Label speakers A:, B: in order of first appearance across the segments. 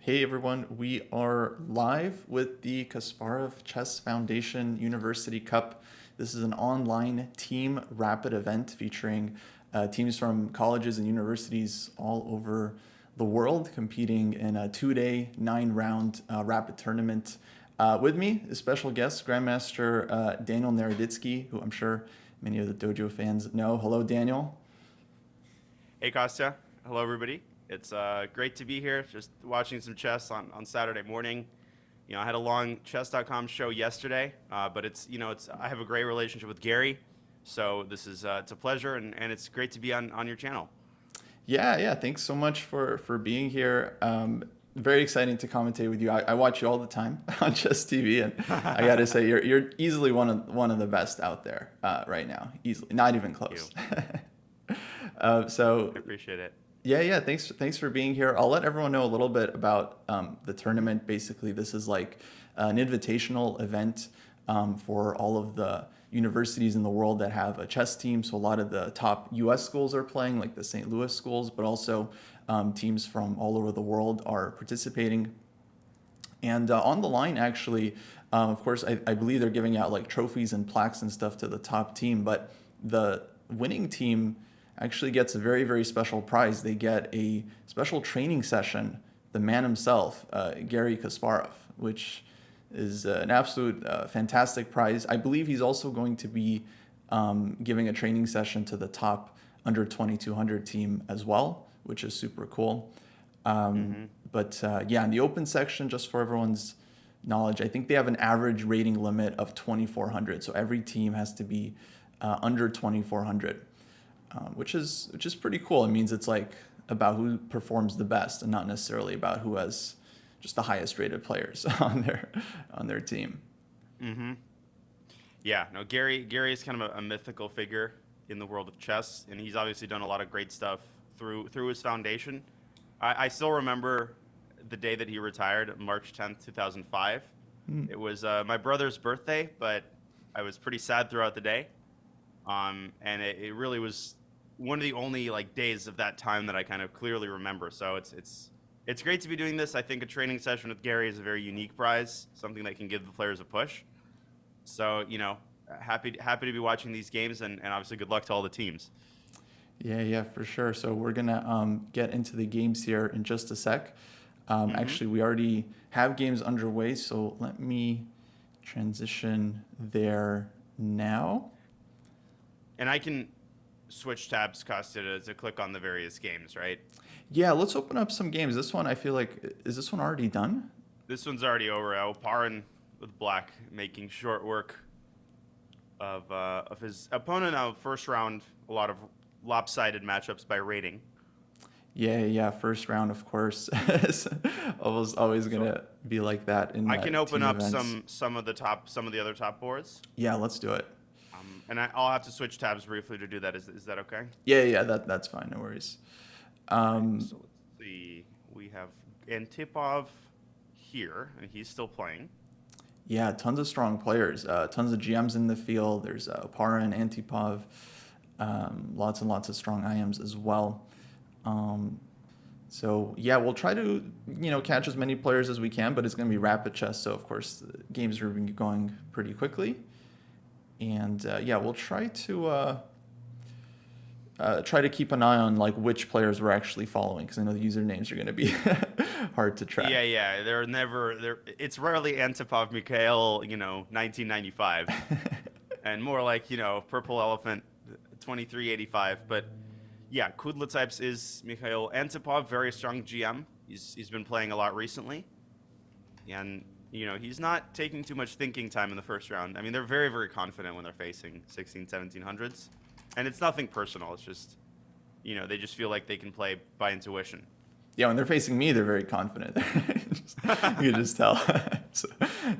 A: Hey everyone, we are live with the Kasparov Chess Foundation University Cup. This is an online team rapid event featuring teams from colleges and universities all over the world competing in a 2-day, 9-round rapid tournament. With me, a special guest, Grandmaster Daniel Naroditsky, who I'm sure many of the dojo fans know. Hello, Daniel.
B: Hey, Kostya. Hello, everybody. It's great to be here, just watching some chess on Saturday morning. You know, I had a long chess.com show yesterday, but I have a great relationship with Gary, so this is it's a pleasure, and it's great to be on your channel.
A: Yeah. Thanks so much for being here. Very exciting to commentate with you. I watch you all the time on Chess TV, and I got to say you're easily one of the best out there right now. Easily, not even close. So
B: I appreciate it.
A: Yeah. Thanks for being here. I'll let everyone know a little bit about the tournament. Basically, this is like an invitational event for all of the universities in the world that have a chess team. So a lot of the top U.S. schools are playing, like the St. Louis schools, but also teams from all over the world are participating. And on the line, actually, of course, I believe they're giving out like trophies and plaques and stuff to the top team, but the winning team actually gets a very, very special prize. They get a special training session, the man himself, Garry Kasparov, which is an absolute fantastic prize. I believe he's also going to be giving a training session to the top under 2200 team as well, which is super cool. But yeah, in the open section, just for everyone's knowledge, I think they have an average rating limit of 2400. So every team has to be under 2400. Which is pretty cool. It means it's like about who performs the best and not necessarily about who has just the highest rated players on their team.
B: Yeah, no, Gary is kind of a mythical figure in the world of chess, and he's obviously done a lot of great stuff through his foundation. I still remember the day that he retired, March 10th, 2005. It was my brother's birthday, but I was pretty sad throughout the day. And it really was one of the only like days of that time that I kind of clearly remember. So it's great to be doing this. I think a training session with Gary is a very unique prize, something that can give the players a push. So, you know, happy to be watching these games, and obviously good luck to all the teams.
A: Yeah, for sure. So we're gonna get into the games here in just a sec. Actually, we already have games underway, so let me transition there now.
B: And I can switch tabs, Kostya, to click on the various games, right?
A: Yeah, let's open up some games. This one, I feel like, is this one already done?
B: This one's already over. Oparin with black making short work of his opponent. Now, first round, a lot of lopsided matchups by rating.
A: Yeah. First round, of course, always gonna be like that.
B: I can open up
A: events.
B: some of the other top boards.
A: Yeah, let's do it.
B: And I'll have to switch tabs briefly to do that. Is that okay?
A: Yeah, that's fine. No worries.
B: So let's see. We have Antipov here, and he's still playing.
A: Yeah, tons of strong players. Tons of GMs in the field. There's Oparin, Antipov, lots and lots of strong IMs as well. So yeah, we'll try to catch as many players as we can, but it's going to be rapid chess. So of course, the games are going pretty quickly. And yeah, we'll try to keep an eye on like which players we're actually following, because I know the usernames are going to be hard to track.
B: Yeah. It's rarely Antipov Mikhail, 1995, and more like Purple Elephant 2385. But yeah, Kudla is Mikhail Antipov, very strong GM. He's been playing a lot recently, and he's not taking too much thinking time in the first round. I mean, they're very, very confident when they're facing 1700s. And it's nothing personal. It's just, they just feel like they can play by intuition.
A: Yeah, when they're facing me, they're very confident. You can just tell. So,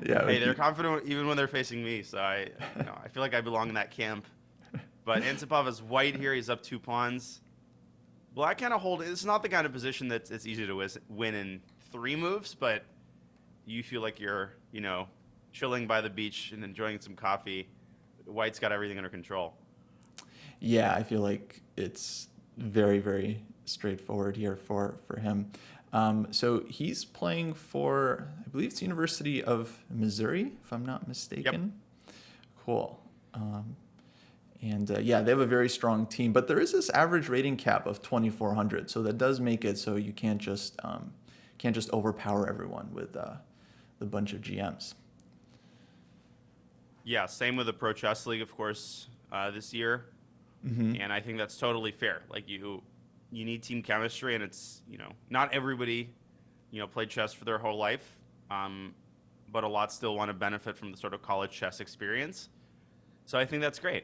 A: yeah.
B: Hey, they're confident even when they're facing me. So I feel like I belong in that camp. But Antipov is white here. He's up 2 pawns. Black kind of it's not the kind of position that's it's easy to win in 3 moves, but you feel like you're, chilling by the beach and enjoying some coffee. White's got everything under control.
A: Yeah, I feel like it's very, very straightforward here for him. So he's playing for, I believe it's University of Missouri, if I'm not mistaken. Yep. Cool. And yeah, they have a very strong team, but there is this average rating cap of 2,400, so that does make it so you can't just overpower everyone with the bunch of GMs.
B: Yeah, same with the Pro Chess League, of course, this year, and I think that's totally fair. Like you need team chemistry, and it's not everybody played chess for their whole life, but a lot still want to benefit from the sort of college chess experience. So I think that's great.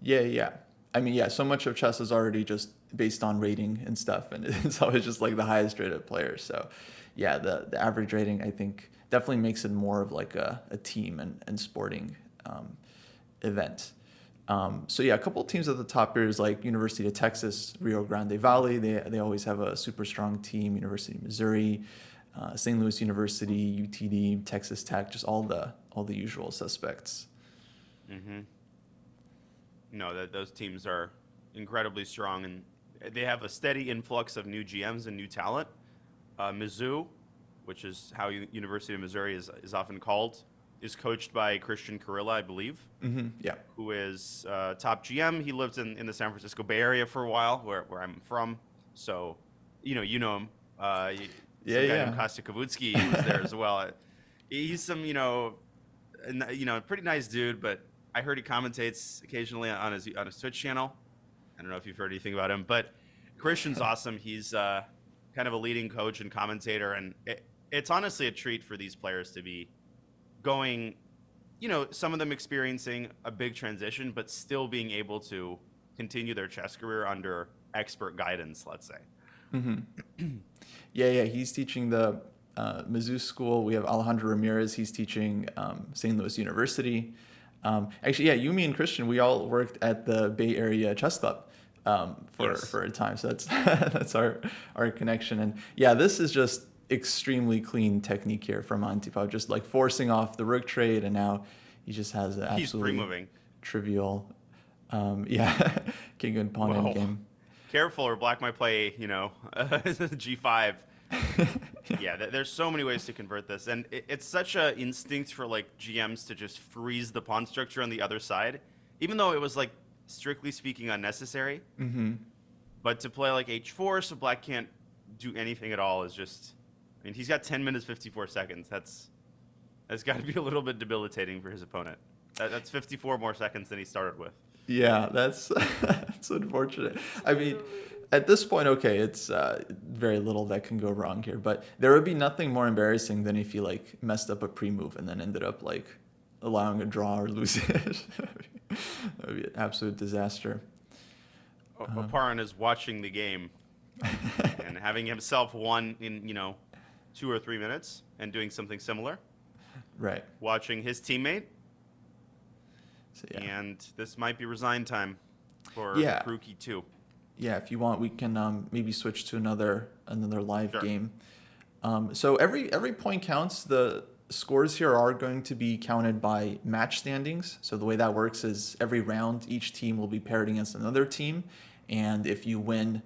A: Yeah. I mean, yeah, so much of chess is already just based on rating and stuff, and it's always just like the highest rated players. So yeah, the average rating, I think, definitely makes it more of like a team and sporting event. So yeah, a couple of teams at the top here is like University of Texas, Rio Grande Valley. They always have a super strong team. University of Missouri, St. Louis University, UTD, Texas Tech, just all the usual suspects.
B: Mm-hmm. No, those teams are incredibly strong, and they have a steady influx of new GMs and new talent. Mizzou, which is how University of Missouri is often called, is coached by Christian Carilla, I believe.
A: Yeah.
B: Who is top GM. He lived in the San Francisco Bay Area for a while, where I'm from. So, you know him. Guy named Kostya Kavutskiy was there as well. He's some, pretty nice dude, but I heard he commentates occasionally on his Twitch channel. I don't know if you've heard anything about him, but Christian's awesome. He's kind of a leading coach and commentator, and it's honestly a treat for these players to be going, some of them experiencing a big transition, but still being able to continue their chess career under expert guidance, let's say.
A: Mm-hmm. Yeah. He's teaching the Mizzou school. We have Alejandro Ramirez. He's teaching St. Louis University. Actually, yeah, Yumi and Christian, we all worked at the Bay Area Chess Club for a time. So that's our connection. And yeah, this is just extremely clean technique here from Antipov, just like forcing off the rook trade, and now he just has an absolutely trivial, king and pawn endgame.
B: Careful, or black might play, G5. Yeah, there's so many ways to convert this, and it's such a instinct for like GMs to just freeze the pawn structure on the other side, even though it was like strictly speaking unnecessary.
A: Mm-hmm.
B: But to play like H4, so black can't do anything at all, is just. I mean, he's got 10 minutes 54 seconds. That's got to be a little bit debilitating for his opponent. That's 54 more seconds than he started with.
A: Yeah, that's unfortunate. I mean, at this point, okay, it's very little that can go wrong here, but there would be nothing more embarrassing than if he like messed up a pre-move and then ended up like allowing a draw or losing it. That would be an absolute disaster.
B: Oparin is watching the game and having himself won in 2 or 3 minutes and doing something similar.
A: Right.
B: Watching his teammate.
A: So, yeah.
B: And this might be resign time for Kruki too.
A: Yeah, if you want, we can maybe switch to another live game. So every point counts. The scores here are going to be counted by match standings. So the way that works is every round, each team will be paired against another team, and if you win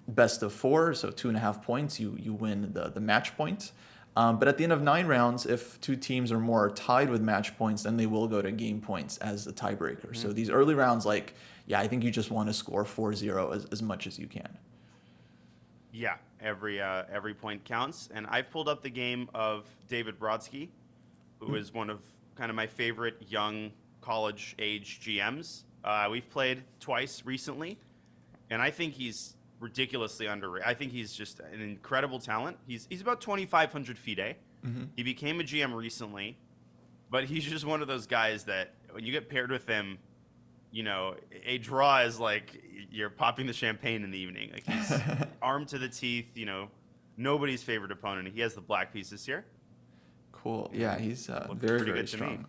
A: best of 4, so 2.5 points, you win the match point. But at the end of 9 rounds, if 2 teams or more are tied with match points, then they will go to game points as the tiebreaker. Mm-hmm. So these early rounds, I think you just want to score 4-0 as much as you can. Yeah,
B: every point counts. And I've pulled up the game of David Brodsky, who is one of kind of my favorite young college-age GMs. We've played twice recently, and I think he's ridiculously underrated. I think he's just an incredible talent. He's about 2,500 FIDE. Mm-hmm. He became a GM recently, but he's just one of those guys that when you get paired with him, a draw is like you're popping the champagne in the evening. Like he's armed to the teeth, nobody's favorite opponent. He has the black pieces here.
A: Cool. Yeah, he's very, very strong.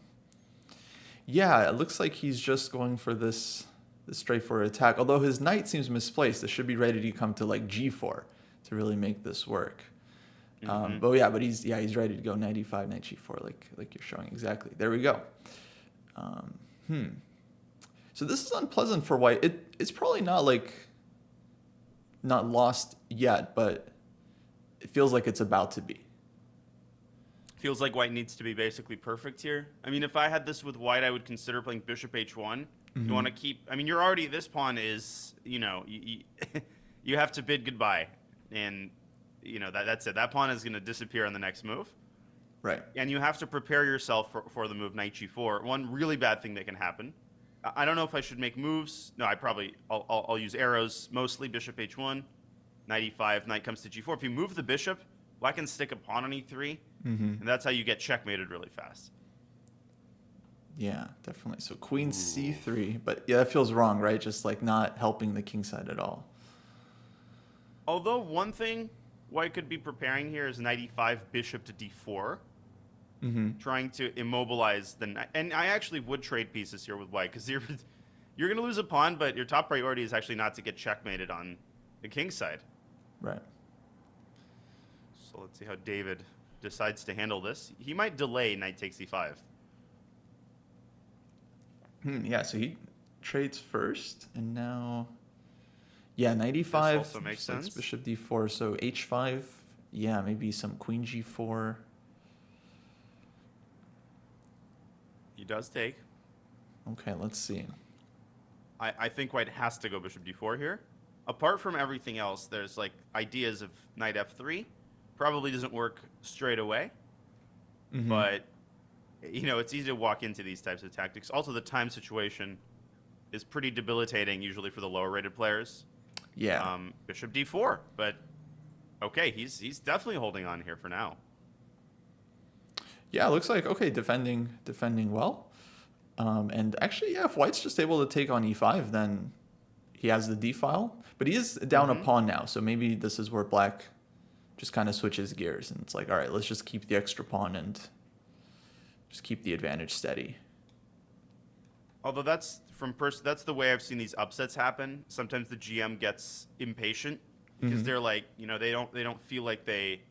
A: Yeah, it looks like he's just going for this straightforward attack, although his knight seems misplaced. It should be ready to come to like G4 to really make this work. Mm-hmm. But he's ready to go knight E5, knight G4, like you're showing exactly. There we go. So this is unpleasant for white. It's probably not lost yet, but it feels like it's about to be.
B: Feels like white needs to be basically perfect here. I mean, if I had this with white, I would consider playing bishop h1. You want to keep... I mean, you're already... This pawn is, you have to bid goodbye. And, that's it. That pawn is going to disappear on the next move.
A: Right.
B: And you have to prepare yourself for the move knight g4. One really bad thing that can happen. I don't know if I should make moves. No, I'll use arrows, mostly bishop h1, knight e5, knight comes to g4. If you move the bishop, black can stick a pawn on e3. And that's how you get checkmated really fast.
A: Yeah, definitely. So queen c3, but yeah, that feels wrong, right? Just like not helping the king side at all.
B: Although one thing white could be preparing here is knight e5, bishop to d4, trying to immobilize the knight. And I actually would trade pieces here with white because you're going to lose a pawn, but your top priority is actually not to get checkmated on the king side.
A: Right.
B: So let's see how David decides to handle this. He might delay knight takes e5.
A: Yeah, so he trades first, and now, yeah, knight e5.
B: This also makes sense.
A: Bishop d4, so h5. Yeah, maybe some queen g4.
B: He does take.
A: Okay, let's see.
B: I think white has to go bishop d4 here. Apart from everything else, there's like ideas of knight f3. Probably doesn't work straight away, but it's easy to walk into these types of tactics. Also, the time situation is pretty debilitating usually for the lower rated players.
A: Yeah.
B: Bishop d4, but okay, he's definitely holding on here for now.
A: Yeah, it looks like okay, defending well. And actually, yeah, if white's just able to take on e5, then he has the d file. But he is down a pawn now, so maybe this is where black just kind of switches gears, and it's like, all right, let's just keep the extra pawn and just keep the advantage steady.
B: Although that's the way I've seen these upsets happen. Sometimes the GM gets impatient because they're like, they don't feel like they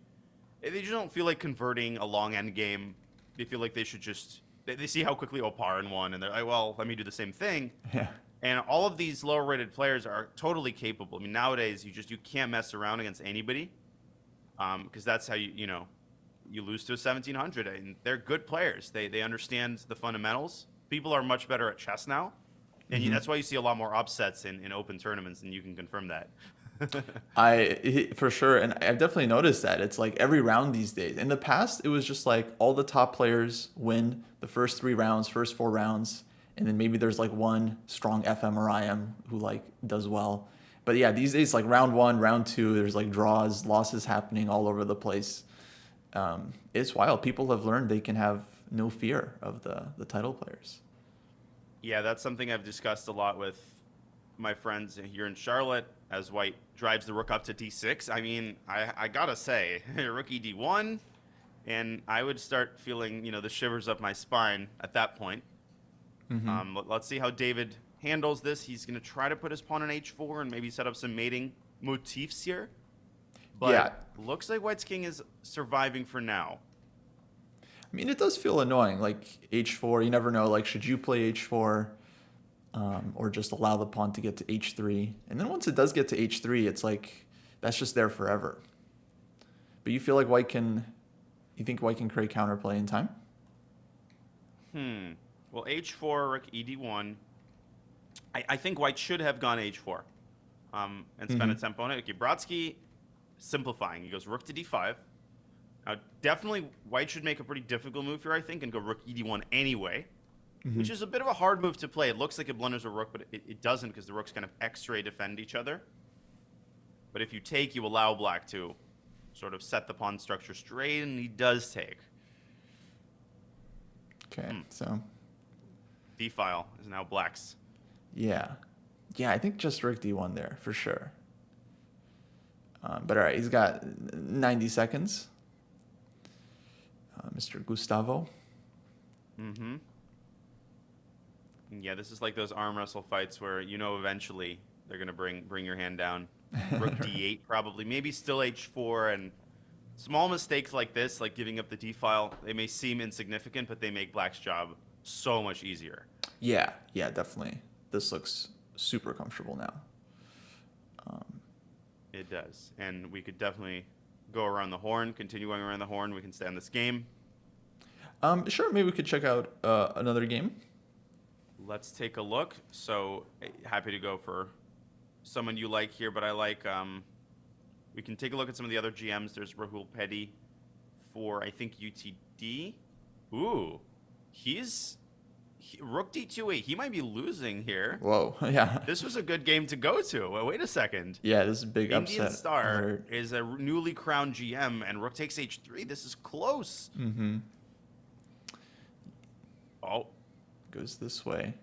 B: just don't feel like converting a long end game. They feel like they should just they see how quickly Oparin won, and they're like, well, let me do the same thing.
A: Yeah.
B: And all of these lower rated players are totally capable. I mean, nowadays you can't mess around against anybody. Because that's how you lose to a 1700, and they're good players. They understand the fundamentals. People are much better at chess now, and that's why you see a lot more upsets in open tournaments, and you can confirm that.
A: For sure, and I've definitely noticed that it's like every round these days. In the past, it was just like all the top players win the first 3 rounds, first 4 rounds, and then maybe there's like one strong FM or IM who like does well. But yeah, these days, like round 1, round 2, there's like draws, losses happening all over the place. It's wild. People have learned they can have no fear of the title players.
B: Yeah, that's something I've discussed a lot with my friends here in Charlotte as white drives the rook up to d6. I mean, I gotta say, rook ed1, and I would start feeling, the shivers up my spine at that point. Let's see how David handles this. He's going to try to put his pawn on h4 and maybe set up some mating motifs here. But
A: yeah,
B: looks like white's king is surviving for now.
A: I mean, it does feel annoying, like h4. You never know, like, should you play h4 or just allow the pawn to get to h3? And then once it does get to h3, it's like, that's just there forever. But you feel like you think white can create counterplay in time?
B: Well, h4, rook ed1. I think white should have gone h4 and spent a tempo on it. Okay, Naroditsky simplifying. He goes rook to d5. Now, definitely white should make a pretty difficult move here, I think, and go rook ed1 anyway, which is a bit of a hard move to play. It looks like it blunders a rook, but it doesn't because the rooks kind of x-ray defend each other. But if you take, you allow black to sort of set the pawn structure straight, and he does take.
A: Okay, so
B: d-file is now black's.
A: Yeah, I think just rook d1 there for sure. But all right, he's got 90 seconds. Mr. Gustavo.
B: Yeah, this is like those arm wrestle fights where eventually they're gonna bring your hand down. Rook d8 probably, maybe still h4, and small mistakes like this, like giving up the d-file, they may seem insignificant, but they make black's job so much easier.
A: Yeah, definitely. This looks super comfortable now.
B: It does, and we could definitely go around the horn, continue going around the horn, we can stay on this game.
A: Sure, maybe we could check out another game.
B: Let's take a look. So happy to go for someone you like here, but I like. We can take a look at some of the other GMs. There's Rahul Petty for I think UTD. Ooh, Rook D2-8. He might be losing here.
A: Whoa, yeah.
B: This was a good game to go to. Well, wait a second.
A: Yeah, this is a big
B: Indian
A: upset.
B: Star is a newly crowned GM, and Rook takes H3. This is close.
A: Mm-hmm.
B: Oh.
A: Goes this way.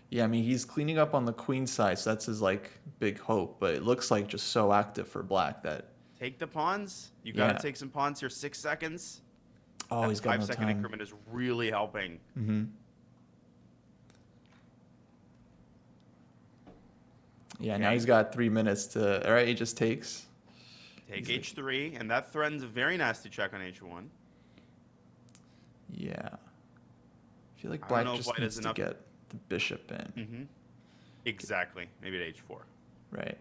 A: Yeah, I mean, he's cleaning up on the queen side, so that's his, like, big hope. But it looks like just so active for black that...
B: Take the pawns. You got to take some pawns here. 6 seconds.
A: Oh, he's got no
B: 5-second
A: time.
B: increment is really helping.
A: Mm-hmm. Yeah,
B: Okay.
A: now he's got 3 minutes to... All right, he just takes.
B: Take H3, and that threatens a very nasty check on H1.
A: Yeah. I feel like
B: I
A: black
B: don't know if
A: just
B: white
A: needs
B: has
A: to
B: enough-
A: get the bishop in.
B: Mm-hmm. Exactly. Maybe at H4.
A: Right.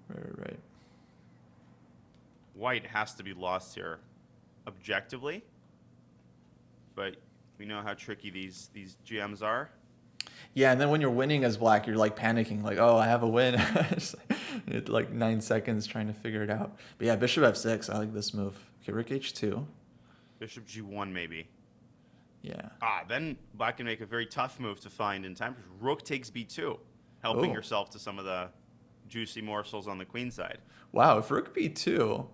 A: Right.
B: White has to be lost here objectively, but we know how tricky these GMs are.
A: Yeah, and then when you're winning as black, you're like panicking, like, oh, I have a win. It's like 9 seconds trying to figure it out. But yeah, bishop f6. I like this move. Okay, rook h2.
B: Bishop G1 maybe.
A: Yeah.
B: Then black can make a very tough move to find in time. Rook takes B2, helping
A: Oh.
B: yourself to some of the juicy morsels on the queen side.
A: Wow, if rook b2.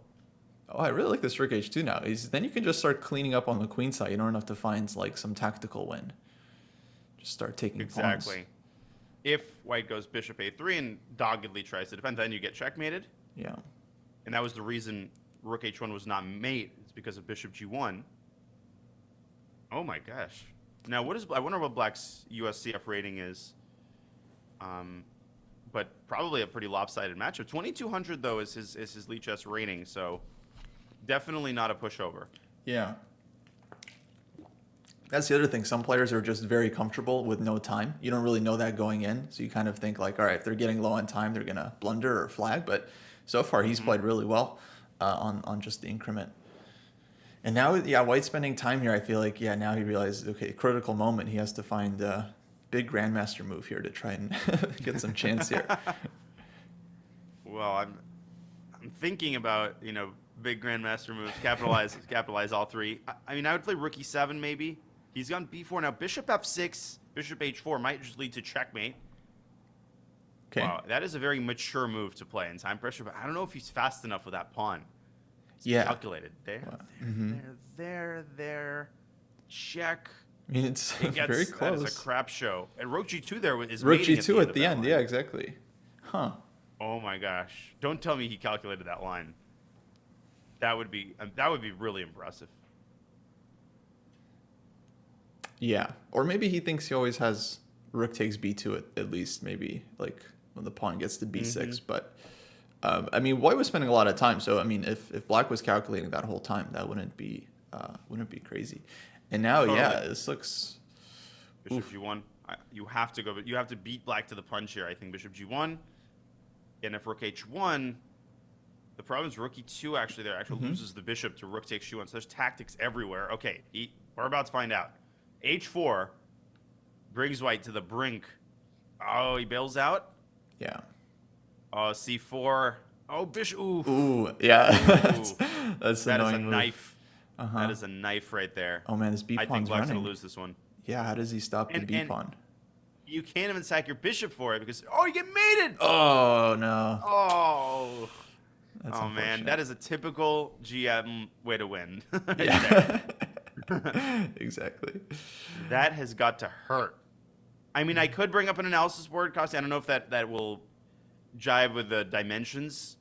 A: Oh, I really like this rook h2 now. Then you can just start cleaning up on the queen side. You don't have to find like some tactical win. Just start taking
B: Exactly.
A: pawns.
B: If white goes bishop A3 and doggedly tries to defend, then you get checkmated.
A: Yeah.
B: And that was the reason rook H1 was not mate. It's because of bishop G1. Oh my gosh. Now, I wonder what black's USCF rating is. But probably a pretty lopsided matchup. 2200 though is his Lee Chess rating, so definitely not a pushover.
A: Yeah. That's the other thing. Some players are just very comfortable with no time. You don't really know that going in. So you kind of think like, all right, if they're getting low on time, they're going to blunder or flag. But so far, he's played really well on just the increment. And now, yeah, white's spending time here. I feel like, yeah, now he realizes, okay, critical moment. He has to find a big grandmaster move here to try and get some chance here.
B: Well, I'm thinking about, big grandmaster moves, capitalize all three. I mean, I would play rook e7 maybe. He's gone b4 now. Bishop f6, bishop h4 might just lead to checkmate.
A: Okay.
B: Wow, that is a very mature move to play in time pressure, but I don't know if he's fast enough with that pawn. It's
A: Yeah.
B: calculated. There,
A: Wow.
B: there. Check.
A: I mean, it's
B: It gets,
A: very
B: That
A: close.
B: is a crap show. And rook g2 there is
A: Rook
B: mating
A: g2 at the
B: that
A: end.
B: line.
A: Yeah, exactly. Huh.
B: Oh my gosh! Don't tell me he calculated that line. That would be really impressive.
A: Yeah. Or maybe he thinks he always has rook takes b2 at least, maybe like when the pawn gets to b6. But I mean, white was spending a lot of time. So I mean, if black was calculating that whole time, that wouldn't be crazy. And now,
B: Totally.
A: yeah, this looks.
B: Bishop g1. You have to go, but you have to beat black to the punch here. I think bishop g1, and if rook h1, the problem is rook e2 actually there actually loses the bishop to rook takes g1. So there's tactics everywhere. Okay, we're about to find out. h4 brings white to the brink. Oh, he bails out.
A: Yeah.
B: Oh, c4. Oh, bishop. Ooh.
A: Ooh, yeah. That's
B: That is a
A: annoying move.
B: knife.
A: Uh-huh.
B: That is a knife right there.
A: Oh man, this b
B: I
A: pawn's
B: think black's
A: running.
B: gonna lose this one.
A: Yeah, how does he stop the
B: And-
A: b
B: and-
A: pawn?
B: You can't even sack your bishop for it because you get mated.
A: Oh no.
B: Oh.
A: That's
B: Oh man,
A: unfortunate.
B: that is a typical GM way to win. Right
A: Yeah.
B: there.
A: Exactly.
B: That has got to hurt. I mean, I could bring up an analysis board, Kostya. I don't know if that will jive with the dimensions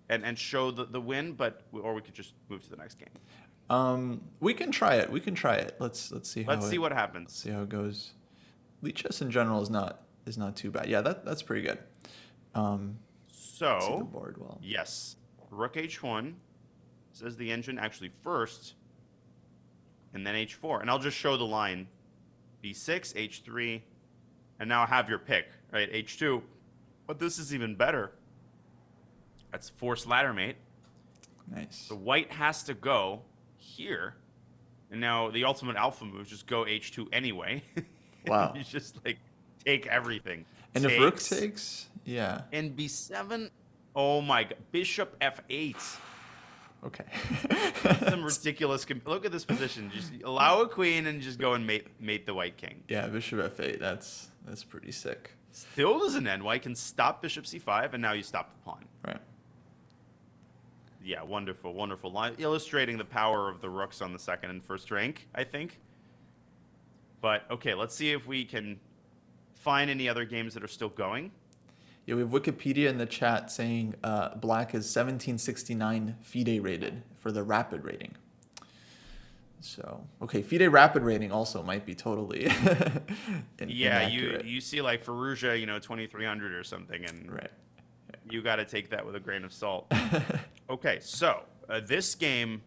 B: and show the win, or we could just move to the next game.
A: We can try it. Let's see how
B: Let's see what
A: let's
B: happens.
A: see how it goes. Lead chess in general is not too bad. Yeah, that's pretty good. See the
B: So,
A: board well.
B: yes, rook h1 says the engine actually first, and then h4. And I'll just show the line. b6, h3, and now have your pick, right? h2. But this is even better. That's forced ladder mate.
A: Nice.
B: So white has to go here. And now the ultimate alpha move, just go h2 anyway.
A: Wow.
B: You just like take everything.
A: And if rook takes, yeah.
B: And b7. Oh my god. Bishop f8.
A: Okay.
B: Some ridiculous. Look at this position. Just allow a queen and just go and mate the white king.
A: Yeah, bishop f8. That's pretty sick.
B: Still doesn't end. White can stop bishop c5, and now you stop the pawn.
A: Right.
B: Yeah, wonderful, wonderful line. Illustrating the power of the rooks on the second and first rank, I think. But, okay, let's see if we can find any other games that are still going.
A: Yeah, we have Wikipedia in the chat saying black is 1769 FIDE rated for the rapid rating. So, okay, FIDE rapid rating also might be totally
B: yeah,
A: inaccurate.
B: you see like Fallujah, 2300 or something, and
A: Right.
B: you got to take that with a grain of salt. Okay, so this game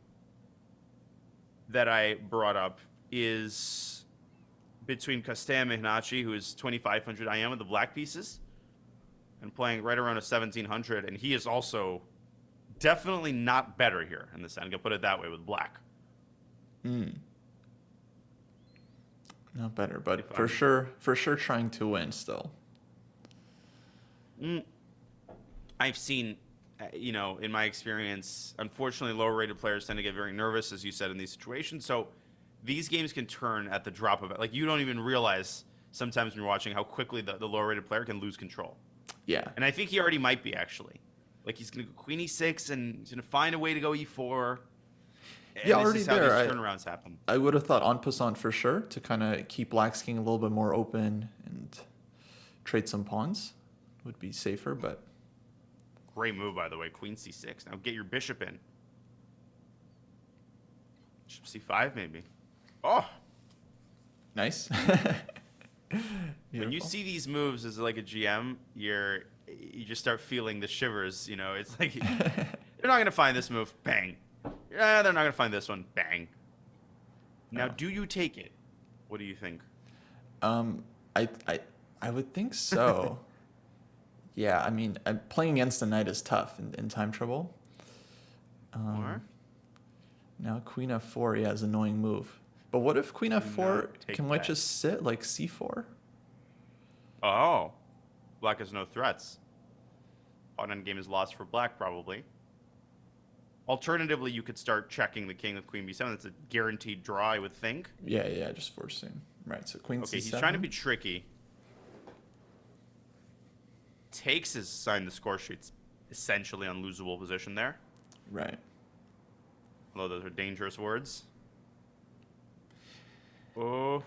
B: that I brought up is between Kostya and Mihnachi, who is 2500 IM with the black pieces, and playing right around a 1700, and he is also definitely not better here in this end. I'm going to put it that way with black.
A: Not better, but for sure trying to win still.
B: I've seen, in my experience, unfortunately, lower rated players tend to get very nervous, as you said, in these situations. So these games can turn at the drop of it. Like, you don't even realize sometimes when you're watching how quickly the lower rated player can lose control.
A: Yeah.
B: And I think he already might be, actually. Like, he's going to go queen e6, and he's going to find a way to go e4. And
A: Yeah,
B: this
A: already
B: is how
A: there.
B: these turnarounds happen.
A: I would have thought en passant for sure to kind of keep black's king a little bit more open and trade some pawns would be safer, but...
B: Great move, by the way. Queen c6. Now get your bishop in. Bishop c5, maybe. Oh!
A: Nice.
B: When you see these moves as like a GM, you just start feeling the shivers. It's like they're not gonna find this move. Bang. Yeah, they're not gonna find this one. Bang. Now, do you take it? What do you think?
A: I would think so. Yeah, I mean, playing against the knight is tough in time trouble.
B: Or?
A: Now queen f4, yeah, is an annoying move. But what if queen f4, can white just sit like c4?
B: Oh. Black has no threats. Pawn endgame is lost for black, probably. Alternatively, you could start checking the king with queen b7. That's a guaranteed draw, I would think.
A: Yeah, just forcing. Right, so queen c7.
B: Okay, he's trying to be tricky. Takes his sign the score sheet's essentially unlosable position there.
A: Right.
B: Although those are dangerous words. Oh.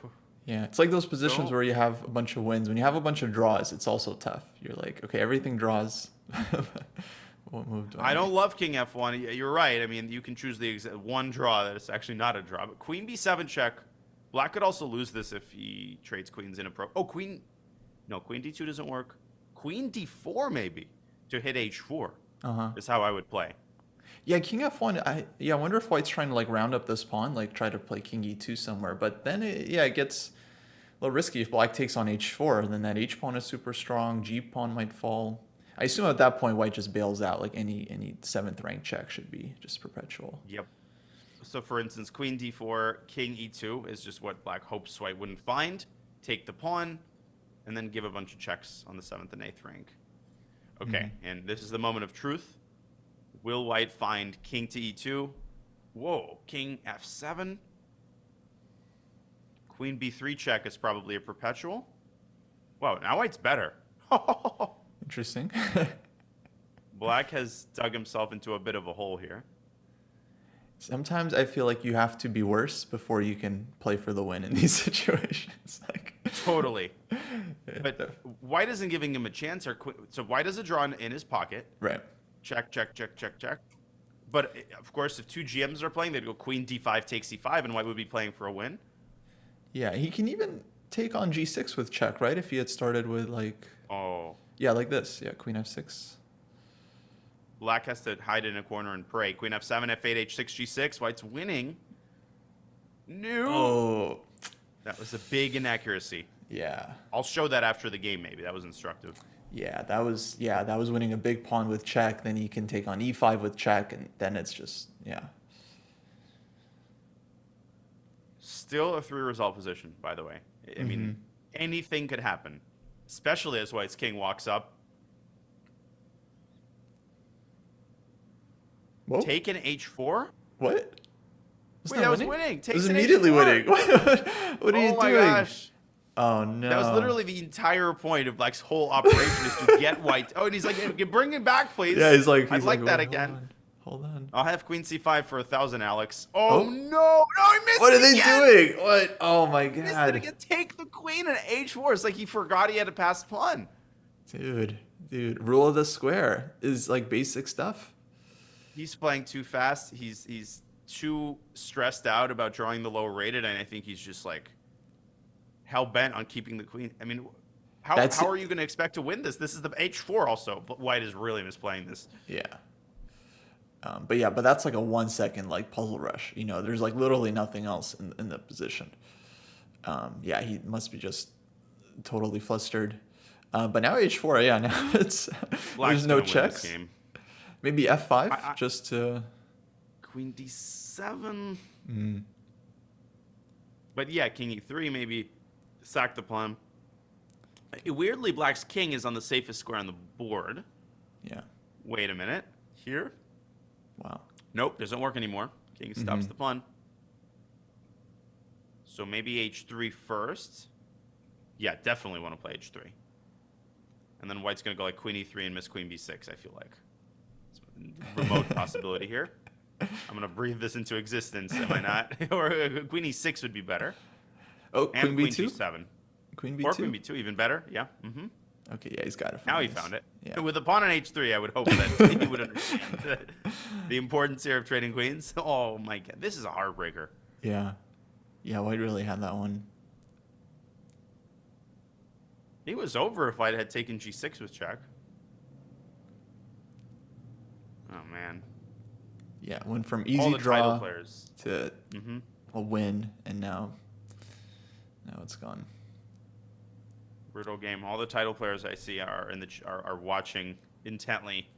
A: Yeah, it's like those positions where you have a bunch of wins. When you have a bunch of draws, it's also tough. You're like, okay, everything draws. What move do I
B: don't
A: make?
B: love king f1. You're right. I mean, you can choose the one draw that is actually not a draw. But queen b7 check. Black could also lose this if he trades queens in a pro. Oh, queen. No, queen d2 doesn't work. Queen d4 maybe to hit h4 is how I would play.
A: Yeah, king f1. I wonder if white's trying to like round up this pawn, like try to play king e2 somewhere. But then it gets a little risky if black takes on h4, and then that h pawn is super strong. G pawn might fall. I assume at that point white just bails out. Like any 7th rank check should be just perpetual.
B: Yep. So for instance, queen d4, king e2 is just what black hopes white wouldn't find. Take the pawn, and then give a bunch of checks on the 7th and 8th rank. Okay, and this is the moment of truth. Will white find king to e2? Whoa, king f7. Queen b3 check is probably a perpetual. Wow, now white's better.
A: Interesting.
B: Black has dug himself into a bit of a hole here.
A: Sometimes I feel like you have to be worse before you can play for the win in these situations.
B: Totally. But white isn't giving him a chance. So white has a draw in his pocket.
A: Right.
B: Check, check, check, check, check. But, of course, if two GMs are playing, they'd go queen d5 takes c5, and white would be playing for a win.
A: Yeah, he can even take on g6 with check, right? If he had started with, like...
B: Oh.
A: Yeah, like this. Yeah, queen f6.
B: Black has to hide in a corner and pray. Queen f7, f8, h6, g6. White's winning. No.
A: Oh.
B: That was a big inaccuracy.
A: Yeah.
B: I'll show that after the game, maybe. That was instructive.
A: Yeah, that was winning a big pawn with check. Then he can take on e5 with check, and then it's just, yeah.
B: Still a 3-result position, by the way. I mean, anything could happen, especially as White's king walks up.
A: Whoa.
B: Take an h4?
A: What?
B: Wait, that was winning.
A: It was
B: Takes an
A: immediately
B: h4.
A: winning. What are you doing?
B: Oh my gosh.
A: Oh no.
B: That was literally the entire point of Black's whole operation is to get White. Oh, and he's like, hey, bring it back, please.
A: Yeah, he's like,
B: I'd like that
A: "Wait,
B: again.
A: Hold on.
B: I'll have Queen C5 for 1,000, Alex.
A: Oh.
B: No, he missed
A: What
B: it
A: are they
B: again.
A: doing? What? Oh my
B: He missed it
A: god.
B: again. Take the queen and h4. It's like he forgot he had to pass pawn.
A: Dude, rule of the square is like basic stuff.
B: He's playing too fast. He's too stressed out about drawing the low rated, and I think he's just like hell bent on keeping the queen. I mean, how are you going to expect to win this? This is the h4 also, but White is really misplaying this.
A: Yeah. But that's like a 1 second like puzzle rush. You know, there's like literally nothing else in the position. Yeah, he must be just totally flustered. But now h4, yeah, now it's there's no checks. Maybe f5 just to
B: Queen d7. But yeah, king e3 maybe sack the pawn. Weirdly, Black's king is on the safest square on the board.
A: Yeah.
B: Wait a minute. Here?
A: Wow.
B: Nope, doesn't work anymore. King stops the pawn. So maybe h3 first. Yeah, definitely want to play h3. And then White's going to go like queen e3 and miss queen b6, I feel like. It's a remote possibility here. I'm going to breathe this into existence, am I not? Or queen e6 would be better.
A: Oh,
B: and
A: queen b2?
B: Queen g7.
A: Queen b2?
B: Or queen b2, even better, yeah.
A: Okay, yeah, he's got it.
B: Now he found it.
A: Yeah.
B: With a pawn on h3, I would hope that he would understand the importance here of trading queens. Oh my god, this is a heartbreaker.
A: Yeah. Yeah, White really had that one.
B: He was over if White had taken g6 with check. Oh man.
A: Yeah, went from easy
B: All the
A: draw
B: title players
A: to a win, and now it's gone.
B: Brutal game. All the title players I see are are watching intently.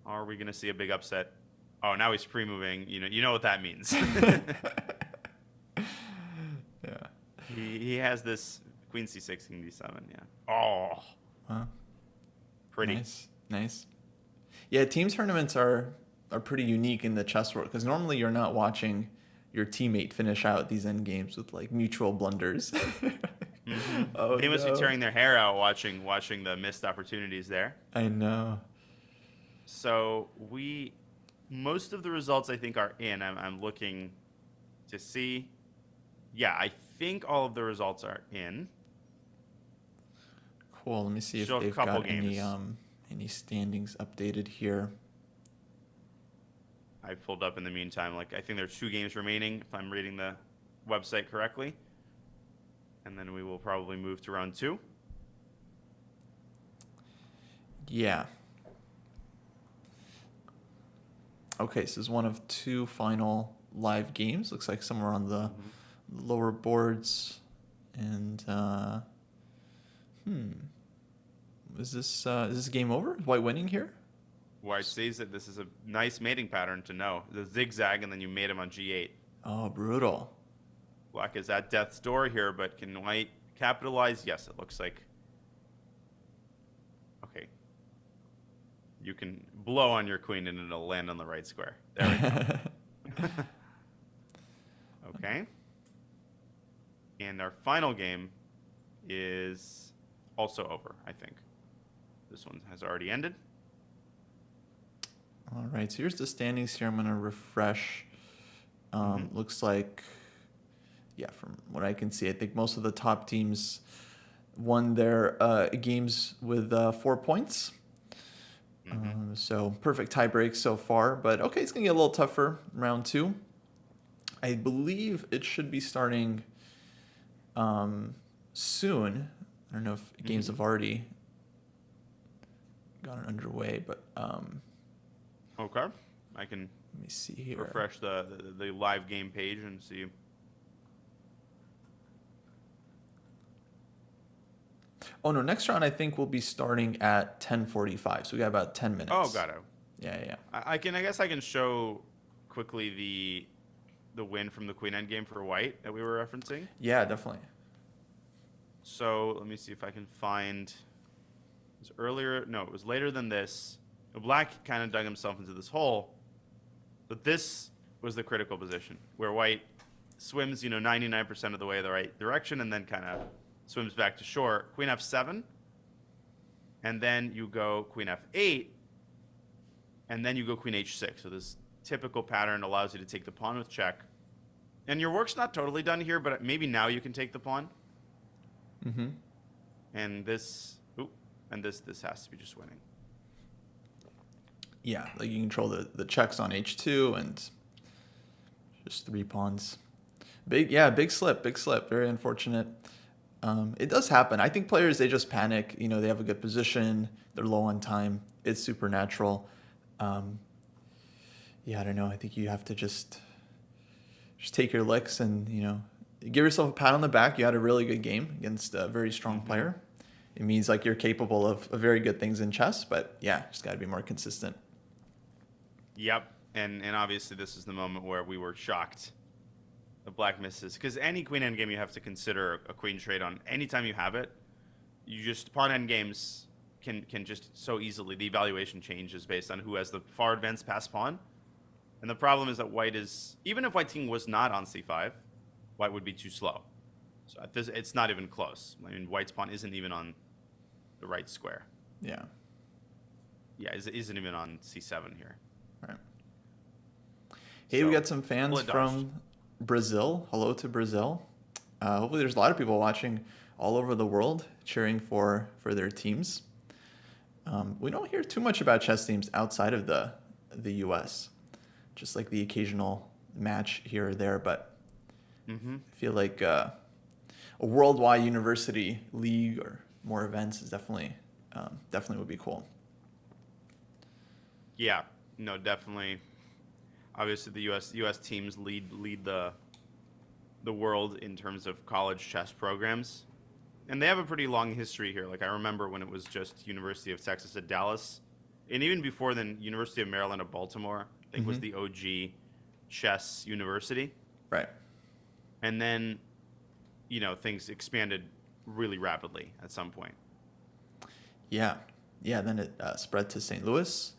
B: Are we going to see a big upset? Oh, now he's pre-moving. You know what that means.
A: Yeah.
B: He has this queen c6, king d7. Yeah. Oh.
A: Huh?
B: Pretty.
A: Nice. Yeah, team tournaments are pretty unique in the chess world because normally you're not watching your teammate finish out these end games with like mutual blunders. Oh,
B: they must be tearing their hair out watching the missed opportunities there.
A: I know.
B: So most of the results I think are in. I'm looking to see. Yeah, I think all of the results are in.
A: Cool. Let me see if
B: Show a
A: they've
B: couple
A: got
B: games.
A: any standings updated here.
B: I pulled up in the meantime. Like I think there's 2 games remaining if I'm reading the website correctly. And then we will probably move to round 2.
A: Yeah. Okay, so this is one of 2 final live games. Looks like somewhere on the lower boards. And is this game over? Is White winning here?
B: White says that this is a nice mating pattern to know. The zigzag, and then you mate him on g8.
A: Oh, brutal.
B: Black is at death's door here, but can White capitalize? Yes, it looks like. Okay. You can blow on your queen and it'll land on the right square. There we go. Okay. And our final game is also over, I think. This one has already ended.
A: All right, so here's the standings here. I'm going to refresh. Looks like, yeah, from what I can see, I think most of the top teams won their games with 4 points. So perfect tie break so far. But okay, it's going to get a little tougher round 2. I believe it should be starting soon. I don't know if games have already gotten underway, but
B: Okay. I can
A: let me see here.
B: refresh the live game page and see.
A: Oh no, next round I think will be starting at 10:45. So we got about 10 minutes.
B: Oh, got it.
A: Yeah.
B: I guess I can show quickly the win from the queen endgame for white that we were referencing.
A: Yeah, definitely.
B: So let me see if I can find. It was earlier. No, it was later than this. Black kind of dug himself into this hole, but this was the critical position where white swims, 99% of the way the right direction, and then kind of swims back to shore. Queen f7, and then you go queen f8, and then you go queen h6. So this typical pattern allows you to take the pawn with check. And your work's not totally done here, but maybe now you can take the pawn.
A: Mm-hmm.
B: And this has to be just winning.
A: Yeah, like you control the checks on h2 and just 3 pawns. Big slip. Very unfortunate. It does happen. I think players, they just panic. They have a good position. They're low on time. It's supernatural. I don't know. I think you have to just take your licks and, give yourself a pat on the back. You had a really good game against a very strong player. It means like you're capable of very good things in chess, but just got to be more consistent.
B: Yep. And obviously this is the moment where we were shocked. The black misses. Because any queen endgame you have to consider a queen trade on. Anytime you have it, you just pawn endgames can just so easily, the evaluation changes based on who has the far advanced pass pawn. And the problem is that white is, even if white king was not on c5, white would be too slow. So it's not even close. I mean, white's pawn isn't even on the right square.
A: Yeah.
B: Yeah, it isn't even on c7 here.
A: Right. Hey, we got some fans from Brazil. Hello to Brazil. Hopefully there's a lot of people watching all over the world cheering for their teams. We don't hear too much about chess teams outside of the US. Just like the occasional match here or there, but I feel like a worldwide university league or more events is definitely would be cool.
B: Yeah, no, definitely. Obviously, the U.S. teams lead the world in terms of college chess programs, and they have a pretty long history here. Like I remember when it was just University of Texas at Dallas, and even before then, University of Maryland at Baltimore, I think was the OG chess university.
A: Right.
B: And then, things expanded really rapidly at some point.
A: Yeah. Then it spread to St. Louis.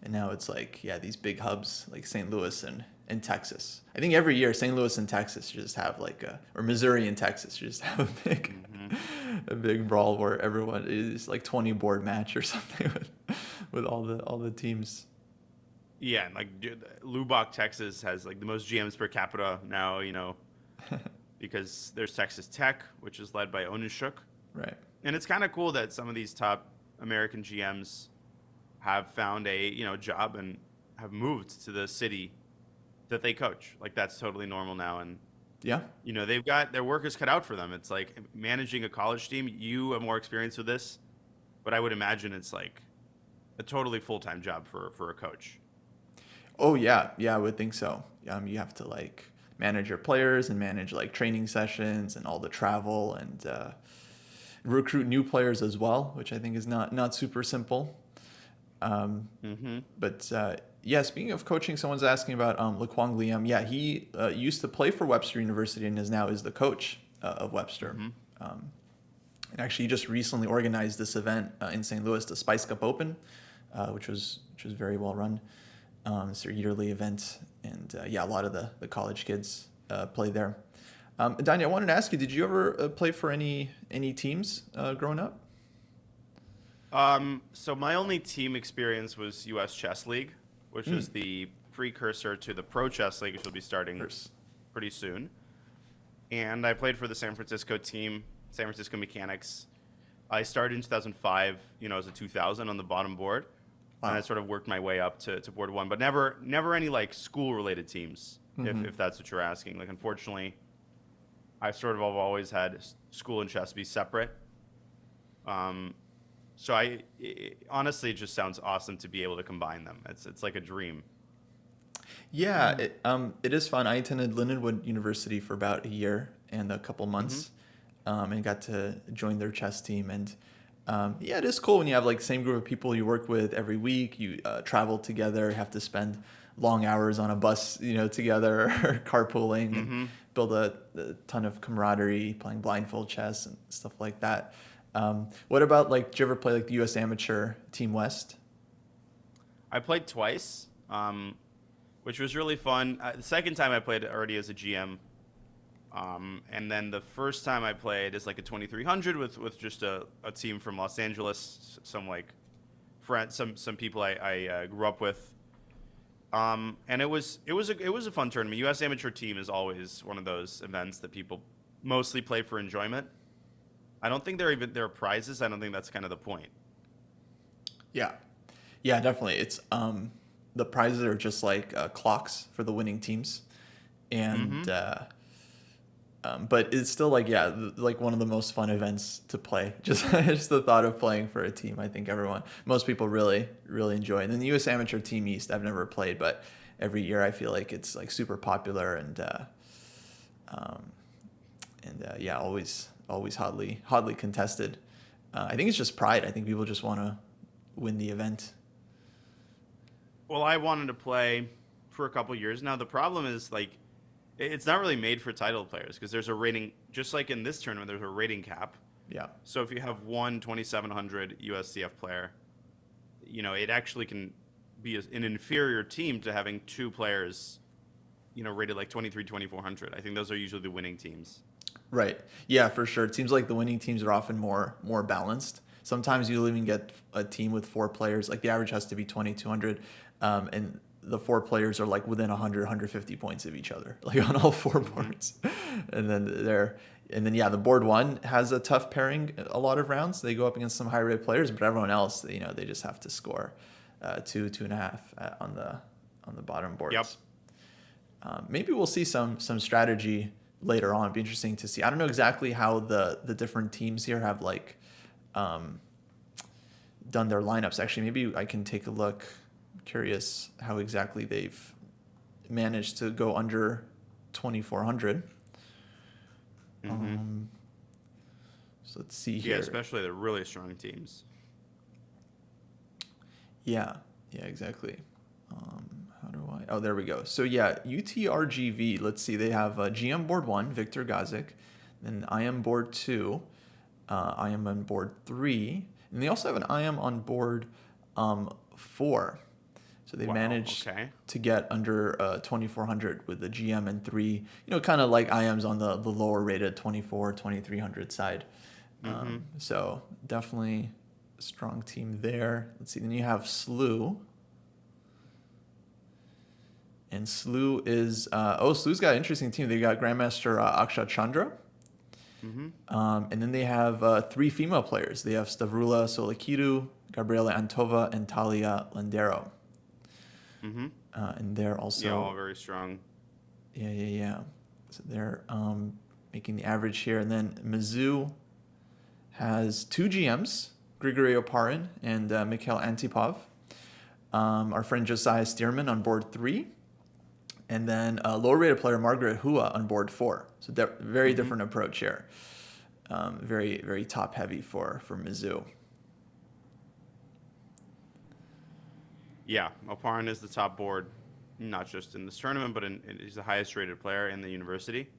A: And now it's like, these big hubs like St. Louis and Texas. I think every year St. Louis and Texas just have or Missouri and Texas just have a big brawl where everyone is like 20 board match or something with all the teams.
B: Yeah, and like Lubbock, Texas has like the most GMs per capita now, because there's Texas Tech, which is led by Onushuk.
A: Right.
B: And it's kind of cool that some of these top American GMs have found a job and have moved to the city that they coach. Like that's totally normal now, and they've got their work is cut out for them. It's like managing a college team. You have more experience with this, but I would imagine it's like a totally full-time job for a coach.
A: Oh yeah, I would think so. You have to like manage your players and manage like training sessions and all the travel and recruit new players as well, which I think is not super simple. But speaking of coaching, someone's asking about Laquang Liam. Yeah, he used to play for Webster University and now is the coach of Webster. And actually, he just recently organized this event in St. Louis, the Spice Cup Open, which was very well run. It's their yearly event, and a lot of the college kids play there. Danya, I wanted to ask you, did you ever play for any teams growing up?
B: So my only team experience was U.S. Chess League, which is the precursor to the Pro Chess League, which will be starting pretty soon. And I played for the San Francisco team, San Francisco Mechanics. I started in 2005, as a 2000 on the bottom board. Wow. And I sort of worked my way up to board one, but never any like school-related teams, if that's what you're asking. Like, unfortunately, I sort of always had school and chess be separate. So honestly, it just sounds awesome to be able to combine them. It's like a dream.
A: Yeah, it is fun. I attended Lindenwood University for about a year and a couple months. and got to join their chess team. And yeah, it is cool when you have like the same group of people you work with every week. You travel together, have to spend long hours on a bus, together or carpooling, and
B: Mm-hmm.
A: build a ton of camaraderie, playing blindfold chess and stuff like that. What about like, did you ever play like the U.S. Amateur Team West?
B: I played twice, which was really fun. The second time I played already as a GM. And then the first time I played is like a 2300 with just a team from Los Angeles, some like friends, some people I grew up with. And it was a fun tournament. U.S. Amateur Team is always one of those events that people mostly play for enjoyment. I don't think there are prizes. I don't think that's kind of the point.
A: Yeah. Yeah, definitely. It's the prizes are just like clocks for the winning teams, and
B: Mm-hmm.
A: but it's still like like one of the most fun events to play. Just the thought of playing for a team. I think most people really enjoy. And then the U.S. Amateur Team East, I've never played, but every year I feel like it's like super popular um, and yeah, always hotly contested. I think it's just pride. I think people just want to win the event.
B: Well, I wanted to play for a couple years now. The problem is like it's not really made for title players because there's a rating, just like in this tournament, there's a rating cap.
A: Yeah.
B: So if you have one 2700 USCF player, it actually can be an inferior team to having two players, rated like 23, 2400. I think those are usually the winning teams.
A: Right. Yeah, for sure. It seems like the winning teams are often more balanced. Sometimes you'll even get a team with four players. Like the average has to be 2200, and the four players are like within 100, 150 points of each other, like on all four boards. And then yeah, the board one has a tough pairing a lot of rounds. They go up against some high rate players, but everyone else, they just have to score 2.5 on the bottom boards.
B: Yep.
A: Maybe we'll see some strategy later on. It'd be interesting to see. I don't know exactly how the different teams here have like done their lineups. Actually, maybe I can take a look. I'm curious how exactly they've managed to go under 2400.
B: Mm-hmm.
A: So let's see here.
B: Yeah, especially the really strong teams.
A: Yeah, exactly. How do I? Oh, there we go. So yeah, UTRGV. Let's see. They have GM board 1, Victor Gazik. Then IM board 2. IM on board 3. And they also have an IM on board 4. So they managed to get under 2400 with the GM and 3. Kind of like IMs on the lower rated 24, 2300 side.
B: Mm-hmm.
A: So definitely a strong team there. Let's see. Then you have SLU. And SLU is SLU's got an interesting team. They got Grandmaster Akshat Chandra.
B: Mm-hmm.
A: And then they have 3 female players. They have Stavrula Solikidu, Gabriela Antova, and Talia Landero.
B: Mm-hmm.
A: And they're also
B: all very strong.
A: Yeah. So they're making the average here. And then Mizzou has 2 GMs, Grigory Oparin and Mikhail Antipov. Our friend Josiah Stearman on board 3. And then lower rated player Margaret Hua on board 4. So very different approach here. Very, very top heavy for Mizzou.
B: Yeah, Oparin is the top board, not just in this tournament, but he's the highest rated player in the university.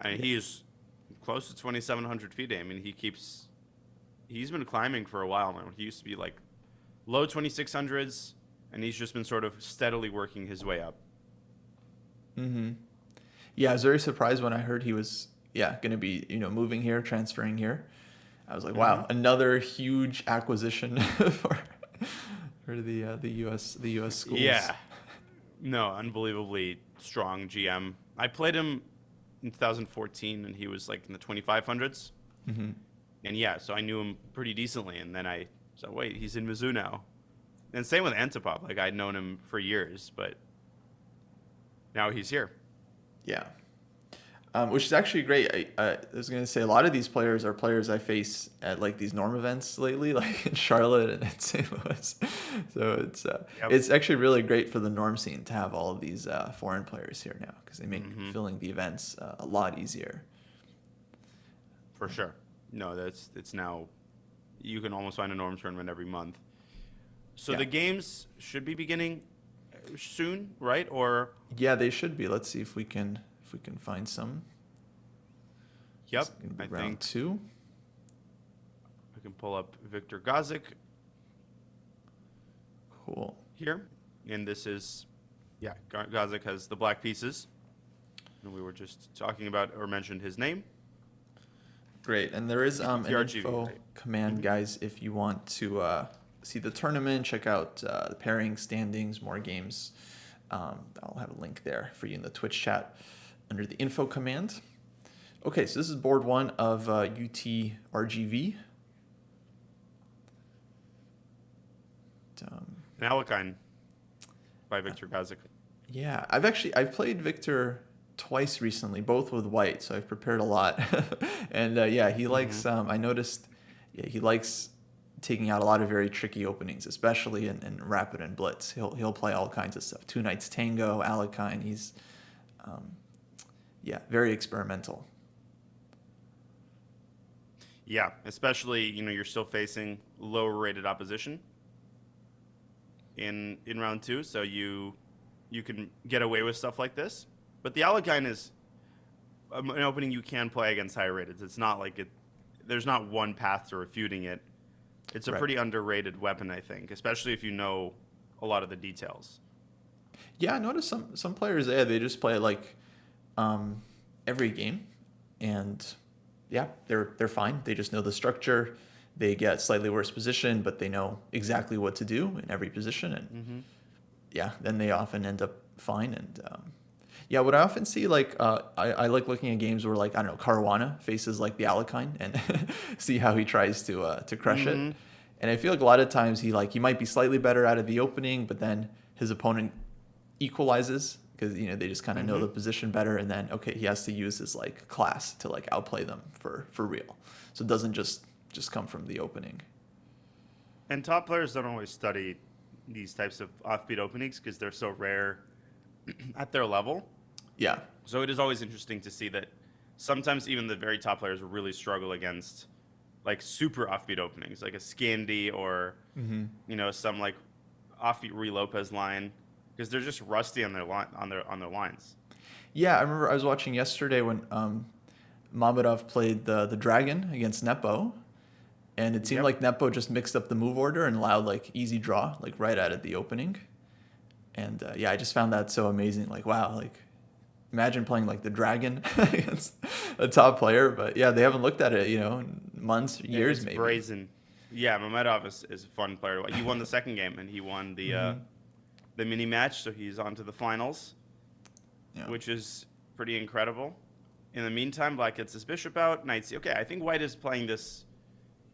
B: I mean, he is close to 2,700 feet. I mean, he's been climbing for a while now. He used to be like low 2,600s, and he's just been sort of steadily working his way up.
A: Mm-hmm. Yeah, I was very surprised when I heard he was going to be moving here, transferring here. I was like, wow, another huge acquisition for the U.S. schools.
B: Yeah, no, unbelievably strong GM. I played him in 2014, and he was like in the 2,500s.
A: Mm-hmm.
B: And yeah, so I knew him pretty decently, and then I said, wait, he's in Mizzou now. And same with Antipov. Like, I'd known him for years, but now he's here.
A: Yeah. Which is actually great. I was going to say a lot of these players are players I face at like these Norm events lately, like in Charlotte and in St. Louis. So it's actually really great for the Norm scene to have all of these foreign players here now because they make filling the events a lot easier.
B: For sure. No, it's now, you can almost find a norm tournament every month. So
A: Yeah.
B: the games should be beginning soon, right? Or
A: Yeah, they should be. Let's see if we can find some.
B: yep,
A: It's gonna be
B: I
A: round
B: think
A: 2.
B: I can pull up Victor Gazik
A: Cool.
B: here, and this is, yeah, Gazik has the black pieces, and we were just talking about or mentioned his name.
A: Great. And there is an
B: TRGV,
A: info
B: right?
A: command, guys, if you want to see the tournament, check out the pairing standings, more games. I'll have a link there for you in the Twitch chat under the info command. Okay, so this is board 1 of UT RGV.
B: An Alekhine by Victor Gazik.
A: Yeah, I've played Victor twice recently, both with white, so I've prepared a lot. And yeah, he likes. I noticed, yeah, he likes taking out a lot of very tricky openings, especially in rapid and blitz. He'll play all kinds of stuff. 2 Knights Tango, Alekhine. He's yeah, very experimental.
B: Yeah, especially, you're still facing lower rated opposition in round 2, so you can get away with stuff like this. But the Alekhine is an opening you can play against higher rated. It's not like there's not one path to refuting it. It's a
A: Right.
B: pretty underrated weapon, I think, especially if you know a lot of the details.
A: Yeah, I noticed some players there, they just play like every game, and yeah, they're fine. They just know the structure. They get slightly worse position, but they know exactly what to do in every position, and yeah, then they often end up fine. And yeah, what I often see, like I like looking at games where, like, I don't know, Caruana faces like the Alekhine and see how he tries to crush it. And I feel like a lot of times he might be slightly better out of the opening, but then his opponent equalizes because they just kind of know the position better, and then okay, he has to use his like class to like outplay them for real. So it doesn't just come from the opening.
B: And top players don't always study these types of offbeat openings because they're so rare at their level.
A: Yeah.
B: So it is always interesting to see that sometimes even the very top players really struggle against like super offbeat openings, like a Scandi or some like offbeat Rui Lopez line, because they're just rusty on their lines.
A: Yeah, I remember I was watching yesterday when Mamedov played the dragon against Nepo, and it seemed like Nepo just mixed up the move order and allowed like easy draw like right out at the opening. And yeah, I just found that so amazing. Like, wow, like imagine playing like the dragon against a top player. But yeah, they haven't looked at it, in months, years,
B: It's
A: maybe.
B: brazen. Yeah, Mamedov is a fun player. He won the second game and he won the mini match, so he's on to the finals, which is pretty incredible. In the meantime, Black gets his bishop out. Knight okay, I think White is playing this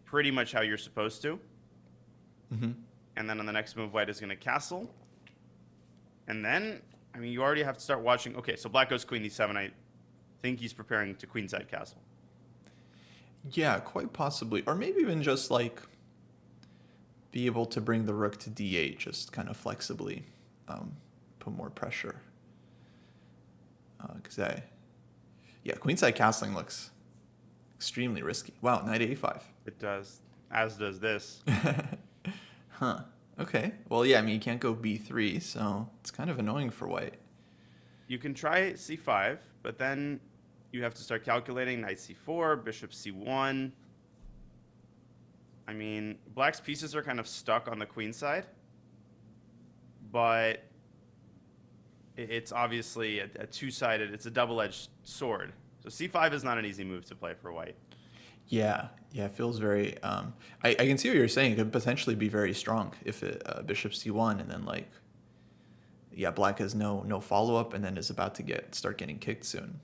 B: pretty much how you're supposed to. And then on the next move, White is going to castle. And then, I mean, you already have to start watching. Okay, so Black goes queen d7. I think he's preparing to queenside castle.
A: Yeah, quite possibly. Or maybe even just like be able to bring the rook to d8, just kind of flexibly put more pressure. Because queenside castling looks extremely risky. Wow, knight a5.
B: It does, as does this.
A: Huh. Okay. Well, yeah, I mean, you can't go b3, so it's kind of annoying for White.
B: You can try c5, but then you have to start calculating knight c4, bishop c1. I mean, Black's pieces are kind of stuck on the queen side, but it's obviously a two-sided, it's a double-edged sword. So c5 is not an easy move to play for White.
A: Yeah, it feels very... I can see what you're saying. It could potentially be very strong if bishop c1 and then like... Yeah, Black has no follow-up and then is about to start getting kicked soon.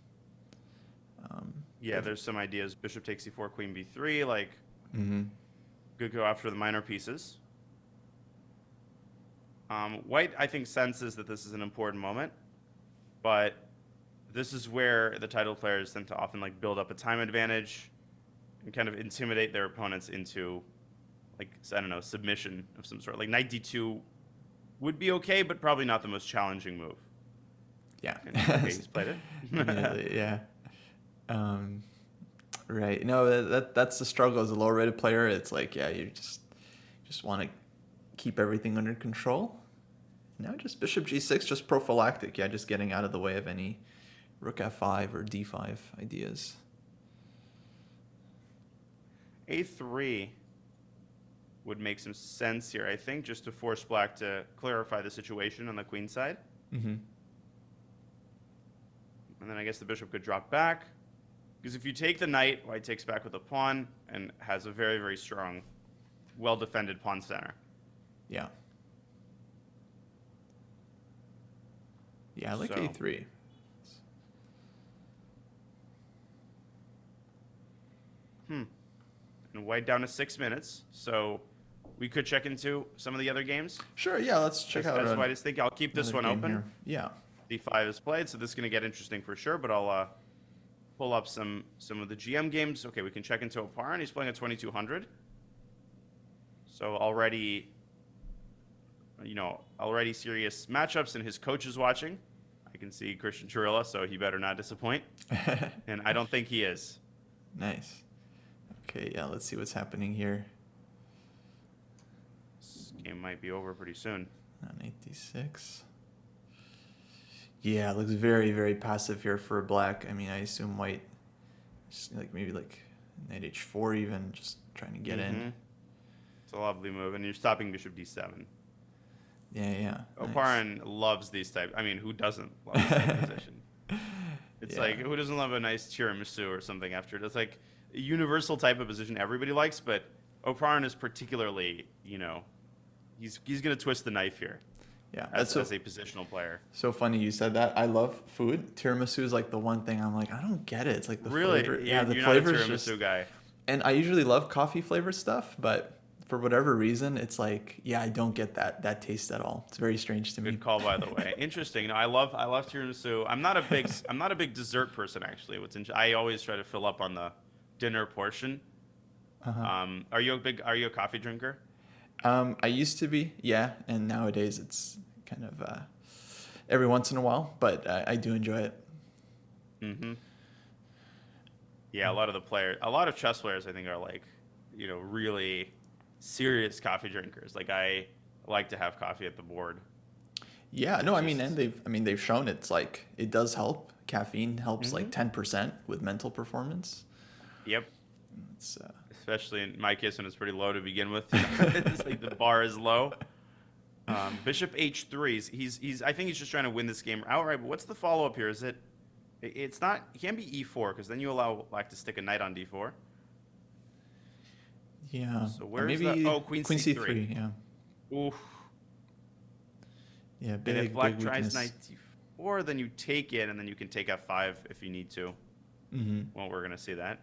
B: Yeah, there's some ideas. Bishop takes c4, queen b3, like... Good go after the minor pieces. White, I think, senses that this is an important moment, but this is where the title players tend to often like build up a time advantage and kind of intimidate their opponents into, like, I don't know, submission of some sort. Like knight d2 would be okay, but probably not the most challenging move.
A: Yeah.
B: And okay, he's played it.
A: Yeah. Right. No, that's the struggle as a lower rated player. It's like, yeah, you just want to keep everything under control. Now just bishop g6, just prophylactic. Yeah, just getting out of the way of any rook f5 or d5 ideas.
B: A3 would make some sense here, I think, just to force black to clarify the situation on the queen side.
A: Mm-hmm.
B: And then I guess the bishop could drop back. Because if you take the knight, white takes back with a pawn and has a very, very strong, well-defended pawn center.
A: Yeah. Yeah, I like
B: So-
A: a3.
B: And white down to 6 minutes. So we could check into some of the other games.
A: Sure, yeah, let's check out
B: As white is thinking. I'll keep this one
A: another game
B: open.
A: here. Yeah.
B: D5 is played, so this is going to get interesting for sure, but I'll pull up some of the GM games. Okay, we can check into Opar, and he's playing at 2200. So already serious matchups, and his coach is watching. I can see Christian Churilla, so he better not disappoint. And I don't think he is.
A: Nice. Okay, yeah, let's see what's happening here.
B: This game might be over pretty soon.
A: On 8d6. Yeah, it looks very, very passive here for black. I mean, I assume white, just maybe knight h4 even, just trying to get in.
B: It's a lovely move, and you're stopping bishop d7.
A: Yeah.
B: Oparin loves these types. I mean, who doesn't love this type of position? It's
A: Yeah.
B: like, who doesn't love a nice tiramisu or something after it? It's like a universal type of position everybody likes, but Oparin is particularly, he's going to twist the knife here.
A: Yeah,
B: As a positional player.
A: So funny you said that. I love food. Tiramisu is like the one thing I'm like, I don't get it. It's like the
B: Really?
A: flavor. Yeah, the
B: you're
A: flavor
B: not a
A: is
B: tiramisu
A: just.
B: guy.
A: And I usually love coffee flavored stuff, but for whatever reason, it's like, yeah, I don't get that taste at all. It's very strange to me.
B: Good call, by the way. Interesting. I love tiramisu. I'm not a big dessert person actually. I always try to fill up on the dinner portion.
A: Uh-huh.
B: Are you a coffee drinker?
A: I used to be, yeah, and nowadays it's kind of every once in a while, but I do enjoy it.
B: Mm-hmm. Yeah, a lot of chess players, I think, are like, really serious coffee drinkers. Like, I like to have coffee at the board.
A: Yeah, no, I mean, and they've shown it's like it does help. Caffeine helps like 10% with mental performance.
B: Yep.
A: It's
B: Especially in my case when it's pretty low to begin with. It's like the bar is low. Bishop h3. I think he's just trying to win this game outright. But what's the follow up here? Is it? It's not. It can't be e4 because then you allow black to stick a knight on d4.
A: Yeah.
B: So where's
A: maybe
B: queen c3.
A: Yeah.
B: Oof.
A: Yeah.
B: And if black tries
A: weakness.
B: knight d4, then you take it, and then you can take f5 if you need to.
A: Mm-hmm.
B: Well, we're gonna see that.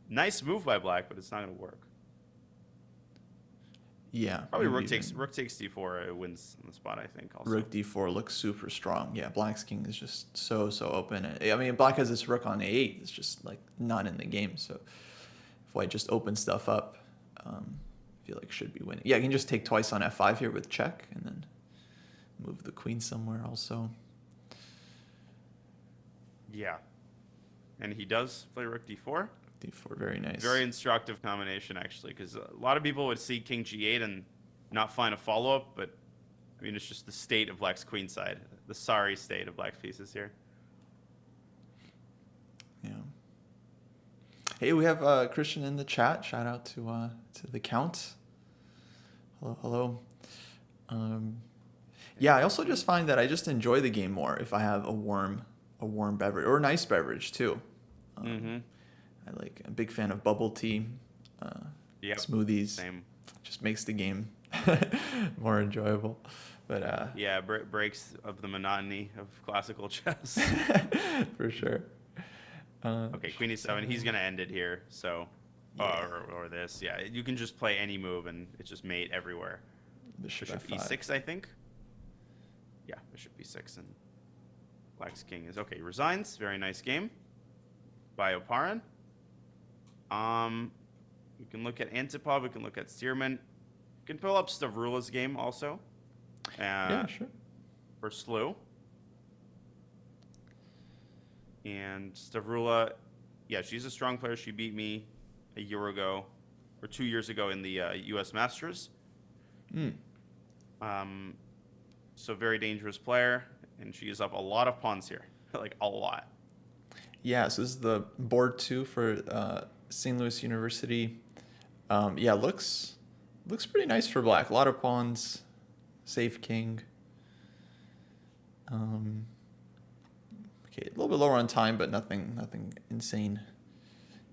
B: Nice move by black, but it's not gonna work.
A: Yeah.
B: Probably
A: maybe
B: rook takes d4. It wins on the spot, I think. Also.
A: Rook d4 looks super strong. Yeah, black's king is just so open. I mean, black has this rook on a8. It's just like not in the game. So if white just opens stuff up, I feel like should be winning. Yeah, you can just take twice on f5 here with check, and then move the queen somewhere also.
B: Yeah. And he does play rook d4.
A: d4, very nice.
B: Very instructive combination, actually, because a lot of people would see king g8 and not find a follow-up, but, I mean, it's just the state of black's queen side, the sorry state of black's pieces here.
A: Yeah. Hey, we have Christian in the chat. Shout out to the Count. Hello. Yeah, I also just find that I just enjoy the game more if I have a warm beverage or a nice beverage too. I'm a big fan of bubble tea, smoothies.
B: Same.
A: Just makes the game more enjoyable. But
B: yeah, breaks of the monotony of classical chess.
A: for sure.
B: Okay, queen e7. He's gonna end it here. So,
A: Yeah.
B: or this. Yeah, you can just play any move and it's just mate everywhere.
A: Bishop
B: Bishop
A: f5.
B: e6, I think. Yeah, bishop e6 and black's king is okay. Resigns. Very nice game by Oparin. We can look at Antipov. We can look at Stearman. We can pull up Stavrula's game also.
A: Yeah, sure.
B: For Slew. And Stavrula yeah, she's a strong player. She beat me a year ago or 2 years ago in the U.S. Masters.
A: Mm.
B: So very dangerous player, and she is up a lot of pawns here, like a lot.
A: Yeah, so this is the board 2 for St. Louis University. Yeah, looks pretty nice for black. A lot of pawns, safe king. Okay, a little bit lower on time, but nothing insane.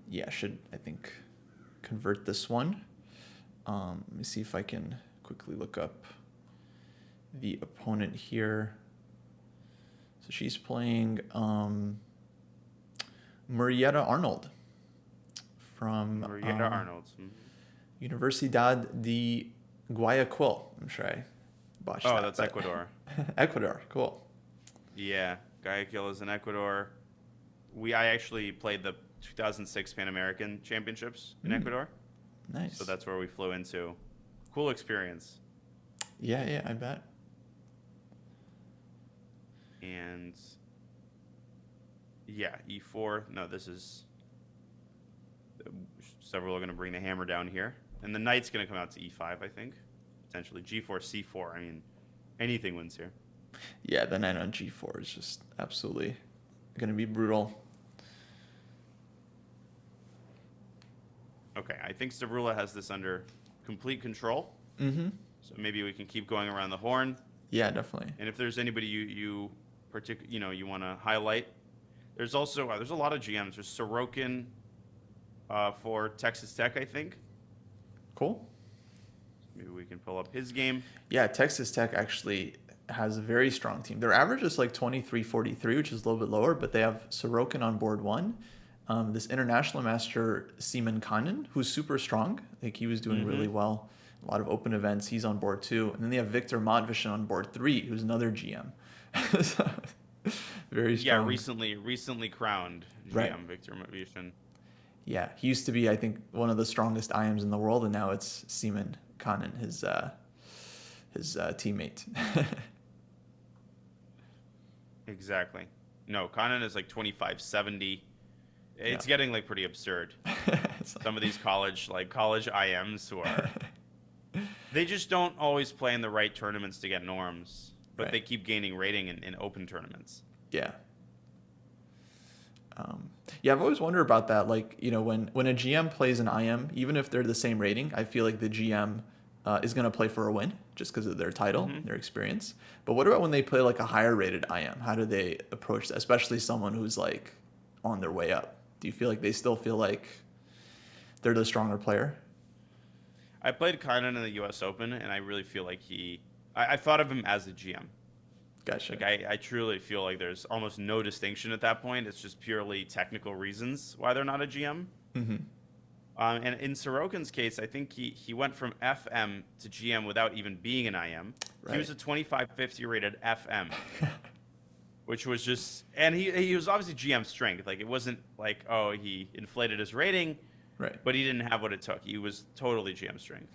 A: Yeah, should, I think, convert this one. Let me see if I can quickly look up the opponent here. So she's playing Marietta Arnold from
B: Arnold.
A: Universidad de Guayaquil. I'm sure I botched that.
B: Oh, that's Ecuador.
A: Ecuador, cool.
B: Yeah, Guayaquil is in Ecuador. I actually played the 2006 Pan American Championships in Ecuador.
A: Nice.
B: So that's where we flew into. Cool experience.
A: Yeah, I bet.
B: And yeah, e4. No, this is. Several are going to bring the hammer down here. And the knight's going to come out to e5, I think. Potentially g4, c4. I mean, anything wins here.
A: Yeah, the knight on g4 is just absolutely going to be brutal.
B: Okay, I think Stavrula has this under complete control.
A: Mm-hmm.
B: So maybe we can keep going around the horn.
A: Yeah, definitely.
B: And if there's anybody you want to highlight, there's also there's a lot of GMs. There's Sorokin for Texas Tech, I think.
A: Cool.
B: Maybe we can pull up his game.
A: Yeah, Texas Tech actually has a very strong team. Their average is like 23-43, which is a little bit lower, but they have Sorokin on board 1. This international master, Seaman Kanin, who's super strong. Like he was doing really well. A lot of open events. He's on board 2. And then they have Victor Matvishin on board 3, who's another GM. So, very strong.
B: Yeah, recently crowned GM,
A: Right.
B: Victor Matvishin.
A: Yeah, he used to be, I think, one of the strongest IMs in the world, and now it's Seaman Kanin, his teammate.
B: Exactly. No, Kanin is like 25-70. It's getting like pretty absurd. Some of these college IMs who are they just don't always play in the right tournaments to get norms, but they keep gaining rating in open tournaments.
A: Yeah. Yeah, I've always wondered about that. Like, you know, when a GM plays an IM, even if they're the same rating, I feel like the GM is going to play for a win just because of their title, their experience. But what about when they play like a higher rated IM? How do they approach that? Especially someone who's like on their way up. Do you feel like they still feel like they're the stronger player?
B: I played Kainen in the U.S. Open, and I really feel like I thought of him as a GM.
A: Gotcha.
B: Like I truly feel like there's almost no distinction at that point. It's just purely technical reasons why they're not a GM.
A: Mm-hmm.
B: And in Sorokin's case, I think he went from FM to GM without even being an IM. Right. He was a 25-50 rated FM, which was just, and he was obviously GM strength. Like it wasn't like, oh, he inflated his rating,
A: right?
B: But he didn't have what it took. He was totally GM strength.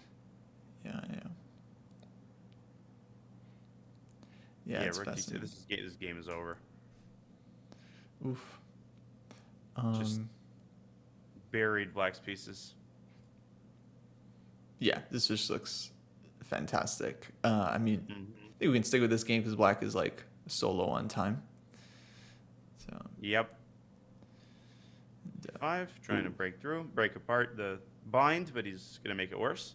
A: Yeah.
B: Yeah, this game is over.
A: Oof.
B: Just buried Black's pieces.
A: Yeah, this just looks fantastic. I mean, I think we can stick with this game because Black is like solo on time. So.
B: Yep. 5, trying to break apart the bind, but he's gonna make it worse.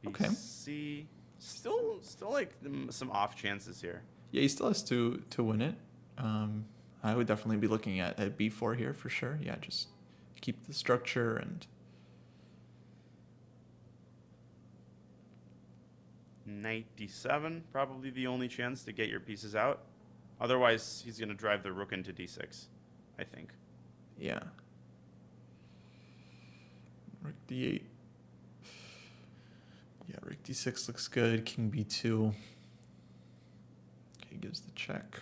A: Okay.
B: BC, still like some off chances here.
A: Yeah, he still has to win it. I would definitely be looking at B4 here for sure. Yeah, just keep the structure and.
B: Knight D7, probably the only chance to get your pieces out. Otherwise, he's going to drive the rook into D6, I think.
A: Yeah. Rook D8. Yeah, Rook D6 looks good. King B2. Okay, gives the check.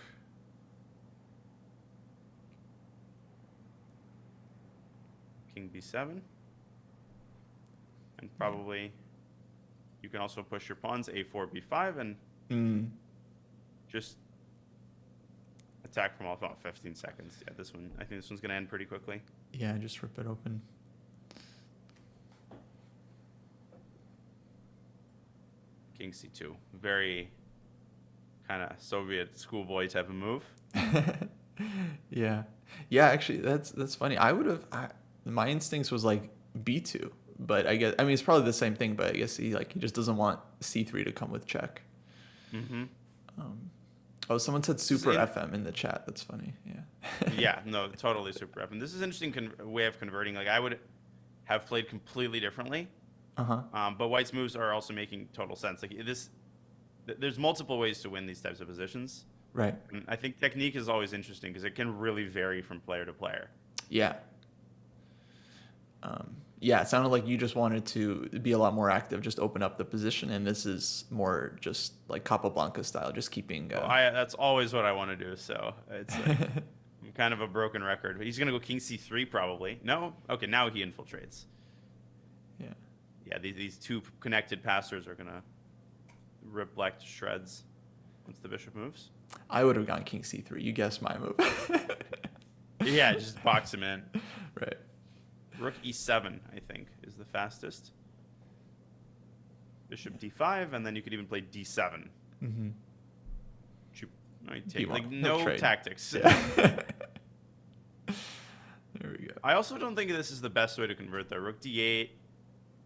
B: King B7. And probably you can also push your pawns A4, B5, and just attack from all about 15 seconds. Yeah, this one. I think this one's gonna end pretty quickly.
A: Yeah, just rip it open.
B: King c2, very kind of Soviet schoolboy type of move.
A: Yeah, yeah. Actually, that's funny. I would have. My instincts was like b2, but I guess it's probably the same thing. But I guess he just doesn't want c3 to come with check.
B: Mm-hmm.
A: Oh, someone said super FM in the chat. That's funny. Yeah.
B: Yeah, no, totally super FM. This is an interesting way of converting. Like I would have played completely differently. But White's moves are also making total sense. Like there's multiple ways to win these types of positions.
A: Right.
B: And I think technique is always interesting because it can really vary from player to player.
A: Yeah. Yeah, it sounded like you just wanted to be a lot more active, just open up the position, and this is more just like Capablanca style, just keeping.
B: That's always what I want to do. So it's like I'm kind of a broken record. But he's gonna go King c3 probably. No, okay, now he infiltrates.
A: Yeah.
B: Yeah, these two connected passers are gonna rip black to shreds once the bishop moves.
A: I would have gone King c3. You guessed my move.
B: Yeah, just box him in.
A: Right.
B: Rook e7, I think, is the fastest. Bishop d5, and then you could even play d7.
A: Mm-hmm.
B: No, take, like
A: no
B: no
A: trade.
B: tactics.
A: Yeah. There we go.
B: I also don't think this is the best way to convert though. Rook d8,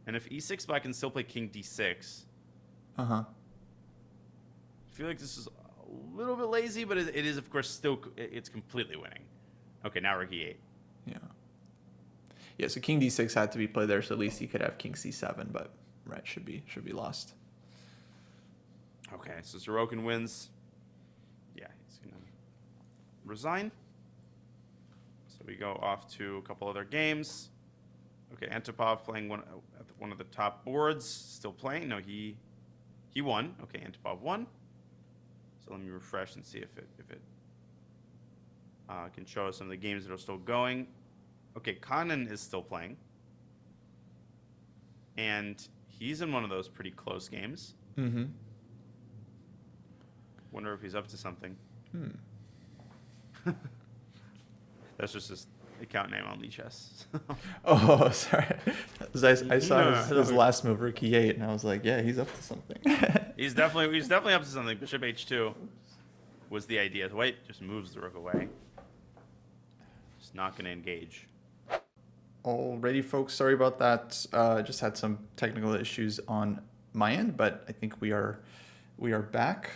B: and if e6 black can still play king d6.
A: I
B: feel like this is a little bit lazy, but it is of course still it's completely winning. Okay, now rook e8.
A: Yeah. Yeah, so king d6 had to be played there, so at least he could have king c7, but right should be lost.
B: Okay, so Sorokin wins. Yeah, he's gonna resign. So we go off to a couple other games. Okay, Antipov playing one of the top boards, still playing. No, he won. Okay, Antipov won. So let me refresh and see if it can show us some of the games that are still going. Okay, Kanin is still playing. And he's in one of those pretty close games.
A: Mm-hmm.
B: Wonder if he's up to something.
A: Hmm.
B: That's just his account name on Lichess.
A: Oh, sorry. I saw
B: No,
A: his last move, rook e8, and I was like, yeah, he's up to something.
B: He's definitely up to something. Bishop h2 was the idea. White just moves the rook away. Just not going to engage.
A: Alrighty, folks. Sorry about that. Just had some technical issues on my end, but I think we are back.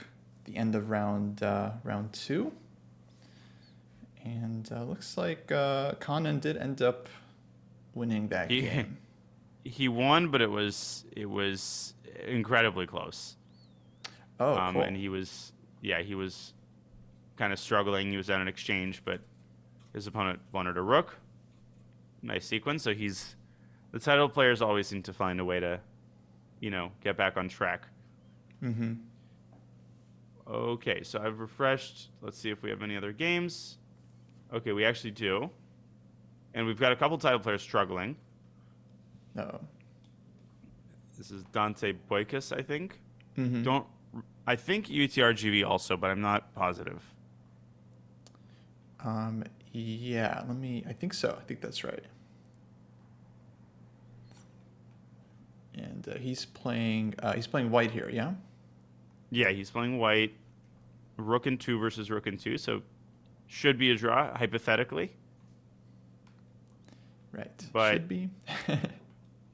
A: The end of round 2, and looks like Kanin did end up winning that game.
B: He won, but it was incredibly close.
A: Oh, cool.
B: And he was kind of struggling. He was at an exchange, but his opponent wanted a rook. Nice sequence. So the title players always seem to find a way to, get back on track.
A: Mm-hmm.
B: Okay, so I've refreshed. Let's see if we have any other games. Okay, we actually do. And we've got a couple title players struggling.
A: Oh.
B: This is Dante Boykas, I think.
A: Mm-hmm.
B: I think UTRGV also, but I'm not positive.
A: Yeah, I think so. I think that's right. And he's playing white here, yeah?
B: Yeah, he's playing white. Rook and 2 versus rook and 2, so should be a draw, hypothetically.
A: Right.
B: But
A: should be.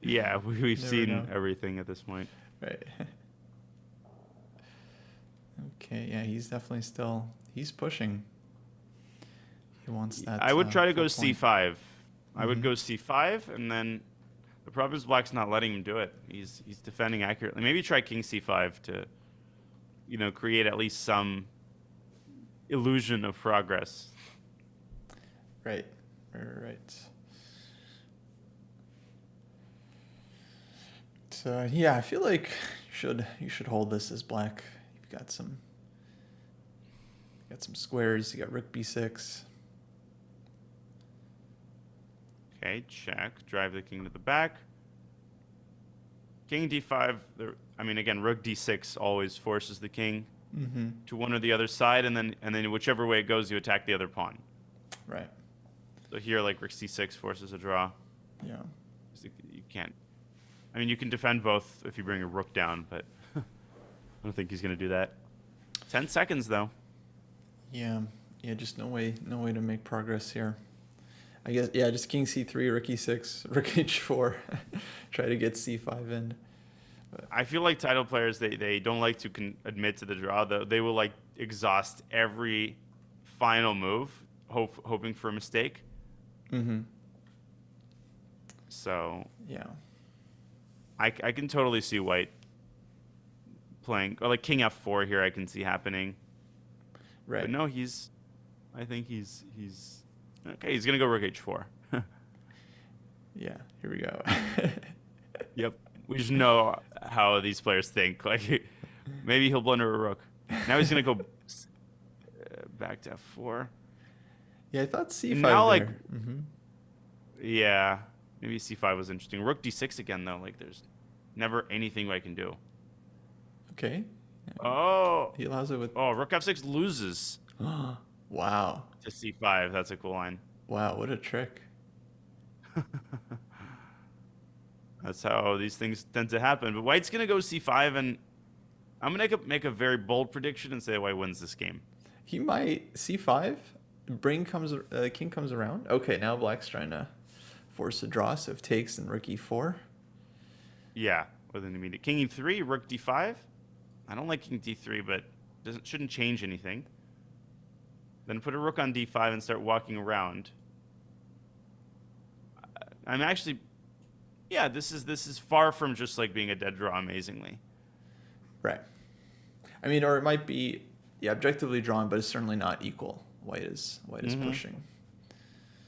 B: Yeah, we've seen everything at this point.
A: Right. Okay, yeah, he's definitely he's pushing. He wants that.
B: I would try to go
A: point.
B: c5. I would go c5, and then the problem is black's not letting him do it. He's defending accurately. Maybe try king c5 to, create at least some illusion of progress.
A: Right. So yeah, I feel like you should hold this as black. You've got some squares. You got rook b6.
B: Okay, check. Drive the king to the back. King d5. Again, rook d6 always forces the king to one or the other side, and then whichever way it goes, you attack the other pawn.
A: Right.
B: So here, like rook c6 forces a draw.
A: Yeah.
B: You can't. I mean, you can defend both if you bring a rook down, but I don't think he's going to do that. 10 seconds though.
A: Yeah. Yeah. Just no way to make progress here. I guess. Yeah. Just king c3, rook e6, rook h4. Try to get c5 in.
B: I feel like title players, they don't like to admit to the draw. They will like exhaust every final move, hoping for a mistake. So
A: yeah,
B: I can totally see White playing, or like king f4 here. I can see happening.
A: Right.
B: But no, I think he's okay. He's gonna go rook h4.
A: Yeah. Here we go.
B: Yep. We just know how these players think. Like, maybe he'll blunder a rook. Now he's gonna go back to f4.
A: Yeah, I thought c5
B: now,
A: there.
B: like, yeah, maybe c5 was interesting. Rook d6 again, though. Like, there's never anything I can do.
A: Okay.
B: Oh.
A: He allows it with.
B: Oh, rook f6 loses.
A: Wow.
B: To c5. That's a cool line.
A: Wow, what a trick.
B: That's how these things tend to happen. But White's going to go c5, and I'm going to make a very bold prediction and say White wins this game.
A: He might c5. King comes around. Okay, now Black's trying to force a draw. So if takes, and rook e4.
B: Yeah, within the immediate. King e3, rook d5. I don't like king d3, but shouldn't change anything. Then put a rook on d5 and start walking around. I'm actually... Yeah, this is far from just like being a dead draw amazingly.
A: Right. I mean, or it might be objectively drawn, but it's certainly not equal. White is pushing.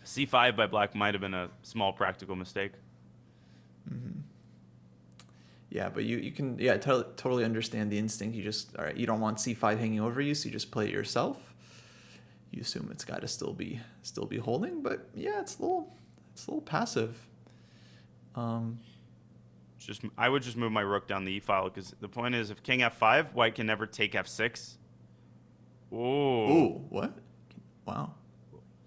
B: c5 by Black might have been a small practical mistake.
A: Yeah, but you can totally understand the instinct. You just you don't want c5 hanging over you, so you just play it yourself. You assume it's got to still be holding, but yeah, it's a little passive.
B: I would just move my rook down the e file, because the point is, if king f5, White can never take f6.
A: Ooh, what? Wow.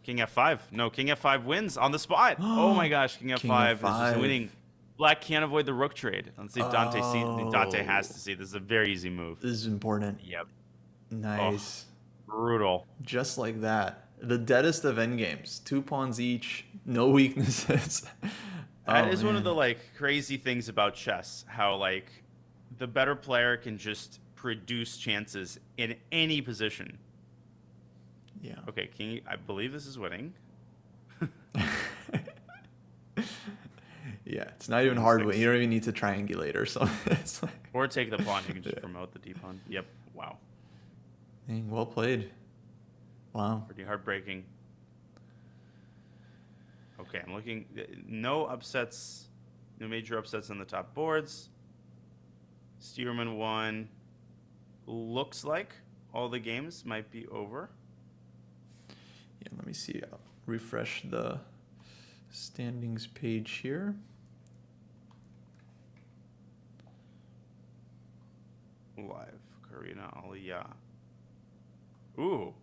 B: King f5. No, king f5 wins on the spot. Oh my gosh, king f5 is just winning. Black can't avoid the rook trade. Let's see if Dante has to see. This is a very easy move.
A: This is important.
B: Yep.
A: Nice.
B: Oh, brutal.
A: Just like that. The deadest of endgames. 2 pawns each. No weaknesses.
B: That is one of the like crazy things about chess. How like the better player can just produce chances in any position.
A: Yeah.
B: Okay, king. I believe this is winning.
A: Yeah, it's not even hard. You don't even need to triangulate or something. It's like...
B: Or take the pawn. You can just promote the d pawn. Yep. Wow.
A: Dang, well played. Wow.
B: Pretty heartbreaking. Okay, I'm looking. No upsets. No major upsets on the top boards. Stearman won. Looks like all the games might be over.
A: Yeah, let me see. I'll refresh the standings page here.
B: Live. Karina Aliyah. Ooh.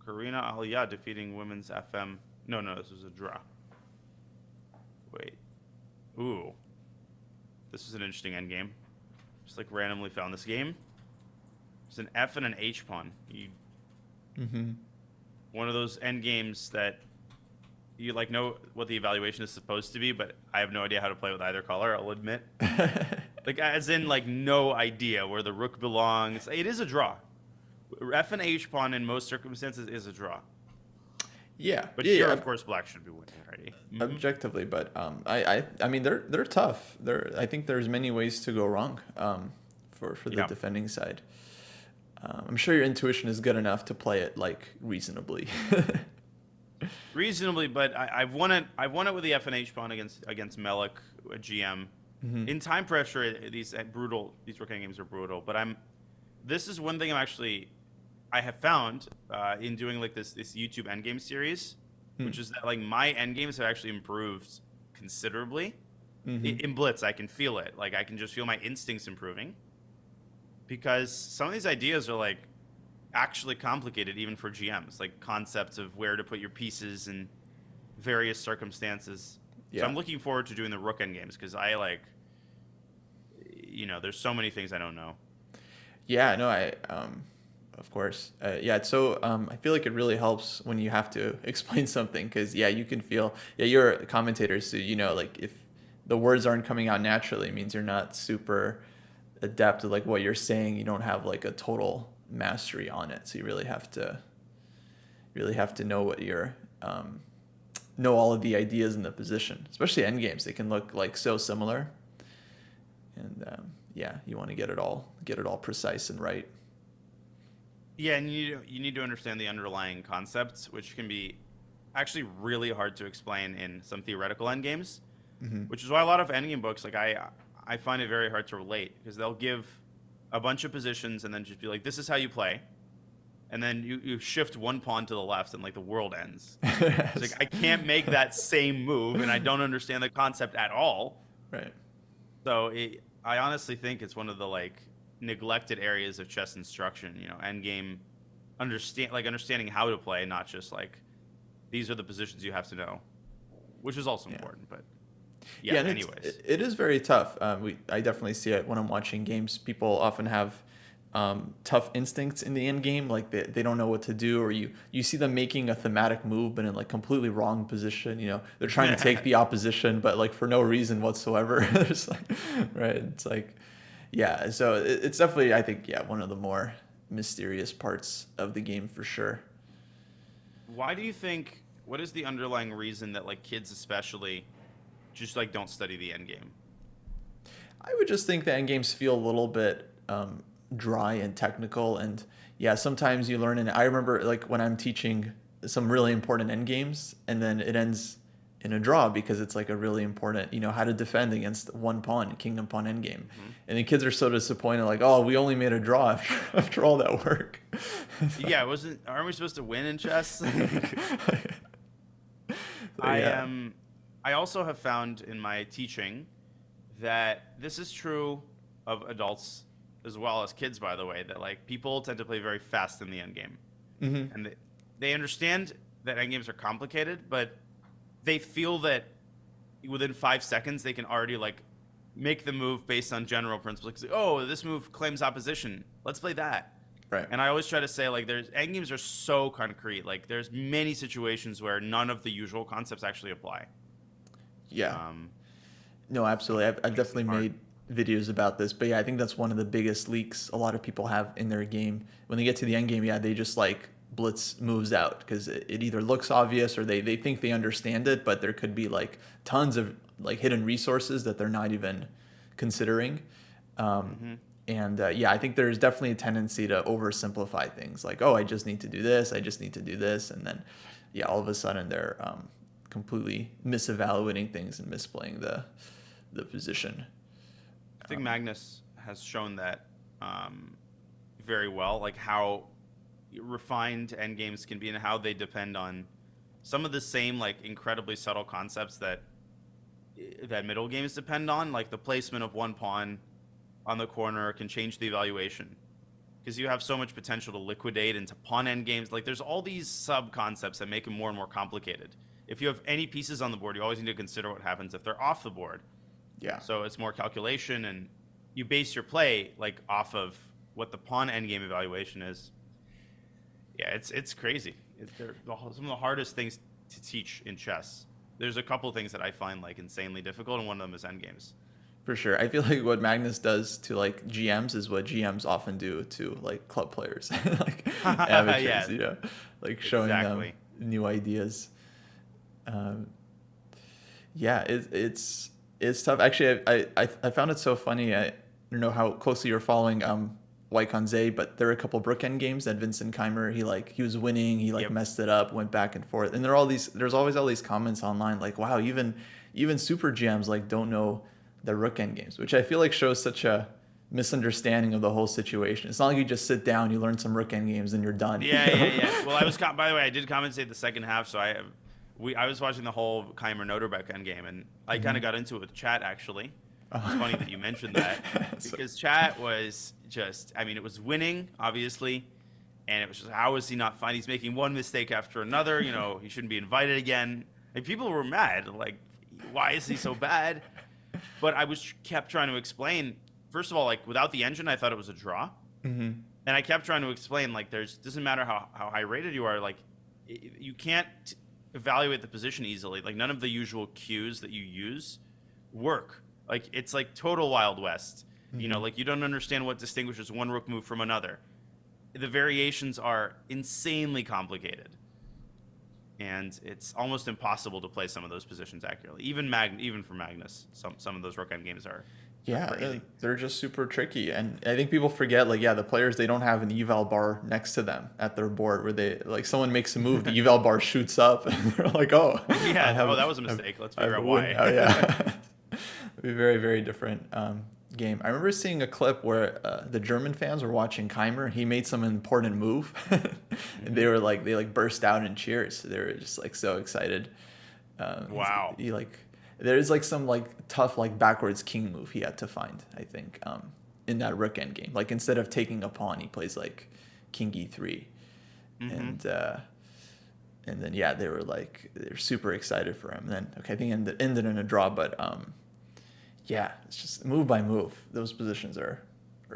B: Karina Aliyah defeating women's FM. No, this was a draw. Wait. Ooh. This is an interesting endgame. Just like randomly found this game. It's an F and an H pawn. One of those endgames that you like know what the evaluation is supposed to be, but I have no idea how to play with either color, I'll admit. Like, as in, like, no idea where the rook belongs. It is a draw. F and H pawn in most circumstances is a draw.
A: Yeah,
B: but here, of course, Black should be winning already.
A: Objectively, but I mean they're tough. I think there's many ways to go wrong for the defending side. I'm sure your intuition is good enough to play it like reasonably.
B: Reasonably, but I've won it. I've won it with the F and H pawn against Melik, a GM. In time pressure, these rook games are brutal. But this is one thing I have found in doing like this YouTube endgame series, which is that like my endgames have actually improved considerably. In blitz, I can feel it. Like I can just feel my instincts improving, because some of these ideas are like actually complicated even for GMs, like concepts of where to put your pieces in various circumstances. So I'm looking forward to doing the rook end games, because I like, there's so many things I don't know.
A: Yeah, no, of course. So I feel like it really helps when you have to explain something, because you can feel, you're a commentator, so like if the words aren't coming out naturally, it means you're not super adept at like what you're saying. You don't have like a total mastery on it, so you really have to know what you're know all of the ideas in the position, especially end games. They can look like so similar, and you want to get it all precise and right.
B: Yeah, and you need to understand the underlying concepts, which can be actually really hard to explain in some theoretical endgames, which is why a lot of endgame books, like I find it very hard to relate, because they'll give a bunch of positions and then just be like, this is how you play. And then you shift one pawn to the left and like the world ends. It's like, I can't make that same move, and I don't understand the concept at all.
A: Right.
B: So I honestly think it's one of the like neglected areas of chess instruction, endgame understanding how to play, not just like these are the positions you have to know, which is also important. But anyways,
A: it is very tough. I definitely see it when I'm watching games. People often have tough instincts in the end game, like they don't know what to do, or you see them making a thematic move but in like completely wrong position. They're trying to take the opposition, but like for no reason whatsoever. There's like, right, it's like, so it's definitely, I think, one of the more mysterious parts of the game for sure.
B: Why do you think, what is the underlying reason that like kids especially just like don't study the end game?
A: I would just think the end games feel a little bit dry and technical, and sometimes you learn. And I remember like when I'm teaching some really important end games, and then it ends in a draw because it's like a really important, how to defend against one pawn, kingdom pawn end game, and the kids are so disappointed, like, oh, we only made a draw after all that work.
B: Aren't we supposed to win in chess? I also have found in my teaching that this is true of adults as well as kids, by the way, that like people tend to play very fast in the end game, and they understand that end games are complicated, but they feel that within 5 seconds they can already like make the move based on general principles. Like, oh, this move claims opposition, let's play that.
A: Right.
B: And I always try to say, like, end games are so concrete. Like, there's many situations where none of the usual concepts actually apply.
A: No, absolutely. I've definitely made videos about this, but I think that's one of the biggest leaks a lot of people have in their game. When they get to the end game, they just like blitz moves out because it either looks obvious or they think they understand it, but there could be like tons of like hidden resources that they're not even considering. And I think there's definitely a tendency to oversimplify things, like, oh, I just need to do this, and then all of a sudden they're completely misevaluating things and misplaying the position.
B: I think Magnus has shown that very well, like how refined endgames can be and how they depend on some of the same like incredibly subtle concepts that middle games depend on, like the placement of one pawn on the corner can change the evaluation because you have so much potential to liquidate into pawn endgames. Like there's all these sub concepts that make them more and more complicated. If you have any pieces on the board, you always need to consider what happens if they're off the board. So it's more calculation, and you base your play like off of what the pawn endgame evaluation is. It's crazy. They're some of the hardest things to teach in chess. There's a couple things that I find like insanely difficult, and one of them is endgames.
A: For sure. I feel like what Magnus does to like GMs is what GMs often do to like club players, like amateurs, like showing them new ideas. It's tough. Actually, I found it so funny. I don't know how closely you're following Wykonze, but there are a couple Brookend games that Vincent Keimer, he was winning, he messed it up, went back and forth, and there's always all these comments online like, wow, even super GMs like don't know the Rookend games, which I feel like shows such a misunderstanding of the whole situation. It's not like you just sit down, you learn some Rookend games, and you're done.
B: Well, by the way, I did commentate the second half, so I was watching the whole Keimer Noterbeck endgame, and I kind of got into it with chat actually. It's funny that you mentioned that because chat was just, I mean, it was winning obviously, and it was just, how is he not fine? He's making one mistake after another. You know, he shouldn't be invited again. Like, people were mad, like, why is he so bad? But I kept trying to explain. First of all, like, without the engine, I thought it was a draw, and I kept trying to explain, like, doesn't matter how high rated you are, like, you can't evaluate the position easily. Like, none of the usual cues that you use work. Like, it's like total Wild West. You know, like, you don't understand what distinguishes one rook move from another. The variations are insanely complicated. And it's almost impossible to play some of those positions accurately. Even for Magnus, some of those rook endgames are crazy.
A: They're just super tricky. And I think people forget, like, the players, they don't have an eval bar next to them at their board where they, like, someone makes a move, the eval bar shoots up, and they're like, oh.
B: Yeah, that was a mistake. Let's figure out why.
A: Oh, yeah. It'd be very, very different game. I remember seeing a clip where the German fans were watching Keimer. He made some important move, and they burst out in cheers. They were just like so excited.
B: Wow.
A: There's like some like tough like backwards king move he had to find, I think, in that rook end game. Like, instead of taking a pawn, he plays like king e3, and then they're super excited for him. And then I think it ended in a draw, but it's just move by move. Those positions are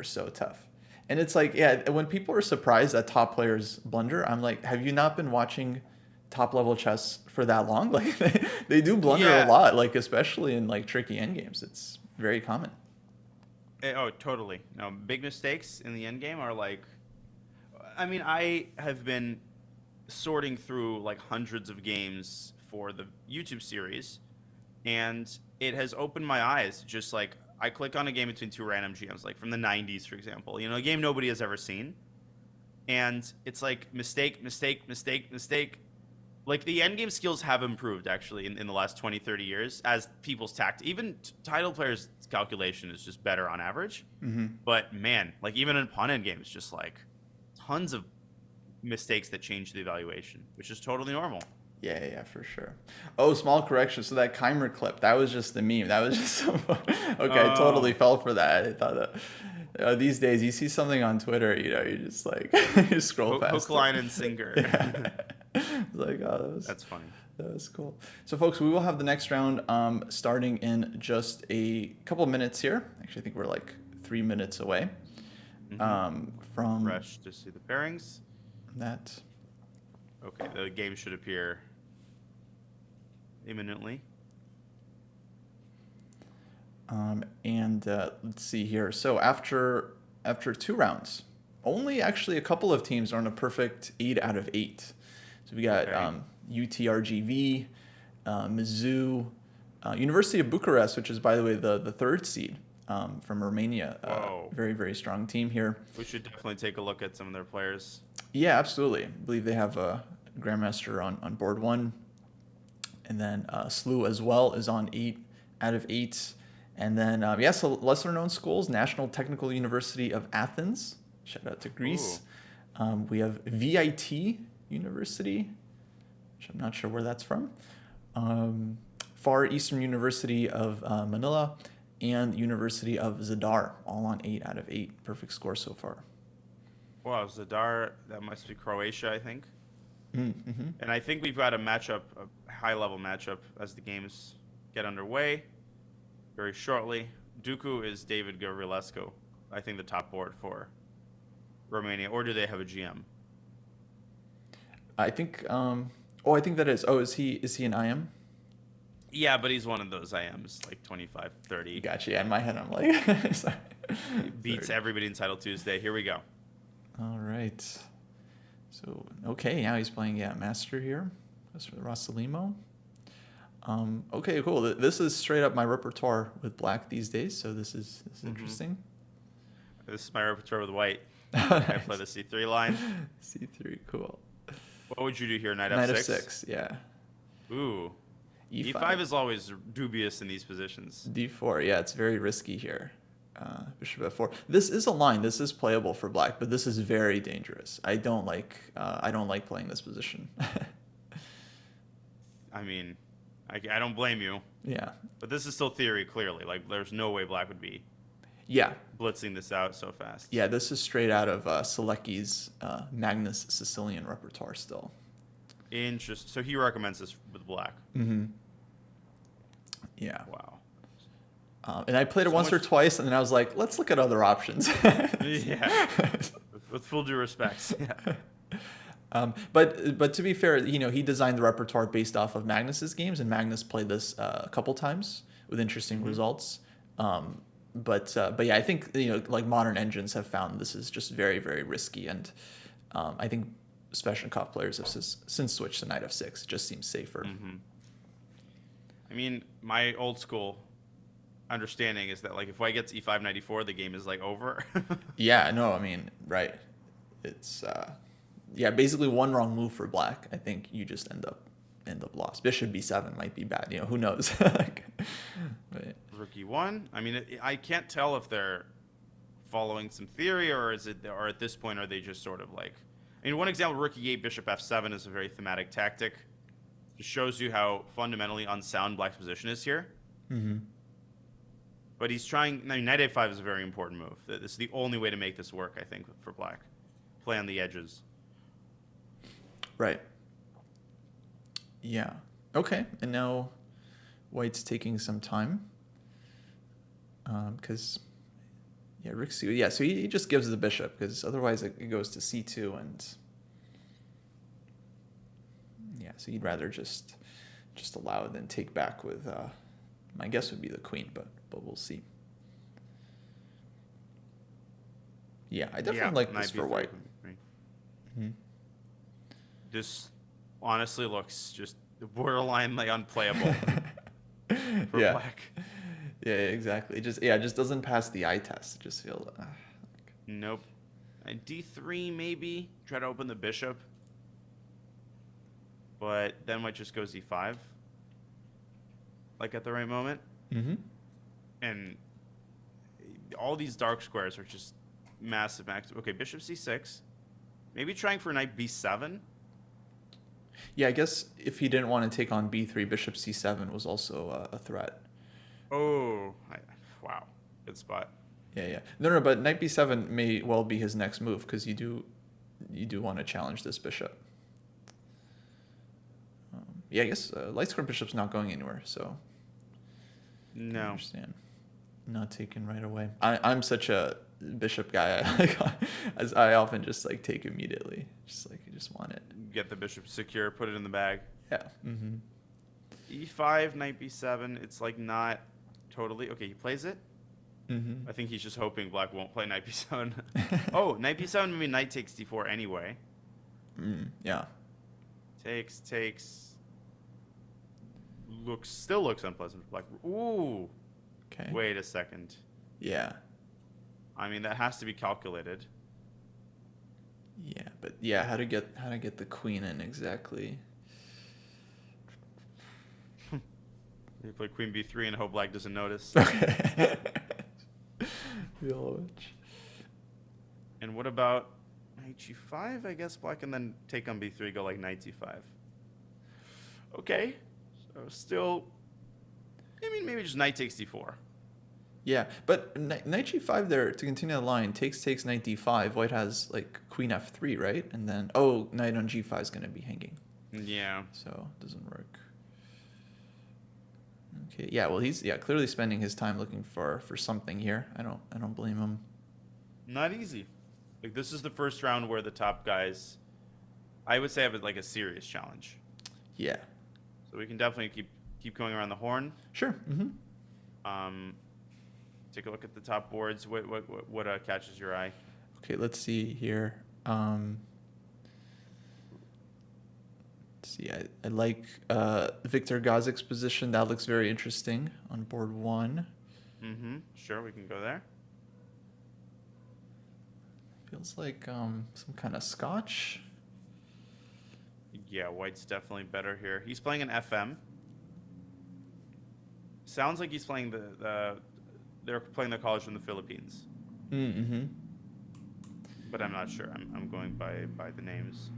A: so tough. And it's like, when people are surprised that top players blunder, I'm like, have you not been watching top level chess for that long? Like, they do blunder a lot, like, especially in like tricky endgames. It's very common.
B: Oh, totally. No, big mistakes in the endgame are like, I mean, I have been sorting through like hundreds of games for the YouTube series, and it has opened my eyes. Just like, I click on a game between two random GMs, like from the 90s, for example, you know, a game nobody has ever seen. And it's like mistake. Like, the endgame skills have improved actually in the last 20, 30 years as people's even title players' calculation is just better on average. But man, like, even in pawn endgames, just like tons of mistakes that change the evaluation, which is totally normal.
A: Yeah, for sure. Oh, small correction. So that Keimer clip, that was just the meme. That was just I totally fell for that. I thought that these days you see something on Twitter, you know, you just like you scroll past
B: hook, line, and sinker.
A: It's like,
B: that's funny.
A: That was cool. So, folks, we will have the next round starting in just a couple of minutes here. Actually, I think we're like 3 minutes away from
B: Fresh to see the pairings.
A: That.
B: Okay, the game should appear imminently.
A: Let's see here. So after 2 rounds, only actually a couple of teams are on a perfect 8 out of 8. So we got UTRGV, Mizzou, University of Bucharest, which is, by the way, the 3rd seed from Romania. Very, very strong team here.
B: We should definitely take a look at some of their players. Yeah,
A: absolutely. I believe they have a Grandmaster on board 1. And then SLU as well is on 8 out of 8. And then, so lesser known schools, National Technical University of Athens. Shout out to Greece. We have VIT University, which I'm not sure where that's from. Far Eastern University of Manila and University of Zadar, all on 8 out of 8. Perfect score so far.
B: Wow, Zadar, that must be Croatia, I think.
A: Mm-hmm.
B: And I think we've got a high-level matchup as the games get underway very shortly. Duku is David Gavrilescu, I think the top board for Romania. Or do they have a GM?
A: I think, I think that is. Oh, is he an IM?
B: Yeah, but he's one of those IMs, like 25, 30.
A: Gotcha. Yeah, in my head, I'm like... sorry.
B: He beats everybody in Title Tuesday. Here we go.
A: All right. So, okay, now he's playing, Master here. That's for Rossalimo. Okay, cool. This is straight up my repertoire with black these days, so this is interesting.
B: This is my repertoire with white. I play the C3 line.
A: C3, cool.
B: What would you do here, Knight
A: Knight
B: F6?
A: F6, yeah.
B: Ooh. E5 is always dubious in these positions.
A: D4, yeah, it's very risky here. Bishop F4. This is a line. This is playable for black, but this is very dangerous. I don't like playing this position.
B: I mean, I don't blame you.
A: Yeah.
B: But this is still theory, clearly. Like, there's no way Black would be
A: Yeah.
B: blitzing this out so fast.
A: Yeah, this is straight out of Selecki's Magnus Sicilian repertoire still.
B: Interesting. So he recommends this with Black.
A: Mm-hmm. Yeah.
B: Wow.
A: And I played it once or twice, and then I was like, let's look at other options.
B: Yeah. With full due respect. Yeah.
A: But to be fair, he designed the repertoire based off of Magnus's games, and Magnus played this a couple times with interesting results. But yeah, I think like modern engines have found this is just very, very risky, and I think Sveshnikov players have since switched to knight f6. It just seems safer.
B: Mm-hmm. I mean, my old school understanding is that like if white gets e5 knight e4, the game is like over.
A: Yeah, no, I mean, right. It's yeah, basically one wrong move for Black. I think you just end up lost. Bishop b7 might be bad. Who knows? But,
B: Rook e1. I mean, I can't tell if they're following some theory or at this point are they just sort of like. I mean, one example, Rook e8, Bishop f7 is a very thematic tactic. Just shows you how fundamentally unsound Black's position is here.
A: mm-hmm.
B: But he's trying. I mean, knight a5 is a very important move. This is the only way to make this work, I think, for Black. Play on the edges.
A: Right. Yeah. Okay. And now White's taking some time. Because Rook c. Yeah. So he just gives the bishop because otherwise it goes to c2 and. Yeah. So he'd rather just allow it than take back with. My guess would be the queen, but we'll see. Yeah, I definitely like this for White. Mm-hmm.
B: This honestly looks just borderline like unplayable for Black.
A: Yeah, exactly. It just doesn't pass the eye test. It just feels.
B: Nope. And d3 maybe try to open the bishop, but then White just goes e5. Like at the right moment.
A: Mm-hmm.
B: And all these dark squares are just massive. Okay, bishop c6. Maybe trying for knight b7.
A: Yeah, I guess if he didn't want to take on b3, bishop c7 was also a threat.
B: Oh, wow. Good spot.
A: Yeah. No, but knight b7 may well be his next move because you do want to challenge this bishop. Yeah, I guess light square bishop's not going anywhere, so.
B: No.
A: I understand. Not taken right away. I'm such a bishop guy. I often just like take immediately. Just like you just want it.
B: Get the bishop secure, put it in the bag.
A: Yeah. Mm-hmm.
B: e5, knight b7. It's like not totally. Okay, he plays it.
A: Mm-hmm.
B: I think he's just hoping Black won't play knight b7. Oh, knight b7 maybe knight takes d4 anyway.
A: Yeah.
B: Takes. Still looks unpleasant for Black. Ooh.
A: Okay.
B: Wait a second.
A: Yeah.
B: I mean, that has to be calculated.
A: Yeah, but yeah, how to get the queen in exactly.
B: You play queen b3 and hope Black doesn't notice.
A: Okay.
B: And what about knight g5? I guess Black can then take on b3, go like knight c5. Okay. So still, I mean, maybe just knight takes d4.
A: Yeah, but knight g5 there, to continue the line, takes knight d5. White has like queen f3, right? And then, knight on g5 is going to be hanging.
B: Yeah.
A: So it doesn't work. Okay, yeah, well, he's clearly spending his time looking for something here. I don't blame him.
B: Not easy. Like, this is the first round where the top guys, I would say, have like a serious challenge.
A: Yeah.
B: So we can definitely keep going around the horn.
A: Sure. Mm-hmm.
B: Take a look at the top boards. What catches your eye?
A: Okay, let's see here. Let's see. I like Viktor Gazik's position. That looks very interesting on board 1.
B: Mm-hmm. Sure, we can go there.
A: Feels like some kind of scotch.
B: Yeah, White's definitely better here. He's playing an FM. Sounds like he's playing they're playing the college from the Philippines.
A: Mm-hmm.
B: But I'm not sure. I'm going by the names.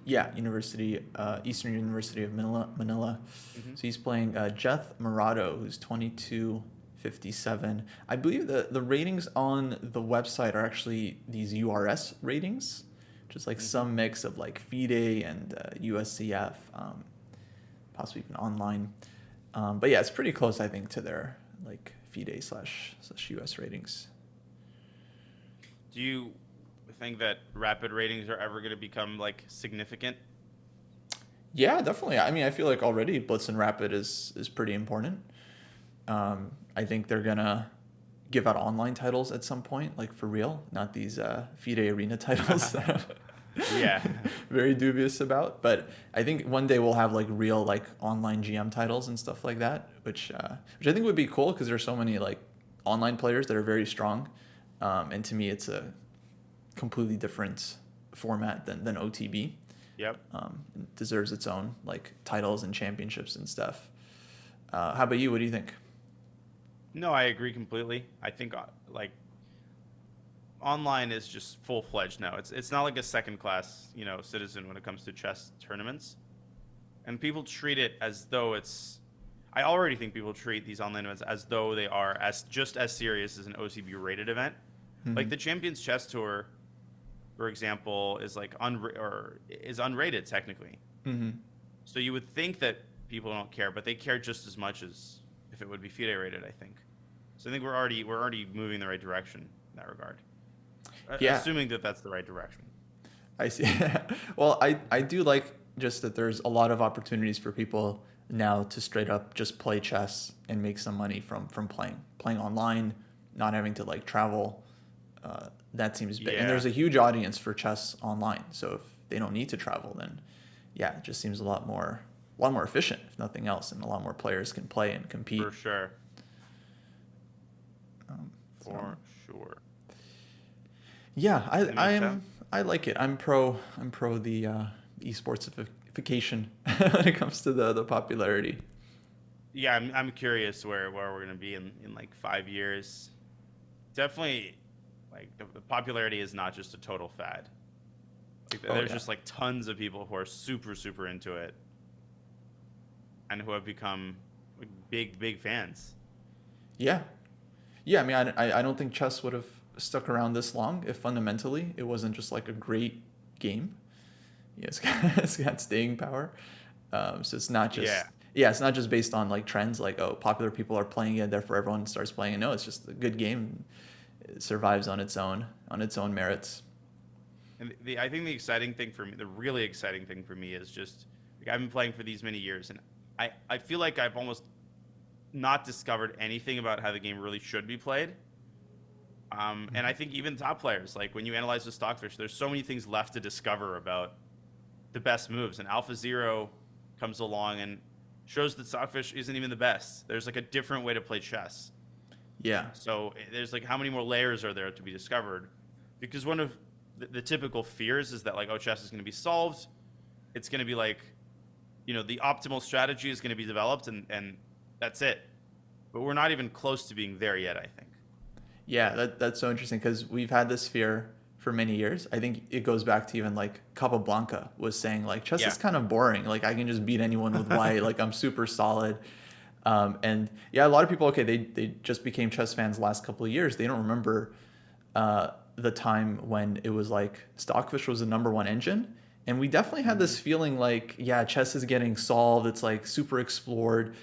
A: Yeah, Eastern University of Manila.
B: Mm-hmm.
A: So he's playing Jeff Murado, who's 2257. I believe the ratings on the website are actually these URS ratings, just like some mix of like FIDE and USCF, possibly even online. But yeah, it's pretty close, I think, to their like FIDE slash US ratings.
B: Do you think that rapid ratings are ever going to become like significant?
A: Yeah, definitely. I mean, I feel like already Blitz and Rapid is pretty important. I think they're gonna give out online titles at some point, like for real, not these FIDE Arena titles that I'm
B: Yeah.
A: very dubious about. But I think one day we'll have like real like online GM titles and stuff like that, which I think would be cool because there's so many like online players that are very strong, and to me it's a completely different format than OTB.
B: Yep.
A: It deserves its own like titles and championships and stuff. How about you? What do you think?
B: No, I agree completely. I think like online is just full fledged now. It's not like a second class, citizen when it comes to chess tournaments, and people treat it as though it's. I already think people treat these online events as though they are just as serious as an OCB rated event.
A: Mm-hmm.
B: Like the Champions Chess Tour, for example, is like is unrated technically.
A: Mm-hmm.
B: So you would think that people don't care, but they care just as much as if it would be FIDE rated, I think. So I think we're already moving in the right direction in that regard.
A: Yeah.
B: Assuming that that's the right direction.
A: I see. Well, I do like just that there's a lot of opportunities for people now to straight up just play chess and make some money from playing online, not having to like travel. That seems big.
B: Yeah.
A: And there's a huge audience for chess online. So if they don't need to travel, then yeah, it just seems a lot more efficient, if nothing else, and a lot more players can play and compete.
B: For sure.
A: So,
B: For sure.
A: Yeah, I like it. I'm pro the esportsification when it comes to the popularity.
B: Yeah, I'm curious where we're gonna be in like 5 years. Definitely, like the popularity is not just a total fad. Like, there's just like tons of people who are super into it, and who have become like, big fans.
A: Yeah. I mean, I don't think chess would have stuck around this long if fundamentally it wasn't just like a great game. Yeah, it's got staying power. So it's not just it's not just based on like trends like, oh, popular people are playing it, therefore everyone starts playing it. No, it's just a good game. It survives on its own merits.
B: And I think the exciting thing for me, the really exciting thing for me, is just like, I've been playing for these many years, and I feel like I've almost not discovered anything about how the game really should be played. And I think even top players, like when you analyze the Stockfish, there's so many things left to discover about the best moves. And Alpha Zero comes along and shows that Stockfish isn't even the best. There's like a different way to play chess.
A: Yeah.
B: So there's like, how many more layers are there to be discovered? Because one of the typical fears is that like, oh, chess is going to be solved. It's going to be like, the optimal strategy is going to be developed, and that's it. But we're not even close to being there yet, I think.
A: Yeah, that's so interesting because we've had this fear for many years. I think it goes back to even like Capablanca was saying like chess is kind of boring. Like I can just beat anyone with white. Like I'm super solid. And yeah, a lot of people, they just became chess fans the last couple of years. They don't remember the time when it was like Stockfish was the #1 engine. And we definitely had this feeling like, yeah, chess is getting solved. It's like super explored.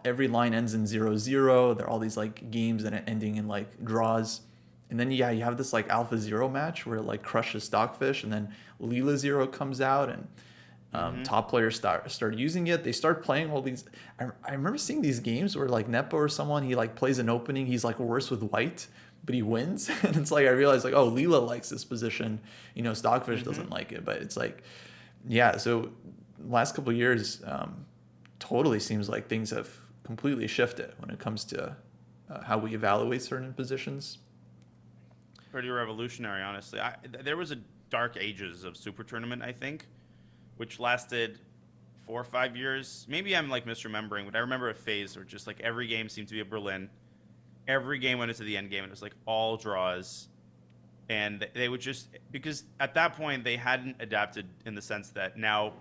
A: Every line ends in 0-0. There are all these like games that are ending in like draws. And then, yeah, you have this like Alpha Zero match where it like crushes Stockfish, and then Leela Zero comes out, and top players start using it. They start playing all these. I remember seeing these games where like Nepo or someone, he like plays an opening. He's like worse with white, but he wins. And it's like, I realized like, oh, Leela likes this position. Stockfish doesn't like it, but it's like, yeah. So last couple of years, totally seems like things have completely shifted when it comes to how we evaluate certain positions.
B: Pretty revolutionary, honestly. There was a dark ages of Super Tournament, I think, which lasted 4 or 5 years. Maybe I'm like misremembering, but I remember a phase where just like every game seemed to be a Berlin. Every game went into the end game, and it was like all draws. and they would just, because at that point they hadn't adapted in the sense that now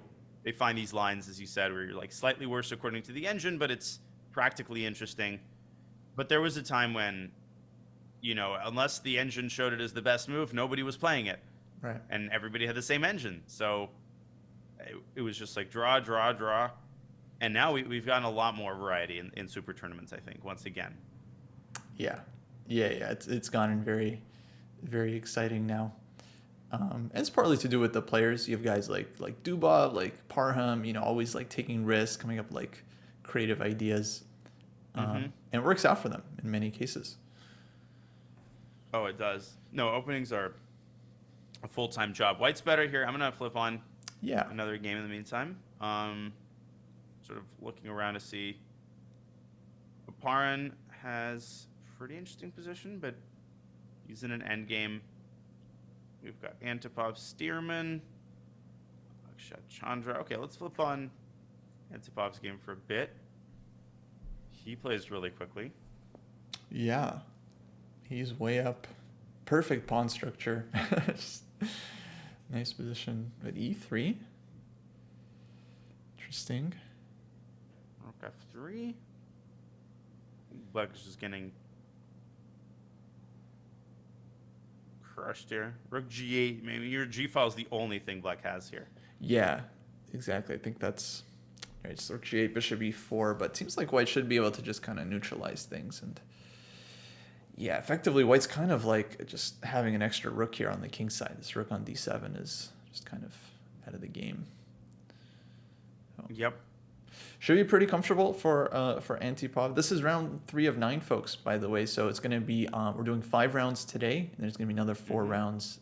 B: they find these lines, as you said, where you're like slightly worse according to the engine, but it's practically interesting. But there was a time when, you know, unless the engine showed it as the best move, nobody was playing it.
A: Right.
B: And everybody had the same engine. So it was just like draw, draw, draw. And now we've gotten a lot more variety in super tournaments, I think, once again.
A: Yeah. It's gotten very, very exciting now. And it's partly to do with the players. You have guys like Dubov, like Parham, you know, always like taking risks, coming up with like creative ideas. And it works out for them in many cases.
B: Oh, it does. No, openings are a full-time job. White's better here. I'm going to flip on another game in the meantime. Sort of looking around to see. Oparin has pretty interesting position, but he's in an end game. We've got Antipov, Stearman, Akshat Chandra. Okay, let's flip on Antipov's game for a bit. He plays really quickly.
A: Yeah. He's way up. Perfect pawn structure. Nice position at E3. Interesting.
B: Rook F3. Black is just getting crushed here. Rook G8. Maybe your G file is the only thing Black has here.
A: Yeah, exactly. I think that's right. So Rook G8, Bishop E4, but it seems like White should be able to just kind of neutralize things. And yeah, effectively, White's kind of like just having an extra rook here on the king side. This rook on D7 is just kind of out of the game. So.
B: Yep.
A: Should be pretty comfortable for Antipov. This is round 3 of 9, folks, by the way. So it's going to be, we're doing 5 rounds today, and there's going to be another 4 rounds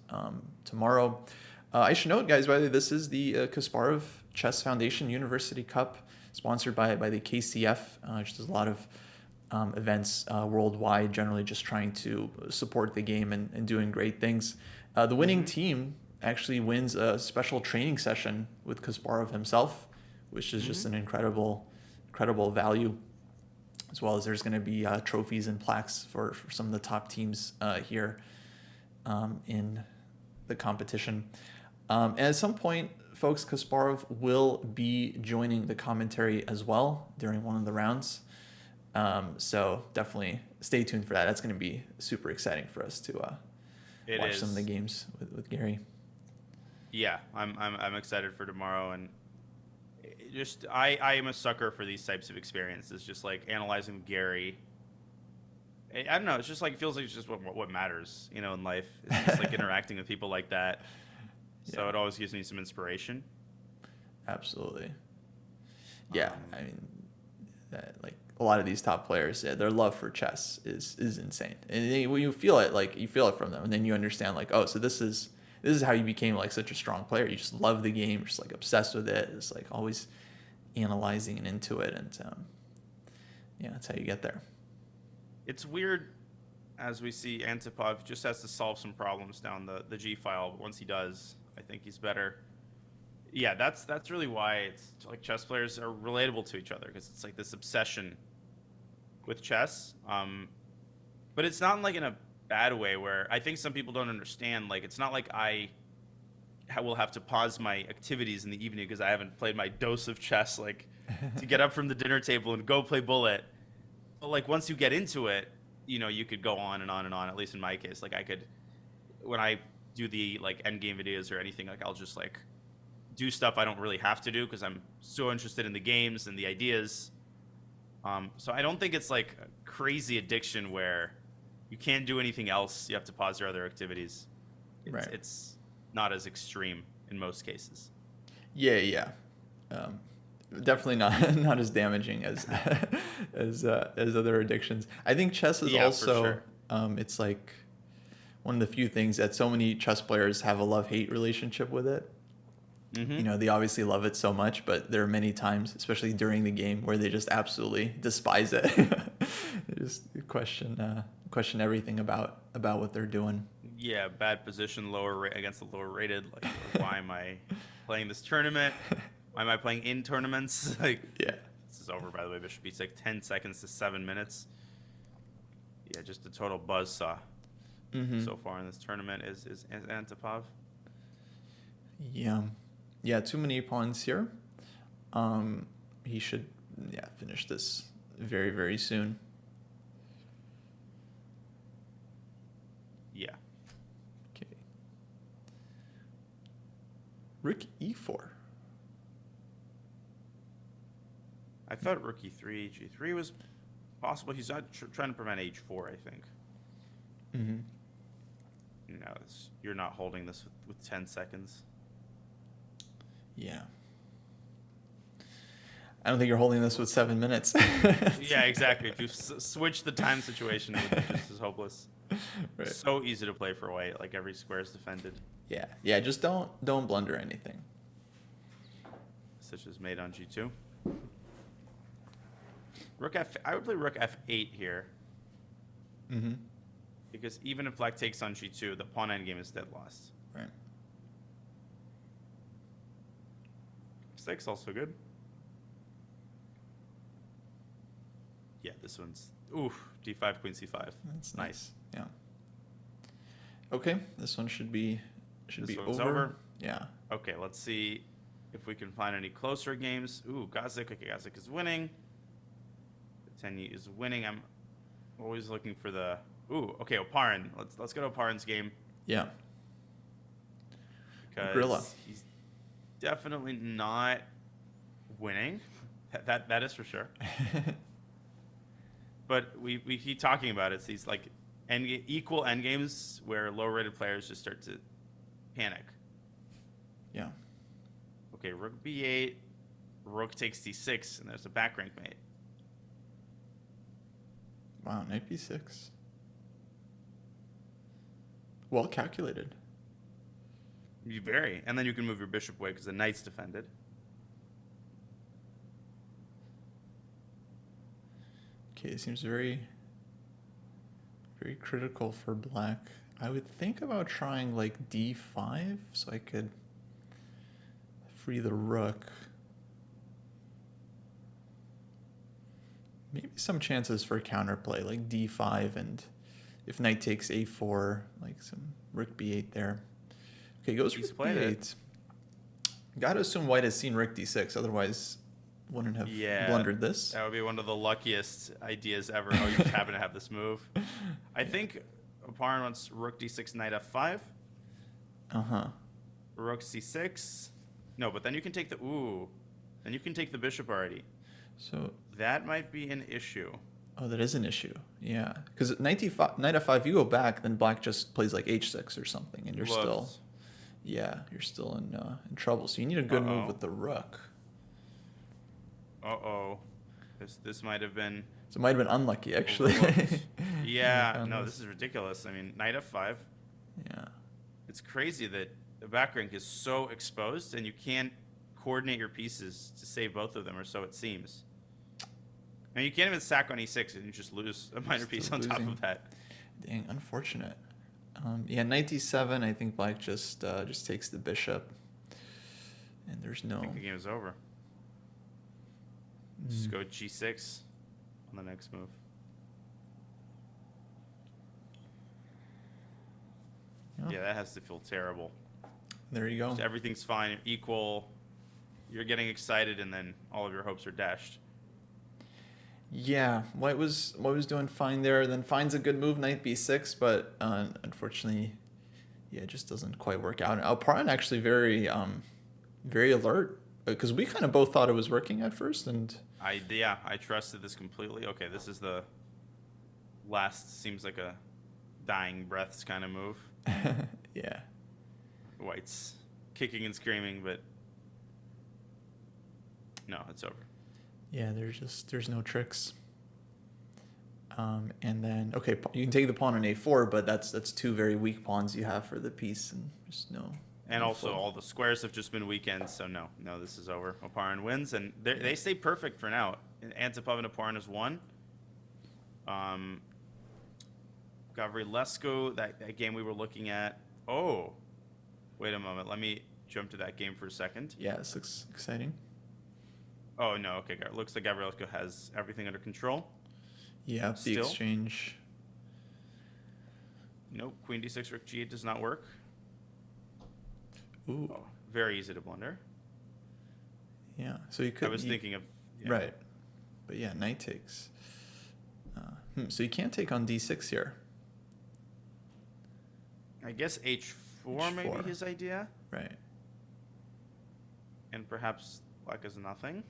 A: tomorrow. I should note, guys, by the way, this is the Kasparov Chess Foundation University Cup, sponsored by the KCF, which does a lot of events worldwide, generally just trying to support the game and doing great things. The winning team actually wins a special training session with Kasparov himself, which is just an incredible value, as well as there's going to be trophies and plaques for some of the top teams here in the competition. And at some point, folks, Kasparov will be joining the commentary as well during one of the rounds. So definitely stay tuned for that. That's going to be super exciting for us to watch some of the games with Gary. Yeah,
B: I'm excited for tomorrow, and just I am a sucker for these types of experiences. Just like analyzing Gary. I don't know. It's just like, it feels like it's just what matters, you know, in life. It's just like interacting with people like that. So it always gives me some inspiration.
A: Absolutely. Yeah, I mean, like a lot of these top players, their love for chess is insane, and when you feel it from them, and then you understand like, oh, so this is how you became like such a strong player. You just love the game, you're just like obsessed with it. It's like always analyzing and into it, and that's how you get there.
B: It's weird, as we see Antipov just has to solve some problems down the G file. Once he does, I think he's better. Yeah, that's really why it's like chess players are relatable to each other, because it's like this obsession with chess. But it's not like in a bad way where I think some people don't understand. Like, it's not like I will have to pause my activities in the evening because I haven't played my dose of chess, like to get up from the dinner table and go play bullet. But like once you get into it, you know, you could go on and on and on. At least in my case, like I could, when I do the like end game videos or anything, like I'll just like do stuff I don't really have to do because I'm so interested in the games and the ideas. So I don't think it's like a crazy addiction where you can't do anything else. You have to pause your other activities. It's not as extreme in most cases.
A: Yeah. Definitely not as damaging as as other addictions. I think chess is also
B: for sure.
A: It's like one of the few things that so many chess players have a love-hate relationship with it. You know, they obviously love it so much, but there are many times, especially during the game, where they just absolutely despise it. They just question everything about what they're doing.
B: Yeah, bad position, against the lower rated. Like, why am I playing this tournament? Why am I playing in tournaments? Like,
A: yeah,
B: this is over, by the way. Bishop beats like 10 seconds to 7 minutes. Yeah, just a total buzzsaw. so far in this tournament is Antipov.
A: Yeah. Yeah, too many pawns here. He should finish this very, very soon.
B: Yeah.
A: Okay. Rook e4.
B: I thought rook e3, g3 was possible. He's not trying to prevent h4, I think.
A: Mm-hmm.
B: No, you're not holding this with 10 seconds.
A: Yeah. I don't think you're holding this with 7 minutes.
B: Yeah, exactly. If you switch the time situation, it would be just as hopeless. Right. So easy to play for white. Like every square is defended.
A: Yeah. Yeah. Just don't blunder anything.
B: Such as mate on g2. Rook f. I would play rook f8 here.
A: Mm-hmm.
B: Because even if black takes on g2, the pawn endgame is dead lost.
A: Right.
B: 6 also good. Yeah, this one's d5 queen c5.
A: That's nice. Yeah. Okay, this one should be
B: over.
A: Yeah.
B: Okay, let's see if we can find any closer games. Gazik. Okay, Gazik is winning. Tenyi is winning. I'm always looking for the. Okay, Oparin. Let's go to Oparin's game.
A: Yeah.
B: Because
A: Gorilla.
B: He's definitely not winning. That is for sure. But we keep talking about it. It's these like equal endgames where low-rated players just start to panic.
A: Yeah.
B: Okay, rook b8, rook takes d6, and there's a back rank mate.
A: Wow, knight b6. Well calculated.
B: Very. And then you can move your bishop away because the knight's defended.
A: Okay, it seems very, very critical for black. I would think about trying like d5 so I could free the rook. Maybe some chances for counterplay like d5, and if knight takes a4, like some rook b8 there. Okay, goes rook b8. Gotta assume white has seen rook d6, otherwise wouldn't have blundered this.
B: That would be one of the luckiest ideas ever. Oh, you just happen to have this move. I think Oparin wants rook d6, knight f5.
A: Uh-huh.
B: Rook c6. No, but then you can take the then you can take the bishop already.
A: So
B: that might be an issue.
A: Oh, that is an issue. Yeah, because knight f5, you go back, then black just plays like h6 or something, and you're still in trouble. So you need a good move with the rook.
B: This might have been.
A: So it might have been unlucky, actually.
B: Yeah, no, this is ridiculous. I mean, knight f5.
A: Yeah.
B: It's crazy that the back rank is so exposed, and you can't coordinate your pieces to save both of them, or so it seems. And you can't even sack on e6, and you just lose a minor piece on top of that.
A: Dang, unfortunate. Yeah, knight d7. I think black just takes the bishop, and there's no.
B: I think the game is over. Just go g6 on the next move. Yeah, that has to feel terrible.
A: There you go.
B: So everything's fine, equal. You're getting excited, and then all of your hopes are dashed.
A: Yeah, white was doing fine there. Then finds a good move, knight b6, but unfortunately, it just doesn't quite work out. Oparin actually very alert, because we kind of both thought it was working at first, and
B: I trusted this completely. Okay, this is the last, seems like a dying breaths kind of move.
A: Yeah.
B: White's kicking and screaming, but no, it's over.
A: Yeah, there's no tricks. And then you can take the pawn on a4, but that's two very weak pawns you have for the piece, and just no.
B: And also, all the squares have just been weekends, so no, this is over. Oparin wins, and they stay perfect for now. Antipov and Oparin has won. Gavrilescu, that game we were looking at. Oh, wait a moment. Let me jump to that game for a second.
A: Yeah, this looks exciting.
B: Oh, no, okay. Looks like Gavrilescu has everything under control.
A: Yeah, the exchange.
B: Nope. Queen d6, rook g8 does not work.
A: Ooh.
B: Oh, very easy to blunder.
A: Yeah. So you could.
B: I was thinking of. Yeah.
A: Right. But yeah, knight takes. So you can't take on d6 here.
B: I guess h4 maybe
A: H4.
B: his idea.
A: Right.
B: And perhaps black is nothing.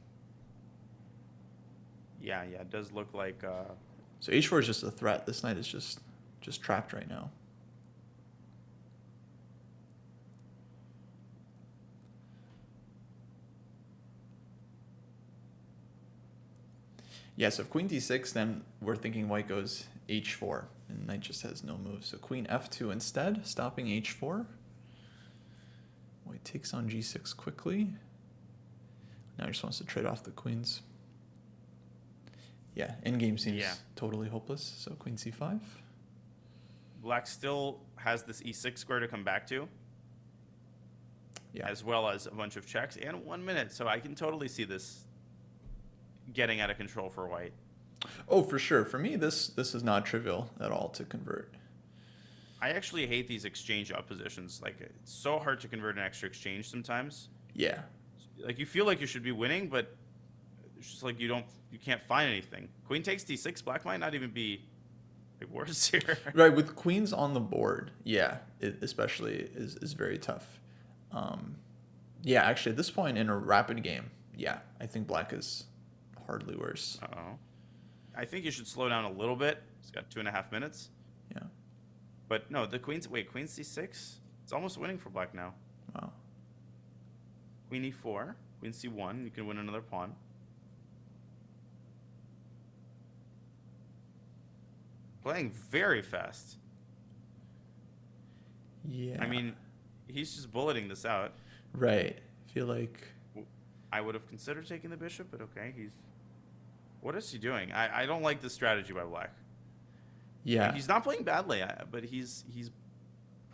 B: Yeah, it does look like.
A: So h4 is just a threat. This knight is just trapped right now. Yeah, so if queen d6, then we're thinking white goes h4, and knight just has no move. So queen f2 instead, stopping h4. White takes on g6 quickly. Now he just wants to trade off the queens. Yeah, endgame seems totally hopeless. So queen c5.
B: Black still has this e6 square to come back to.
A: Yeah.
B: As well as a bunch of checks and 1 minute. So I can totally see this getting out of control for white.
A: Oh, for sure. For me, this is not trivial at all to convert.
B: I actually hate these exchange up positions. Like, it's so hard to convert an extra exchange sometimes.
A: Yeah.
B: Like, you feel like you should be winning, but it's just like you can't find anything. Queen takes d6, black might not even be like worse here.
A: Right, with queens on the board, yeah, it especially is very tough. Yeah, actually, at this point in a rapid game, yeah, I think black is hardly worse.
B: Uh-oh. I think you should slow down a little bit. It's got 2.5 minutes.
A: Yeah.
B: But no, the queen's queen c6. It's almost winning for black now.
A: Wow.
B: Queen e4, queen c1. You can win another pawn. Playing very fast.
A: Yeah.
B: I mean, he's just bulleting this out.
A: Right. I feel like
B: I would have considered taking the bishop, but okay. What is he doing? I don't like this strategy by black.
A: yeah.
B: Like, he's not playing badly, but he's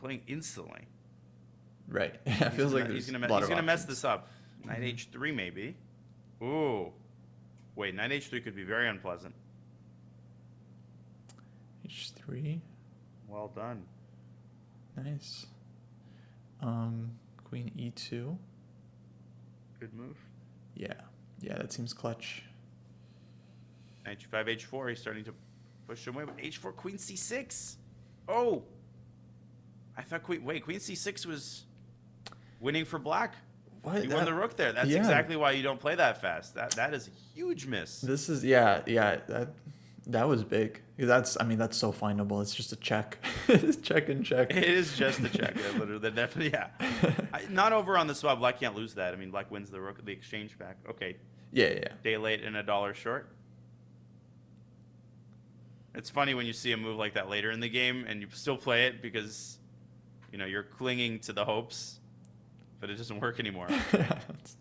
B: playing instantly.
A: Right. It feels like
B: he's
A: there's
B: gonna
A: a lot of
B: mess
A: options.
B: this up. Knight h3 maybe. Ooh. Wait, knight h3 could be very unpleasant.
A: h3.
B: Well done.
A: Nice. Queen e2.
B: Good move.
A: Yeah. Yeah, that seems clutch.
B: Knight g5, h4. He's starting to push him away. But h4, queen c6. Oh. I thought queen c6 was winning for black.
A: What?
B: You won the rook there. That's exactly why you don't play that fast. That is a huge miss.
A: This is that was big. That's so findable. It's just a check. It's check and check.
B: It is just a check. Literally, definitely, yeah. Not over on the spot. Black can't lose that. I mean, black wins the rook, the exchange back. Okay.
A: Yeah.
B: Day late and $1 short. It's funny when you see a move like that later in the game and you still play it because, you're clinging to the hopes, but it doesn't work anymore.
A: It's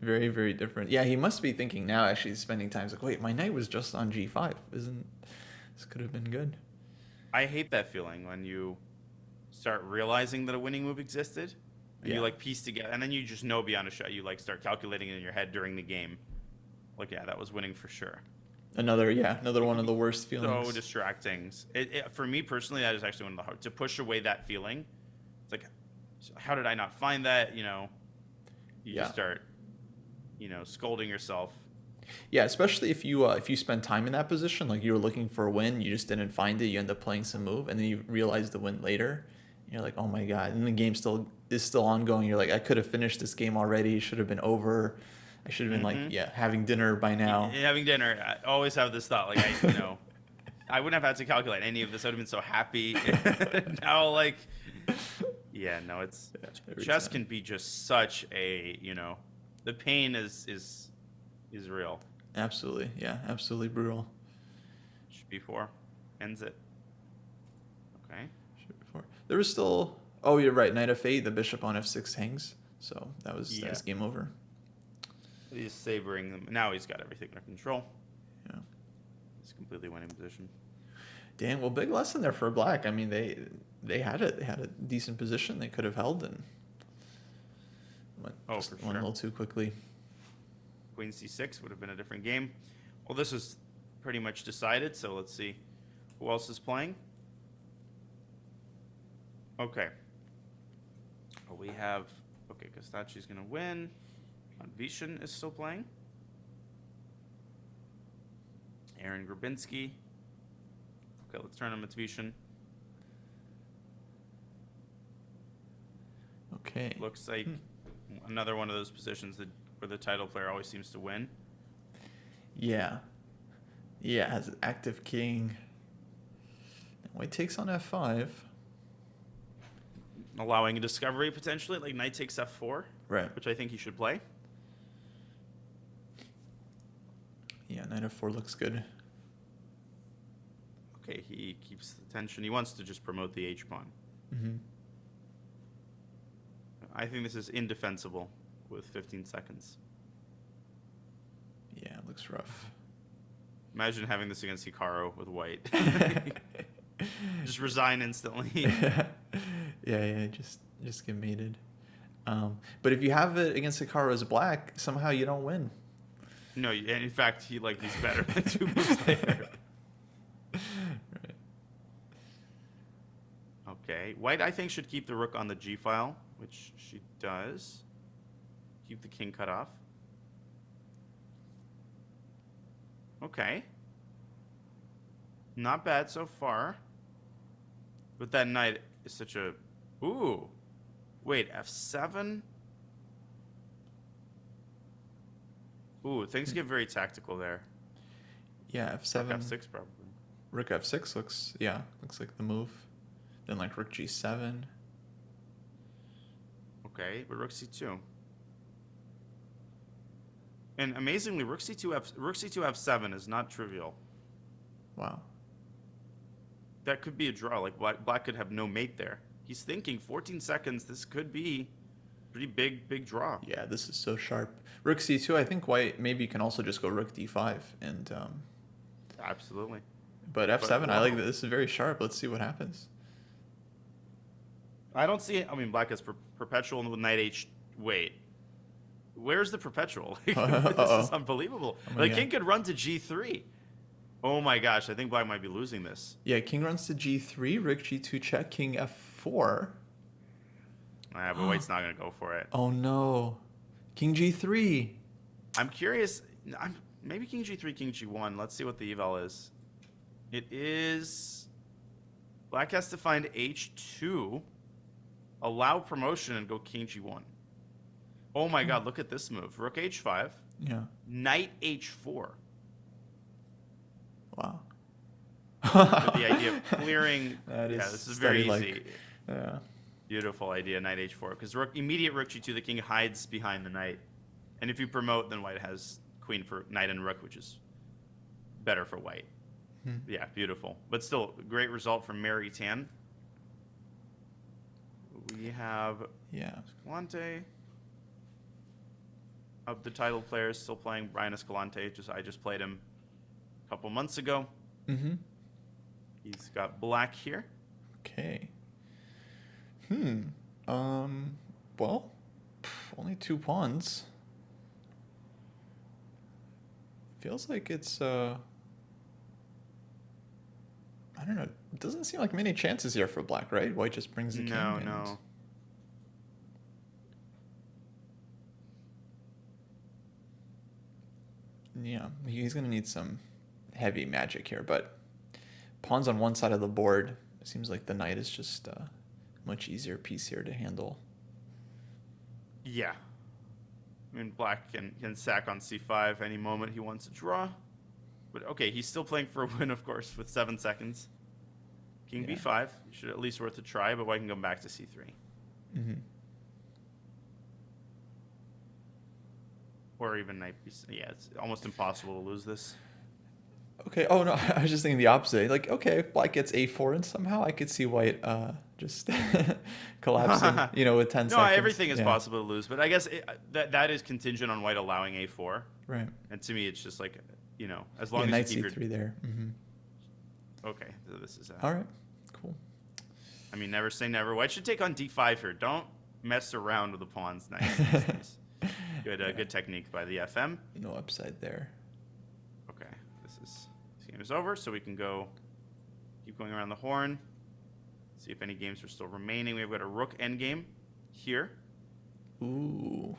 A: very, very different. Yeah, he must be thinking now, actually spending time. He's like, wait, my knight was just on g5. This could have been good.
B: I hate that feeling when you start realizing that a winning move existed and you piece together, and then you just know beyond a shot. You start calculating it in your head during the game. That was winning for sure.
A: Another one of the worst feelings.
B: So distracting. For me personally, that is actually one of the hard to push away that feeling. It's like, how did I not find that? You just start, scolding yourself.
A: Yeah, especially if you spend time in that position, like you were looking for a win, you just didn't find it, you end up playing some move, and then you realize the win later. And you're like, oh my god, and the game is still ongoing. You're like, I could have finished this game already. It should have been over. I should have been having dinner by now.
B: Having dinner. I always have this thought. I wouldn't have had to calculate any of this. I would have been so happy. Now, it's chess can be just such a, the pain is real.
A: Absolutely. Yeah, absolutely brutal.
B: B4 ends it. Okay.
A: There was still, oh, you're right, knight f8, the bishop on f6 hangs. So that was game over.
B: He's savoring them. Now he's got everything under control.
A: Yeah.
B: He's completely winning position.
A: Dang, well, big lesson there for black. I mean, they had a decent position they could have held and went a little too quickly.
B: Queen c6 would have been a different game. Well, this is pretty much decided, so let's see who else is playing. Okay. Well, we have... Okay, Kostya's going to win. Vishen is still playing. Aaron Grabinski. Okay, let's turn him to Vishen.
A: Okay.
B: Looks like another one of those positions where the title player always seems to win.
A: Yeah. Yeah, has an active king. White takes on f5.
B: Allowing a discovery, potentially, like knight takes f4.
A: Right.
B: Which I think he should play.
A: Yeah, knight f4 looks good.
B: Okay, he keeps the tension. He wants to just promote the h-pawn.
A: Mm-hmm.
B: I think this is indefensible with 15 seconds.
A: Yeah, it looks rough.
B: Imagine having this against Hikaru with white. Just resign instantly.
A: yeah, just get mated. But if you have it against Hikaru as black, somehow you don't win.
B: No, and in fact, he's better than 2 moves later.
A: Right.
B: Okay, white I think should keep the rook on the g file, which she does. Keep the king cut off. Okay. Not bad so far. But that knight is such a... Ooh. Wait, f7? Ooh, things get very tactical there.
A: Yeah, f7.
B: Rook f6 probably.
A: Rook f6 looks like the move. Then like rook g7.
B: Okay, but rook c2. And amazingly, rook c2 f7 is not trivial.
A: Wow.
B: That could be a draw. Like black could have no mate there. He's thinking 14 seconds. This could be pretty big draw.
A: Yeah, this is so sharp. Rook c2. I think white maybe can also just go rook d5 and.
B: Absolutely.
A: But f7,
B: But,
A: I like that. This is very sharp. Let's see what happens.
B: I don't see it. I mean, black has perpetual with knight h. Wait. Where's the perpetual? This is unbelievable. Like, king could run to g3. Oh my gosh, I think black might be losing this.
A: Yeah, king runs to g3, rook g2 check, king f4.
B: But white's not going to go for it.
A: Oh no. King g3.
B: I'm curious. Maybe king g3, king g1. Let's see what the eval is. It is... Black has to find h2, allow promotion, and go king g1. Oh my god, look at this move. Rook h5.
A: Yeah.
B: Knight h4.
A: Wow.
B: With the idea of clearing...
A: That is
B: this is very
A: study-like.
B: easy.
A: Yeah.
B: Beautiful idea, knight h4. Because immediate rook g2, the king hides behind the knight. And if you promote, then white has queen for knight and rook, which is better for white. Yeah, beautiful. But still, great result from Mary Tan. We have Escalante. Of the title players still playing, Brian Escalante. I just played him a couple months ago.
A: Mm-hmm.
B: He's got black here.
A: Okay. Well, only 2 pawns. Feels like it's I don't know. It doesn't seem like many chances here for black, right? White just brings the king.
B: No.
A: Yeah, he's going to need some heavy magic here, but pawns on one side of the board, it seems like the knight is just a much easier piece here to handle.
B: Yeah. I mean, black can sack on c5 any moment he wants to draw. But okay, he's still playing for a win, of course, with 7 seconds. King b5, should at least worth a try, but white can go back to c3.
A: Mm-hmm.
B: Or even knight b6. Yeah, it's almost impossible to lose this.
A: Okay. Oh no, I was just thinking the opposite. Like, okay, if black gets a4 and somehow I could see white just collapsing, with 10 seconds.
B: No, everything is possible to lose, but I guess that is contingent on white allowing a4.
A: Right.
B: And to me, it's just like, as long as
A: knight
B: you keep
A: c3 there. Mm-hmm.
B: Okay, so this is
A: all right. Cool.
B: I mean, never say never. White should take on d5 here. Don't mess around with the pawns. Nice. Good technique by the FM.
A: No upside there.
B: Okay, this game is over, so we can keep going around the horn. See if any games are still remaining. We've got a rook endgame here.
A: Ooh.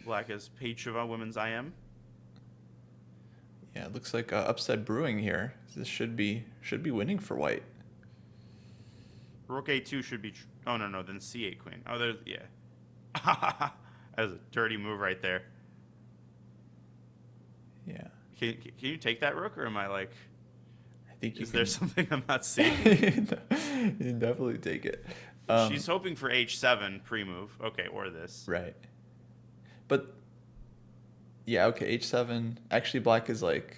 B: Black has Pechova, women's IM.
A: Yeah, it looks like upset brewing here. This should be winning for white.
B: Rook A2 should be... oh, no, then C8 queen. Oh, there's... yeah. That was a dirty move right there.
A: Yeah.
B: Can you take that rook, or am I like...
A: I think you
B: is there something I'm not seeing?
A: You can definitely take it.
B: She's hoping for H7 pre-move. Okay, or this.
A: Right. But... yeah, okay, H7. Actually, black is like...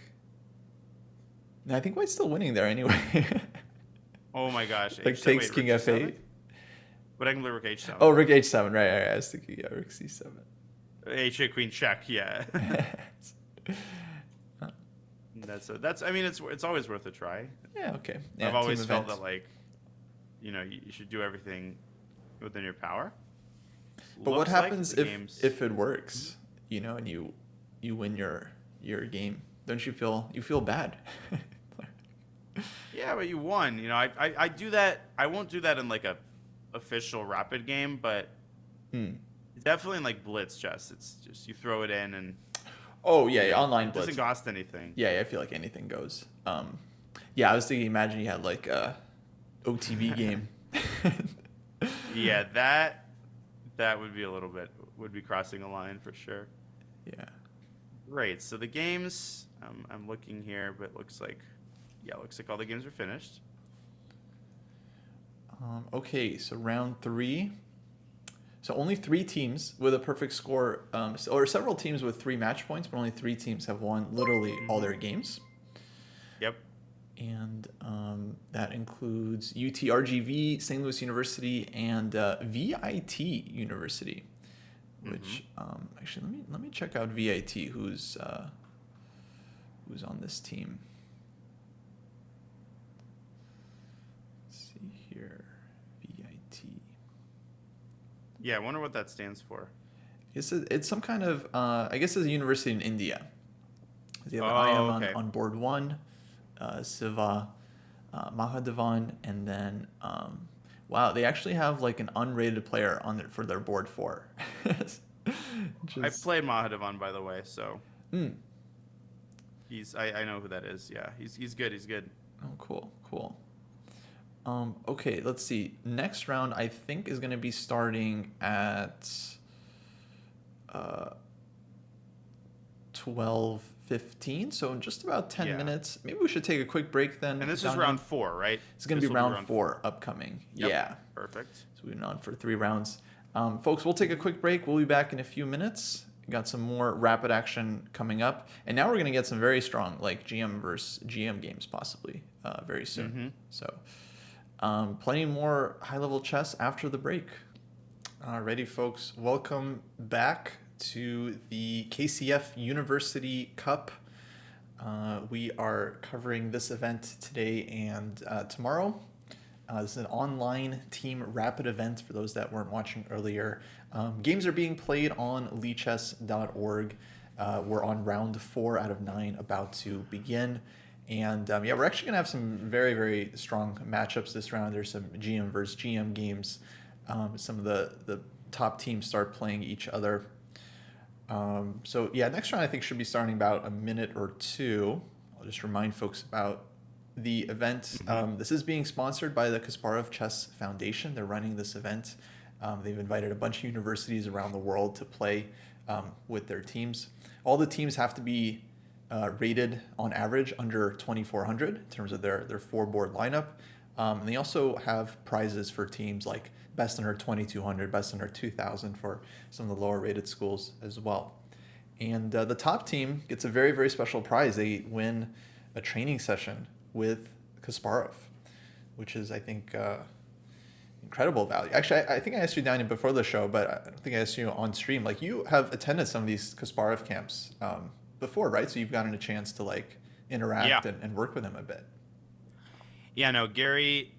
A: no, I think white's still winning there anyway.
B: Oh my gosh.
A: Like
B: H7,
A: takes
B: wait,
A: king
B: rook
A: F8.
B: G7? But I can play rook H7.
A: Oh, rook H7, right. I was thinking, yeah, rook C7.
B: H8 queen check, yeah. That's I mean, it's always worth a try.
A: Yeah, okay. Yeah,
B: I've always
A: team
B: felt
A: event.
B: that, like, you should do everything within your power.
A: But what
B: Looks like
A: happens
B: the games...
A: if it works, and you win your game? Don't you feel bad?
B: Yeah, but you won. I do that. I won't do that in like a official rapid game, but definitely in like blitz chess. It's just you throw it in and
A: Oh yeah, online
B: it
A: blitz.
B: doesn't cost anything.
A: Yeah, I feel like anything goes. Yeah, I was thinking. Imagine you had like a OTB game.
B: Yeah, that would be a little bit would be crossing a line for sure.
A: Yeah.
B: Great. So the games, I'm looking here, but looks like all the games are finished.
A: Okay, so round 3. So only 3 teams with a perfect score, or several teams with 3 match points, but only 3 teams have won literally all their games.
B: Yep.
A: And that includes UTRGV, St. Louis University, and VIT University. Which actually, let me check out VIT. Who's on this team? Let's see here, VIT.
B: Yeah, I wonder what that stands for.
A: It's some kind of I guess it's a university in India. They have an IM on board 1, Siva, Mahadevan, and then wow, they actually have like an unrated player on there for their board 4.
B: I played Mahadevan, by the way, so I know who that is. Yeah, he's good. He's good.
A: Oh, cool. Okay, let's see. Next round, I think, is going to be starting at 12:15. So in just about 10 minutes. Maybe we should take a quick break then.
B: And this is round 4, right?
A: It's going to be round 4 upcoming.
B: Yep.
A: Yeah.
B: Perfect.
A: So we've been on for 3 rounds. Folks, we'll take a quick break. We'll be back in a few minutes. We got some more rapid action coming up. And now we're going to get some very strong, like GM versus GM games possibly very soon. So plenty more high-level chess after the break. Alrighty, folks. Welcome back to the KCF University Cup. We are covering this event today and tomorrow. This is an online team rapid event for those that weren't watching earlier. Games are being played on lichess.org. We're on round 4 out of 9 about to begin. And yeah, we're actually going to have some very, very strong matchups this round. There's some GM versus GM games. Some of the top teams start playing each other. So yeah, next round I think should be starting about a minute or 2. I'll just remind folks about the event. This is being sponsored by the Kasparov Chess Foundation. They're running this event. They've invited a bunch of universities around the world to play with their teams. All the teams have to be rated on average under 2,400 in terms of their 4-board lineup. And they also have prizes for teams like best under 2,200, best under 2,000 for some of the lower rated schools as well. And the top team gets a very, very special prize. They win a training session with Kasparov, which is, I think, incredible value. Actually, I think I asked you down before the show, but I don't think I asked you on stream. Like, you have attended some of these Kasparov camps before, right? So you've gotten a chance to like interact and work with him a bit.
B: Yeah, no, Gary.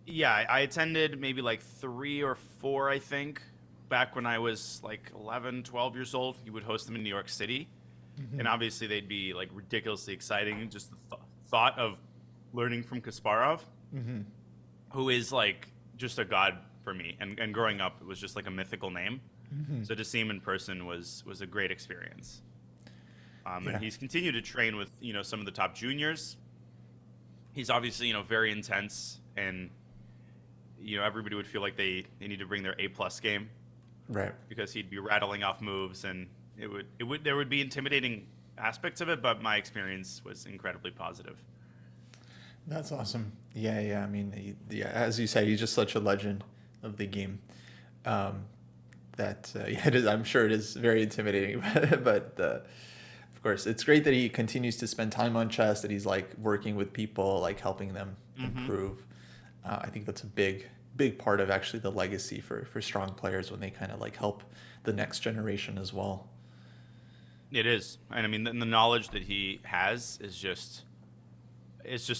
B: Yeah, I attended maybe like 3 or 4, I think, back when I was like 11, 12 years old. He would host them in New York City. And obviously they'd be like ridiculously exciting. Just the thought of learning from Kasparov. who is like just a god for me. And growing up, it was just like a mythical name. So to see him in person was a great experience. And he's continued to train with, some of the top juniors. He's obviously, very intense, and, everybody would feel like they need to bring their A+ game.
A: Right.
B: Because he'd be rattling off moves, and there would be intimidating aspects of it, but my experience was incredibly positive.
A: That's awesome. Yeah. I mean, as you said, he's just such a legend of the game. I'm sure it is very intimidating, but of course, it's great that he continues to spend time on chess, that he's like working with people, like helping them improve. I think that's a big part of actually the legacy for strong players, when they kind of like help the next generation as well.
B: It is. And I mean, the knowledge that he has is just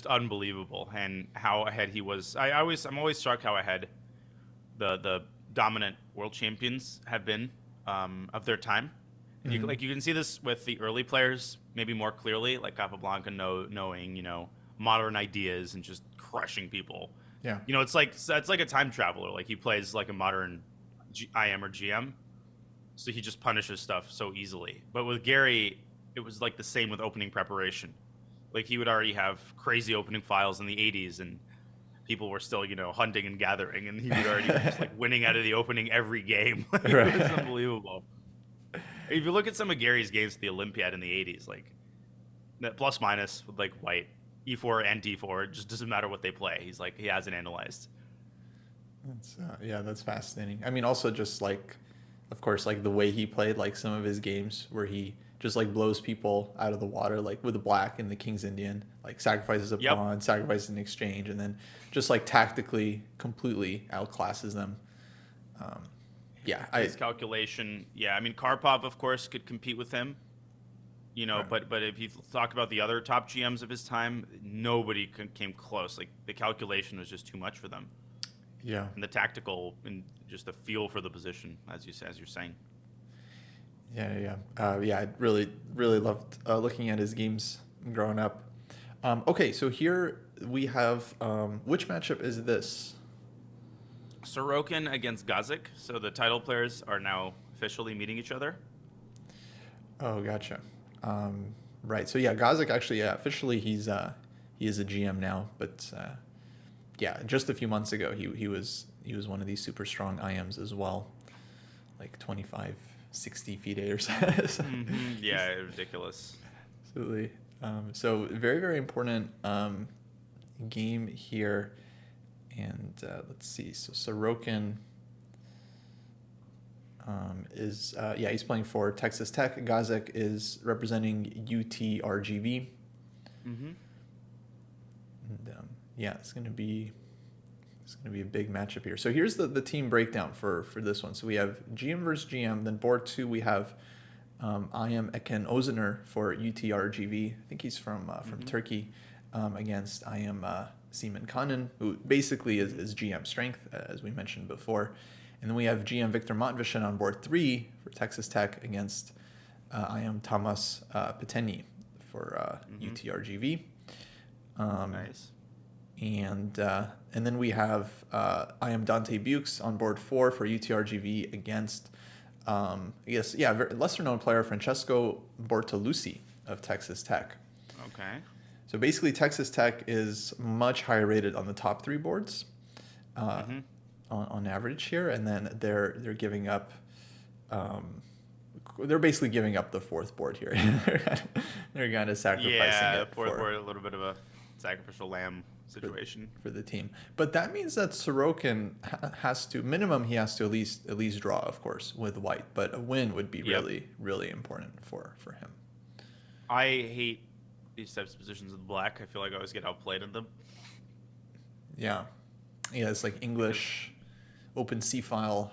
B: unbelievable, and how ahead he was. I'm always struck how ahead the dominant world champions have been of their time. You can see this with the early players maybe more clearly, like Capablanca knowing, modern ideas and just crushing people.
A: Yeah.
B: It's like a time traveler. Like he plays like a modern IM or GM, so he just punishes stuff so easily. But with Gary, it was like the same with opening preparation. Like he would already have crazy opening files in the 80s, and people were still, hunting and gathering, and he would already be just like winning out of the opening every game. It was unbelievable. If you look at some of Gary's games at the Olympiad in the 80s, like that plus minus with like white, E4 and D4, it just doesn't matter what they play. He's like, he hasn't analyzed.
A: That's fascinating. I mean, also just like, of course, like the way he played, like some of his games where he just like blows people out of the water, like with the black and the King's Indian, like sacrifices a pawn, sacrifices an exchange, and then just like tactically completely outclasses them.
B: His calculation. Yeah, I mean, Karpov, of course, could compete with him.
A: Right.
B: But if you talk about the other top GMs of his time, nobody came close. Like the calculation was just too much for them.
A: Yeah.
B: And the tactical and just the feel for the position, as you're saying.
A: Yeah. I really loved looking at his games growing up. Okay, so here we have which matchup is this?
B: Sorokin against Gazik. So the title players are now officially meeting each other.
A: Oh, gotcha. Right. So yeah, Gazik actually, officially he is a GM now, but just a few months ago he was one of these super strong IMs as well, like 25, 60 FIDE or something.
B: Yeah, ridiculous.
A: Absolutely. So very, very important game here. And let's see. So Sorokin he's playing for Texas Tech. Gazik is representing UTRGV. And it's going to be a big matchup here. So here's the team breakdown for this one. So we have GM versus GM. Then board 2 we have IM Eken Ozener for UTRGV. I think he's from Turkey, against IM Seaman Kanan, who basically is GM strength, as we mentioned before. And then we have GM Victor Matvishin on board 3 for Texas Tech against IM Thomas Peteni for UTRGV.
B: Nice.
A: And then we have IM Dante Bukes on board 4 for UTRGV against lesser known player Francesco Bortolucci of Texas Tech.
B: Okay.
A: So basically, Texas Tech is much higher rated on the top 3 boards on average here, and then they're giving up. They're basically giving up the 4th board here. They're kind of sacrificing it.
B: The 4th board, a little bit of a sacrificial lamb situation
A: for the team. But that means that Sorokin has to at least draw, of course, with white. But a win would be really, really important for him.
B: I hate these types of positions with black. I feel like I always get outplayed in them.
A: Yeah, it's like English, open C file.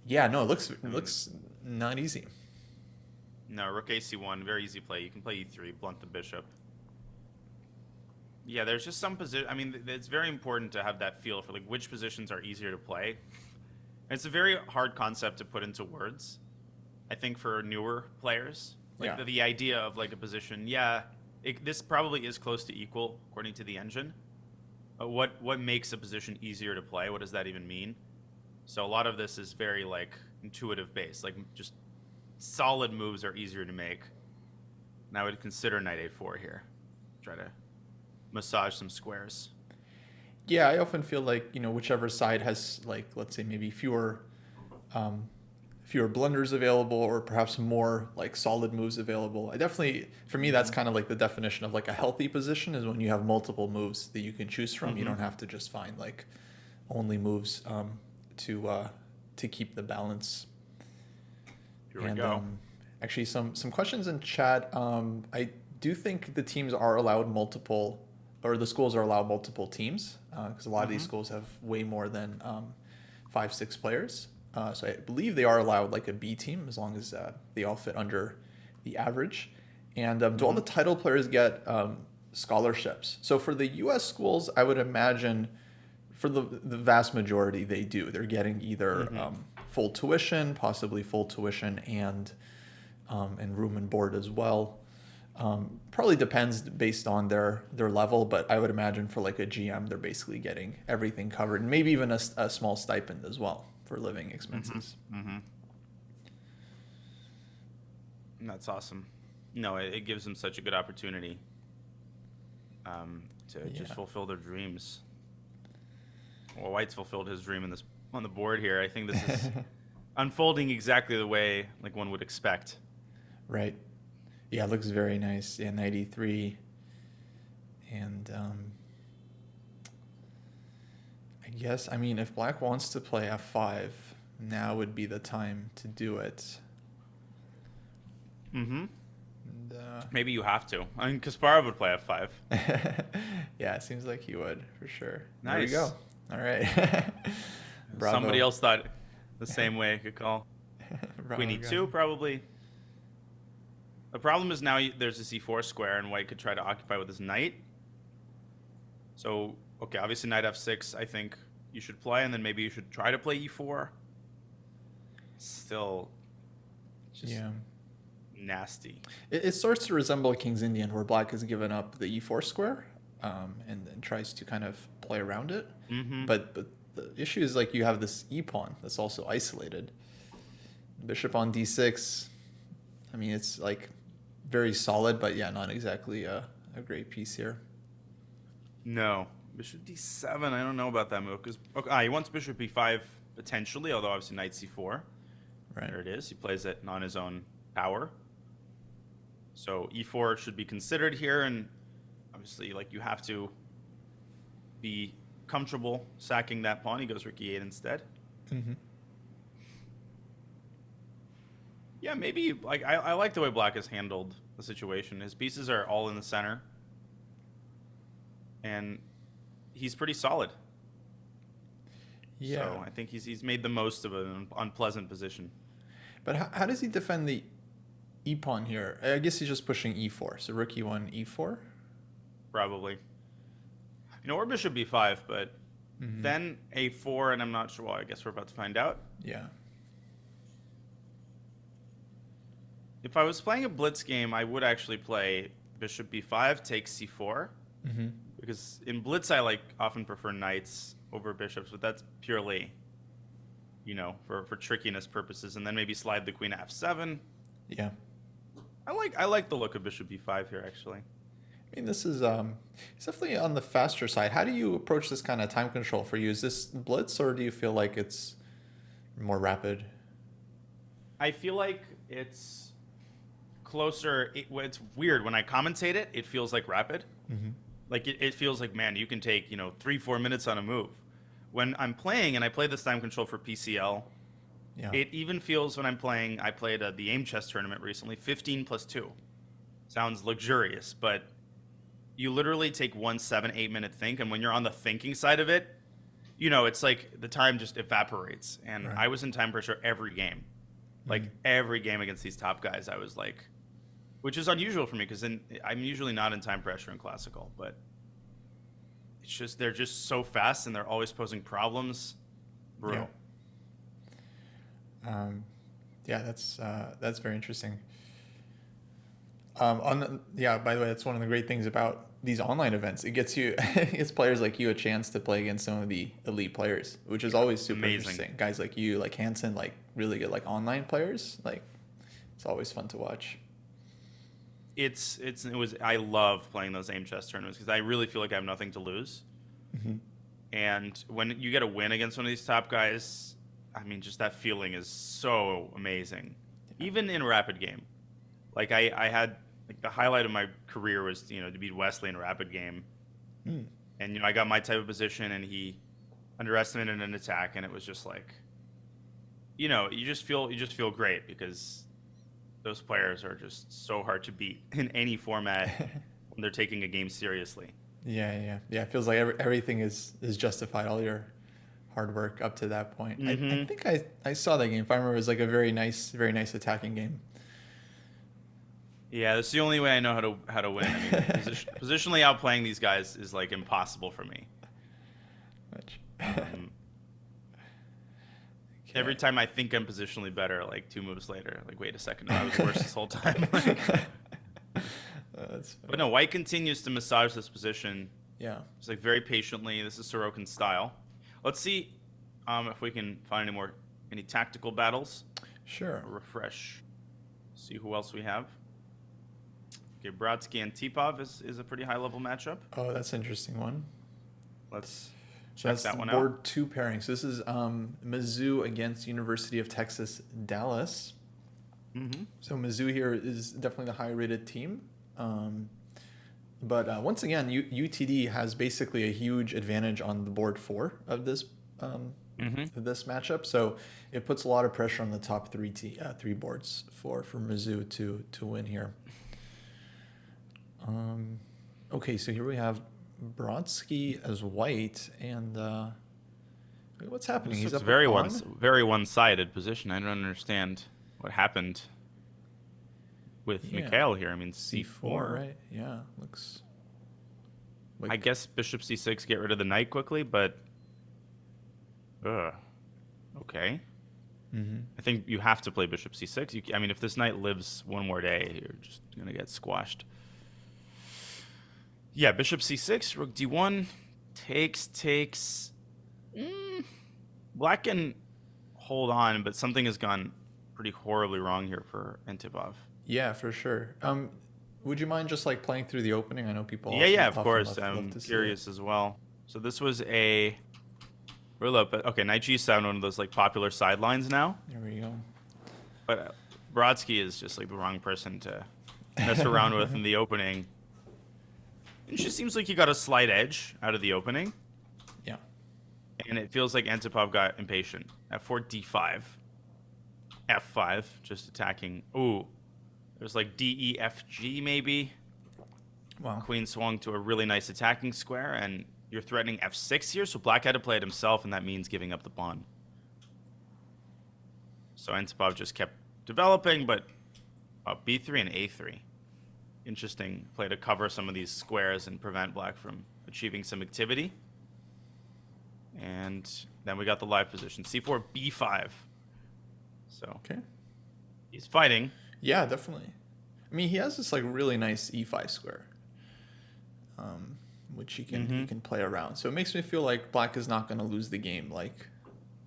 A: Yeah, no, it looks not easy.
B: No, rook AC1, very easy play. You can play E3, blunt the bishop. Yeah, there's just some position. I mean, it's very important to have that feel for like which positions are easier to play. And it's a very hard concept to put into words, I think, for newer players. Like the idea of like a position, this probably is close to equal according to the engine, what makes a position easier to play? What does that even mean? So a lot of this is very like intuitive based, like just solid moves are easier to make. And I would consider knight a4 here. Try to massage some squares.
A: Yeah, I often feel like, whichever side has, like, let's say maybe fewer blunders available, or perhaps more like solid moves available. For me, that's kind of like the definition of like a healthy position, is when you have multiple moves that you can choose from. You don't have to just find like only moves to keep the balance.
B: Here we go.
A: Actually, some questions in chat. I do think the teams are allowed multiple, or the schools are allowed multiple teams, because a lot of these schools have way more than 5-6 players. So I believe they are allowed like a B team, as long as they all fit under the average. And do all the title players get scholarships? So for the U.S. schools, I would imagine for the vast majority, they do. They're getting either full tuition, possibly full tuition, and room and board as well. Probably depends based on their level, but I would imagine for like a GM, they're basically getting everything covered, and maybe even a small stipend as well for living expenses.
B: And that's awesome. No, it gives them such a good opportunity to just fulfill their dreams. Well, White's fulfilled his dream on the board here. I think this is unfolding exactly the way like one would expect.
A: Right. Yeah, it looks very nice. Yeah, 93. And I guess, if Black wants to play F5, now would be the time to do it. And,
B: maybe you have to. I mean, Kasparov would play F5.
A: Yeah, it seems like he would, for sure.
B: Nice.
A: There we go. All right. Bravo.
B: Somebody else thought the same way. Good call. Queen E2, probably. The problem is now there's a C4 square, and White could try to occupy with his knight. So, okay, obviously knight F6, I think you should play, and then maybe you should try to play E4. Still, just nasty.
A: It starts to resemble a King's Indian, where Black has given up the E4 square and tries to kind of play around it. But the issue is, like, you have this E-pawn that's also isolated. Bishop on D6. It's like very solid, but yeah, not exactly a great piece here.
B: No. Bishop D7, I don't know about that move. Because he wants Bishop E5 potentially, although obviously Knight C4.
A: Right.
B: There it is. He plays it on his own power. So E4 should be considered here, and obviously, like, you have to be comfortable sacking that pawn. He goes Rook E8 instead. Yeah, maybe, like, I like the way Black has handled the situation. His pieces are all in the center, and he's pretty solid.
A: Yeah.
B: So I think he's made the most of an unpleasant position. But
A: how does he defend the E-pawn here? I guess he's just pushing E4. So Rook E1, E4?
B: Probably. Or Bishop B5, but then A4, and I'm not sure. Well, I guess we're about to find out.
A: Yeah.
B: If I was playing a blitz game, I would actually play Bishop B5, take C4. Because in blitz, I often prefer knights over bishops, but that's purely, for trickiness purposes. And then maybe slide the queen to F7.
A: Yeah.
B: I like the look of Bishop B5 here, actually.
A: This is it's definitely on the faster side. How do you approach this kind of time control for you? Is this blitz, or do you feel like it's more rapid?
B: I feel like it's closer. It's weird. When I commentate it, it feels like rapid. Like, it feels like, man, you can take, 3-4 minutes on a move. When I'm playing, and I play this time control for PCL, it even feels when I'm playing, I played the AIM chess tournament recently, 15+2. Sounds luxurious, but you literally take 1 7-8 minute think, and when you're on the thinking side of it, it's like the time just evaporates. And I was in time pressure every game. Like, every game against these top guys, I was like, which is unusual for me, because I'm usually not in time pressure in classical, but it's just, they're just so fast, and they're always posing problems. Brutal.
A: Yeah, that's very interesting. Yeah, by the way, that's one of the great things about these online events. It gets you, it gets players like you a chance to play against some of the elite players, which is always super
B: Amazing.
A: interesting. Guys like you, like Hansen, like really good like online players. Like it's always fun to watch.
B: I love playing those aim chess tournaments because I really feel like I have nothing to lose.
A: Hmm.
B: And when you get a win against one of these top guys, I mean, just that feeling is so amazing. Even in rapid game, like I had like the highlight of my career was to beat Wesley in rapid game,
A: Mm.
B: and I got my type of position, and he underestimated an attack, and it was just like, you just feel great because those players are just so hard to beat in any format when they're taking a game seriously.
A: Yeah. It feels like everything is justified. All your hard work up to that point. I think I saw that game. If I remember, it was like a very nice attacking game.
B: Yeah, that's the only way I know how to win. I mean, positionally outplaying these guys is like impossible for me.
A: Okay.
B: Every time I think I'm positionally better, like 2 moves later, like wait a second, no, I was worse this whole time. But no, White continues to massage this position.
A: Yeah.
B: It's like very patiently. This is Sorokin style. Let's see if we can find any tactical battles.
A: Sure.
B: Refresh. See who else we have. Okay, Brodsky and Tipov is a pretty high level matchup.
A: Oh, that's an interesting one.
B: Let's
A: So
B: check
A: that's
B: that one
A: board
B: out.
A: 2 pairing. So this is Mizzou against University of Texas, Dallas.
B: Mm-hmm.
A: So Mizzou here is definitely the higher rated team. But once again, UTD has basically a huge advantage on the board 4 of this this matchup. So it puts a lot of pressure on the top three boards for Mizzou to win here. Okay, so here we have Brodsky as white, and what's happening?
B: This
A: He's
B: looks
A: up
B: very one-sided position. I don't understand what happened with Mikhail here. I mean,
A: C4, right? Yeah, looks. Like...
B: I guess Bishop C6, get rid of the knight quickly, but okay.
A: Mm-hmm.
B: I think you have to play Bishop C6. I mean, if this knight lives one more day, you're just gonna get squashed. Yeah, Bishop C6, Rook D1, takes. Black can hold on, but something has gone pretty horribly wrong here for Antipov.
A: Yeah, for sure. Would you mind just like playing through the opening? I know people.
B: Yeah, of course. I'm curious as well. So this was a okay, knight G7, one of those like popular sidelines now.
A: There we go.
B: But Brodsky is just like the wrong person to mess around with in the opening. It just seems like he got a slight edge out of the opening.
A: Yeah.
B: And it feels like Antipov got impatient. F4, D5. F5, just attacking. Ooh. There's like D, E, F, G maybe.
A: Wow.
B: Queen swung to a really nice attacking square, and you're threatening F6 here, so Black had to play it himself, and that means giving up the pawn. So Antipov just kept developing, but B3 and A3. Interesting play to cover some of these squares and prevent Black from achieving some activity. And then we got the live position. C4, B5. So
A: Okay.
B: he's fighting.
A: Yeah, definitely. I mean, he has this like really nice E5 square, which he can play around. So it makes me feel like Black is not going to lose the game like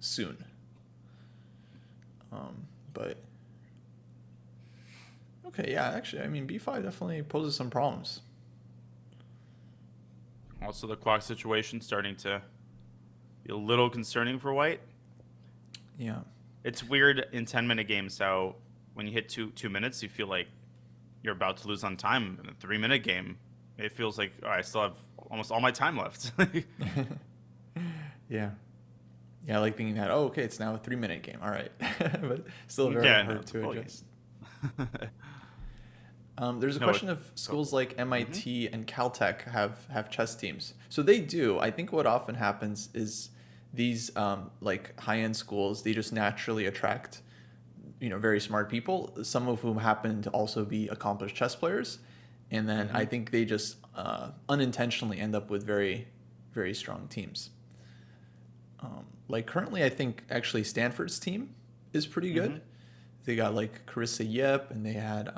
A: soon. But okay, yeah, actually, I mean, B5 definitely poses some problems.
B: Also, the clock situation starting to be a little concerning for White.
A: Yeah.
B: It's weird in 10-minute games how when you hit two minutes, you feel like you're about to lose on time. In a 3-minute game, it feels like I still have almost all my time left.
A: Yeah. Yeah, I like thinking that, okay, it's now a 3-minute game. All right. But still very hard to adjust. There's a question if schools like MIT and Caltech have chess teams. So they do. I think what often happens is these like high-end schools, they just naturally attract very smart people, some of whom happen to also be accomplished chess players. And then I think they just unintentionally end up with very, very strong teams. Like currently, I think actually Stanford's team is pretty good. They got like Carissa Yip, and they had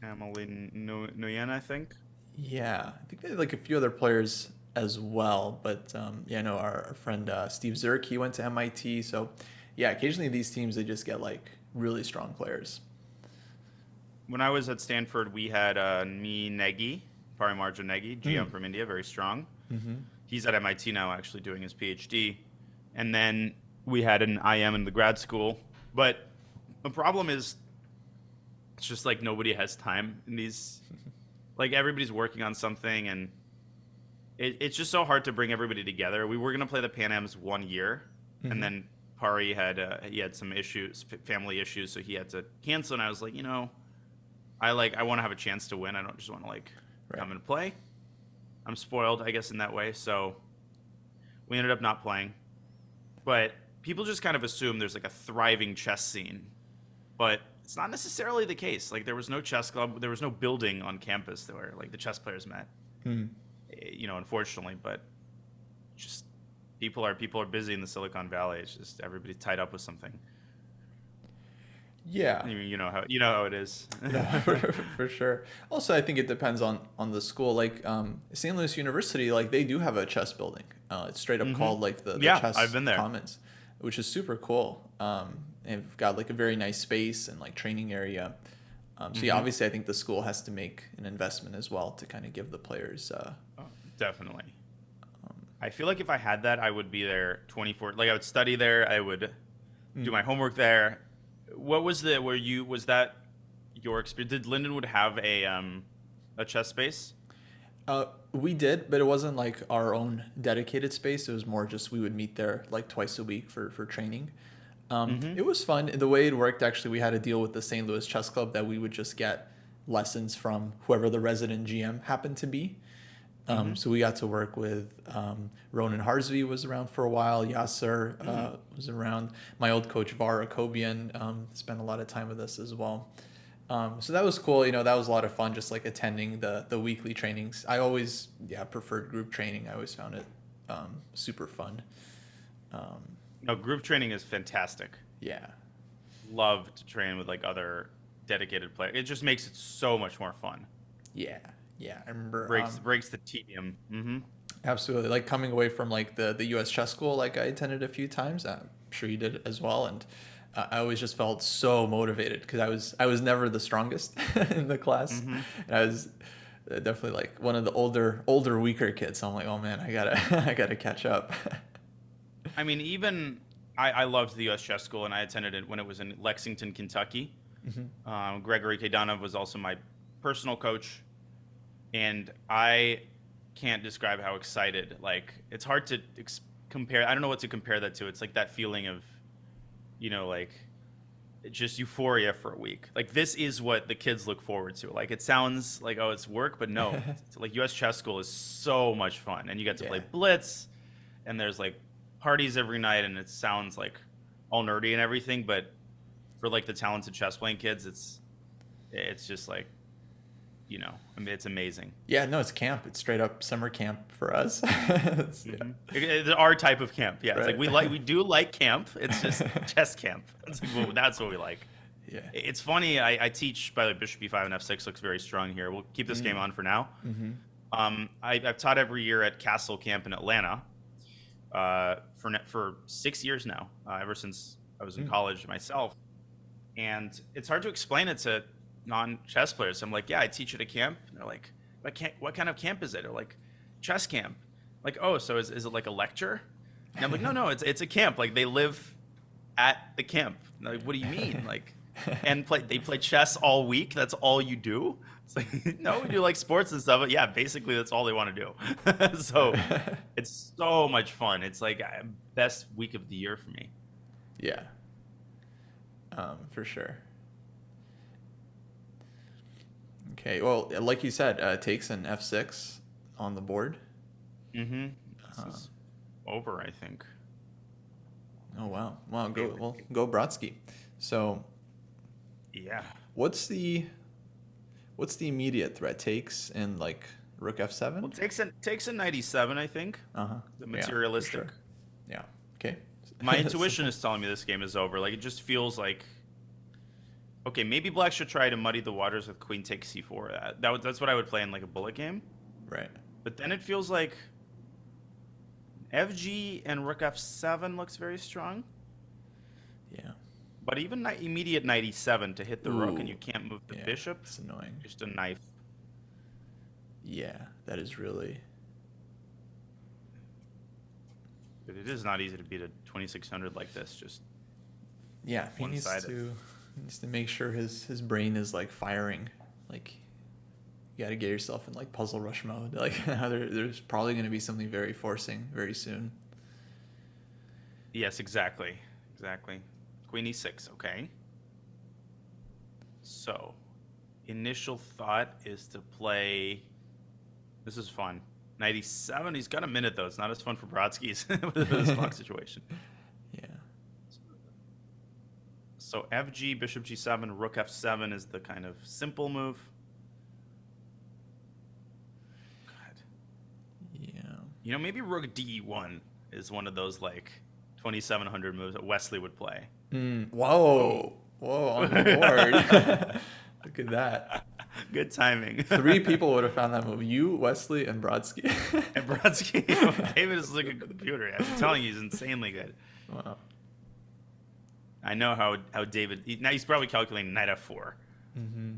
B: Emily Nguyen, I think.
A: Yeah, I think they had like a few other players as well, but yeah, no, our friend Steve Zurich, he went to MIT, so yeah, occasionally these teams they just get like really strong players.
B: When I was at Stanford, we had me Negi, Parimarja Negi, GM from India, very strong.
A: Mm-hmm.
B: He's at MIT now, actually doing his PhD. And then we had an IM in the grad school. But the problem is, it's just like nobody has time in these. Like everybody's working on something, and it's just so hard to bring everybody together. We were gonna play the Pan Ams 1 year, and then Pari had some issues, family issues, so he had to cancel. And I was like, I want to have a chance to win. I don't just want to come and play. I'm spoiled, I guess, in that way. So we ended up not playing. But people just kind of assume there's like a thriving chess scene, but it's not necessarily the case. Like there was no chess club, there was no building on campus where like the chess players met. Unfortunately, but just people are busy in the Silicon Valley. It's just everybody's tied up with something.
A: Yeah,
B: you know how it is.
A: No, for sure. Also, I think it depends on the school. Like St. Louis University, like they do have a chess building. It's straight up called like the Chess
B: I've been there.
A: Commons, which is super cool. They've got like a very nice space and like training area. So yeah, obviously I think the school has to make an investment as well to kind of give the players.
B: Definitely. I feel like if I had that, I would be there 24. Like I would study there. I would do my homework there. What was was that your experience? Did Lindenwood have a chess space?
A: We did, but it wasn't like our own dedicated space. It was more just we would meet there like twice a week for training. It was fun. The way it worked, actually, we had a deal with the St. Louis Chess Club that we would just get lessons from whoever the resident GM happened to be. So we got to work with Ronan Harzvi was around for a while. Yasser was around. My old coach, Vara Kobian, spent a lot of time with us as well. So that was cool. That was a lot of fun, just like attending the weekly trainings. I always, preferred group training. I always found it super fun.
B: No, group training is fantastic.
A: Yeah.
B: Love to train with like other dedicated players. It just makes it so much more fun.
A: Yeah. Yeah, I remember
B: breaks the tedium.
A: Absolutely. Like coming away from like the US Chess School, like I attended a few times. I'm sure you did as well, and I always just felt so motivated because I was never the strongest in the class, and I was definitely like one of the older weaker kids. So I'm like, oh man, I gotta catch up.
B: I mean, even I loved the US Chess School, and I attended it when it was in Lexington, Kentucky. Gregory Kaydanov was also my personal coach. And I can't describe how excited, like, it's hard to compare. I don't know what to compare that to. It's like that feeling of, like just euphoria for a week. Like this is what the kids look forward to. Like it sounds like, oh, it's work, but no. Like US Chess School is so much fun. And you get to play Blitz, and there's like parties every night, and it sounds like all nerdy and everything. But for like the talented chess playing kids, it's just like, I mean, it's amazing.
A: Yeah, no, it's camp. It's straight up summer camp for us.
B: It's our type of camp. Yeah, right. It's like we do like camp. It's just chess camp. It's like, well, that's what we like. Yeah. It's funny. I teach. By the way, Bishop E5 and F6 looks very strong here. We'll keep this game on for now. I've taught every year at Castle Camp in Atlanta for 6 years now. Ever since I was in college myself, and it's hard to explain it to non-chess players. I'm like, yeah, I teach at a camp. And they're like, what kind of camp is it? They're like, chess camp. Like, oh, so is it like a lecture? And I'm like, no, it's a camp. Like they live at the camp. And like, what do you mean? Like, and they play chess all week. That's all you do? It's like, no, we do like sports and stuff. But yeah, basically that's all they want to do. So it's so much fun. It's like best week of the year for me.
A: Yeah, for sure. Okay, well, like you said, takes an F6 on the board.
B: This is over, I think.
A: Oh wow! Go Brodsky. So,
B: yeah.
A: What's the immediate threat? Takes and like rook F7.
B: Well, takes a knight E7, I think. The materialistic.
A: Sure. Yeah. Okay.
B: My intuition is telling me this game is over. Like it just feels like Okay, maybe black should try to muddy the waters with queen takes c4. That's what I would play in like a bullet game.
A: Right.
B: But then it feels like FG and rook f7 looks very strong.
A: Yeah.
B: But even immediate knight e7 to hit the rook, and you
A: Ooh,
B: can't move the
A: yeah,
B: bishop.
A: it's annoying.
B: Just a knife.
A: Yeah, that is really.
B: But it is not easy to beat a 2600 like this. Just
A: Yeah, he needs to make sure his brain is like firing. Like, you got to get yourself in like puzzle rush mode. Like, there's probably going to be something very forcing very soon.
B: Yes, exactly. Exactly. Queen e6, okay. So, initial thought is to play... This is fun. Knight e7, he's got a minute though. It's not as fun for Brodsky's with this block situation.
A: Yeah.
B: So FG, bishop g7, rook f7 is the kind of simple move. God.
A: Yeah.
B: You know, maybe rook d1 is one of those like 2700 moves that Wesley would play.
A: Whoa. Whoa, on the board. Look at that.
B: Good timing.
A: 3 people would have found that move. You, Wesley, and Brodsky.
B: And Brodsky, David is like a computer. I'm telling you, he's insanely good.
A: Wow.
B: I know how David... Now he's probably calculating knight f4.
A: Mm-hmm.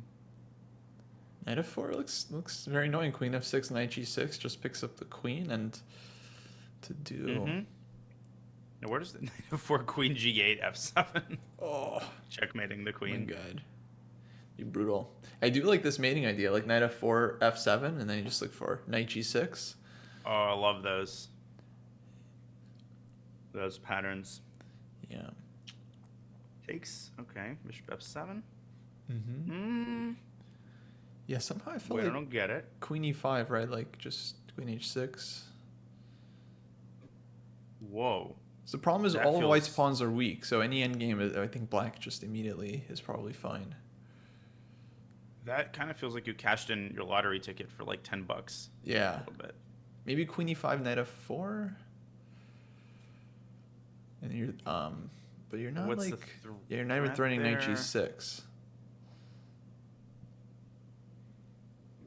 A: Knight f4 looks very annoying. Queen f6, knight g6 just picks up the queen and to do...
B: Mm-hmm. Now where does the knight f4, queen g8, f7?
A: Oh.
B: Checkmating the queen.
A: Oh my god. Be brutal. I do like this mating idea, like knight f4, f7, and then you just look for knight g6.
B: Oh, I love those patterns.
A: Yeah.
B: Takes, okay. Bishop f7.
A: Mm-hmm. Yeah, somehow I feel
B: Wait,
A: like
B: I don't get it.
A: queen e5, right? Like just queen h6.
B: Whoa.
A: So the problem is
B: That
A: all of
B: feels-
A: white's pawns are weak, so any endgame, I think black just immediately is probably fine.
B: That kind of feels like you cashed in your lottery ticket for like $10.
A: Yeah.
B: A little bit.
A: Maybe queen e5, knight f4. And you're but you're not
B: What's the
A: like you're not even
B: threat
A: threatening knight
B: there?
A: g6.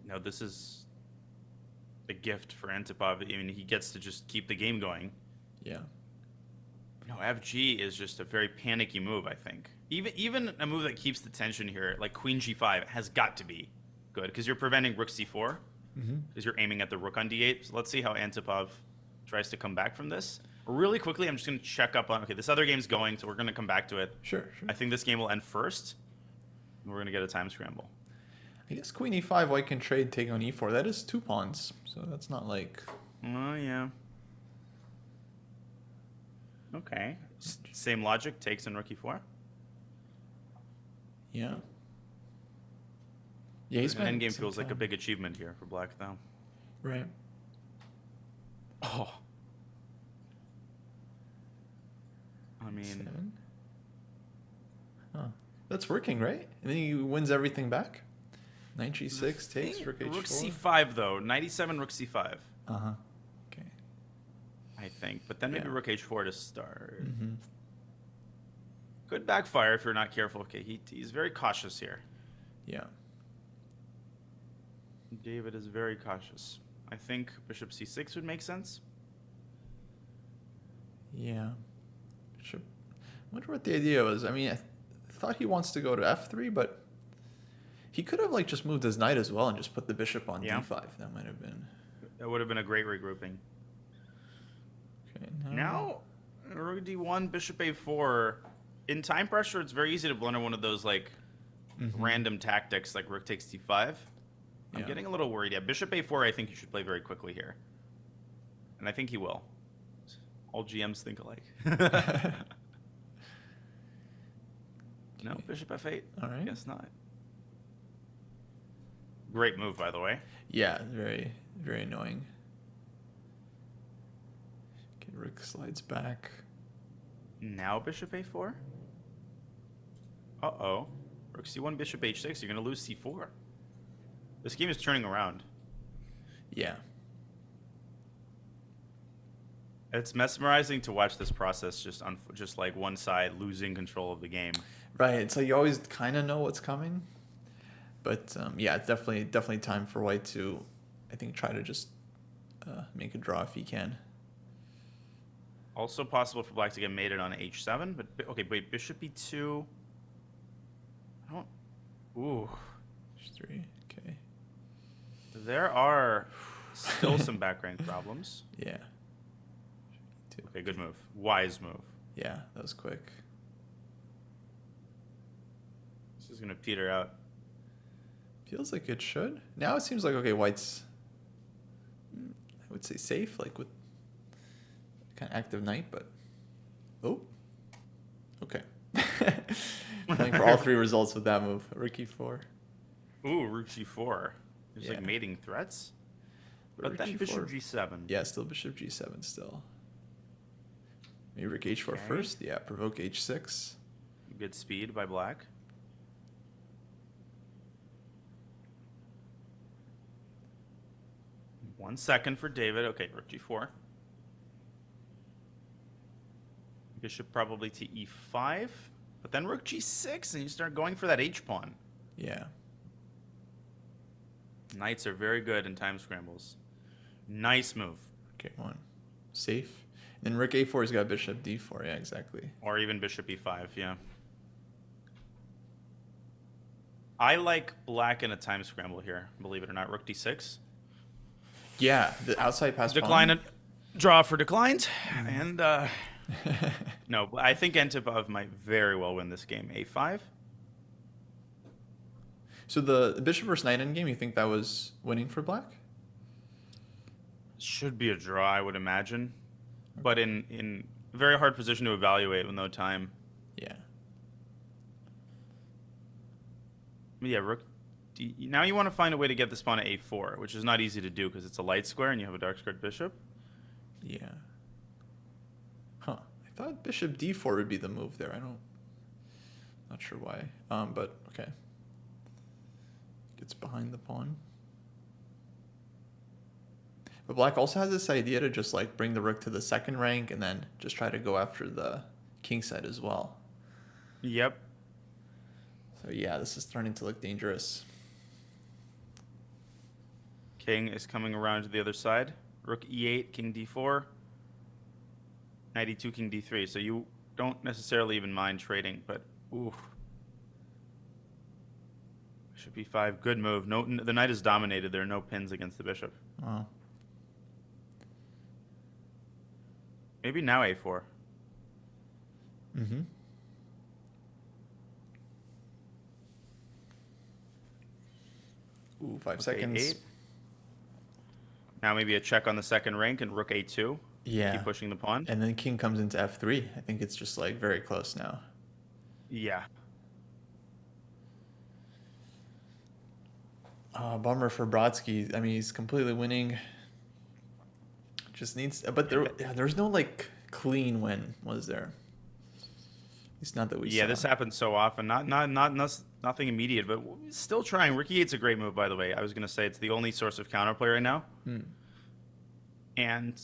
B: No, this is a gift for Antipov. I mean, he gets to just keep the game going.
A: Yeah.
B: No, FG is just a very panicky move, I think. Even a move that keeps the tension here, like queen g5, has got to be good, because you're preventing rook c4, because you're aiming at the rook on d8. So let's see how Antipov tries to come back from this. Really quickly, I'm just going to check up on... Okay, this other game's going, so we're going to come back to it.
A: Sure.
B: I think this game will end first, and we're going to get a time scramble.
A: I guess queen e5, white can trade, take on e4. That is 2 pawns, so that's not like...
B: Oh, yeah. Okay. Same logic, takes in rook e4.
A: Yeah. Yeah, he's been...
B: Endgame feels like a big achievement here for black, though.
A: Right.
B: Oh. I mean...
A: 7. Huh. That's working, right? And then he wins everything back? Knight g6 takes, rook h4.
B: Rook c5, though. Knight e7, rook c5.
A: Uh-huh. Okay.
B: I think. But then maybe
A: Yeah.
B: rook h4 to start.
A: Mm-hmm.
B: Could backfire if you're not careful. Okay, he's very cautious here.
A: Yeah.
B: David is very cautious. I think bishop c6 would make sense.
A: Yeah. Bishop. I wonder what the idea was. I mean, I thought he wants to go to f3, but he could have like just moved his knight as well and just put the bishop on d5. That might have been...
B: That would have been a great regrouping.
A: Okay,
B: Now, rook d1, bishop a4. In time pressure, it's very easy to blunder one of those like random tactics, like rook takes d5. I'm
A: Yeah.
B: getting a little worried. Yeah, bishop a4, I think you should play very quickly here. And I think he will. All GMs think alike. No, bishop f8?
A: All right.
B: Guess not. Great move, by the way.
A: Yeah, very, very annoying. Okay, rook slides back.
B: Now bishop a4? Uh-oh. Rook c1, bishop h6. You're going to lose c4. This game is turning around.
A: Yeah.
B: It's mesmerizing to watch this process just like one side losing control of the game.
A: Right. So you always kind of know what's coming. But yeah, it's definitely time for white to, I think, try to just make a draw if he can.
B: Also possible for black to get mated on h7, but okay, wait, bishop e2. I don't. Ooh,
A: H3. Okay.
B: there are still some back rank problems.
A: Yeah.
B: Okay, good move. Wise move.
A: Yeah, that was quick.
B: This is gonna peter out.
A: Feels like it should. Now it seems like, okay, white's, I would say safe, like with kind of active knight, but oh, okay. Playing for all three results with that move. Rook e4.
B: Ooh, rook g4. There's
A: Yeah.
B: like mating threats. But
A: Rook
B: then
A: G4.
B: bishop g7.
A: Yeah, still bishop g7 still. Maybe rook h4
B: Okay.
A: first. Yeah, provoke h6.
B: Good speed by black. One second for David. Okay, rook g4. Bishop probably to e5. But then rook g6, and you start going for that h-pawn.
A: Yeah.
B: Knights are very good in time scrambles. Nice move.
A: Okay, one. Safe. And then rook a4's got bishop d4. Yeah, exactly.
B: Or even bishop e5, yeah. I like black in a time scramble here, believe it or not. Rook d6.
A: Yeah, the outside pass
B: Decline
A: pawn.
B: it. Draw for declined. And, no, I think Antipov might very well win this game. a5.
A: So the bishop versus knight endgame, you think that was winning for black?
B: Should be a draw, I would imagine. But in a very hard position to evaluate with no time.
A: Yeah.
B: Yeah, rook. Now you want to find a way to get this pawn to a4, which is not easy to do because it's a light square and you have a dark squared bishop.
A: Yeah. Huh. I thought bishop d4 would be the move there. Not sure why. But okay. Gets behind the pawn. But black also has this idea to just like bring the rook to the second rank and then just try to go after the king side as well.
B: Yep.
A: So yeah, this is starting to look dangerous.
B: King is coming around to the other side. Rook e8, king d4. Knight e2, king d3. So you don't necessarily even mind trading, but ooh. Bishop e5, good move. No, the knight is dominated. There are no pins against the bishop.
A: Oh.
B: Maybe now a4.
A: Mm-hmm. Ooh, 5
B: Rook
A: seconds.
B: a8. Now maybe a check on the second rank and rook a2.
A: Yeah.
B: Keep pushing the pawn.
A: And then king comes into f3. I think it's just like very close now.
B: Yeah.
A: Bummer for Brodsky. I mean, he's completely winning. Just needs, but there's no like clean win, was there? It's not that we
B: Yeah,
A: saw.
B: this happens so often. Nothing immediate, but still trying. Rook e8's a great move, by the way. I was going to say it's the only source of counterplay right now. And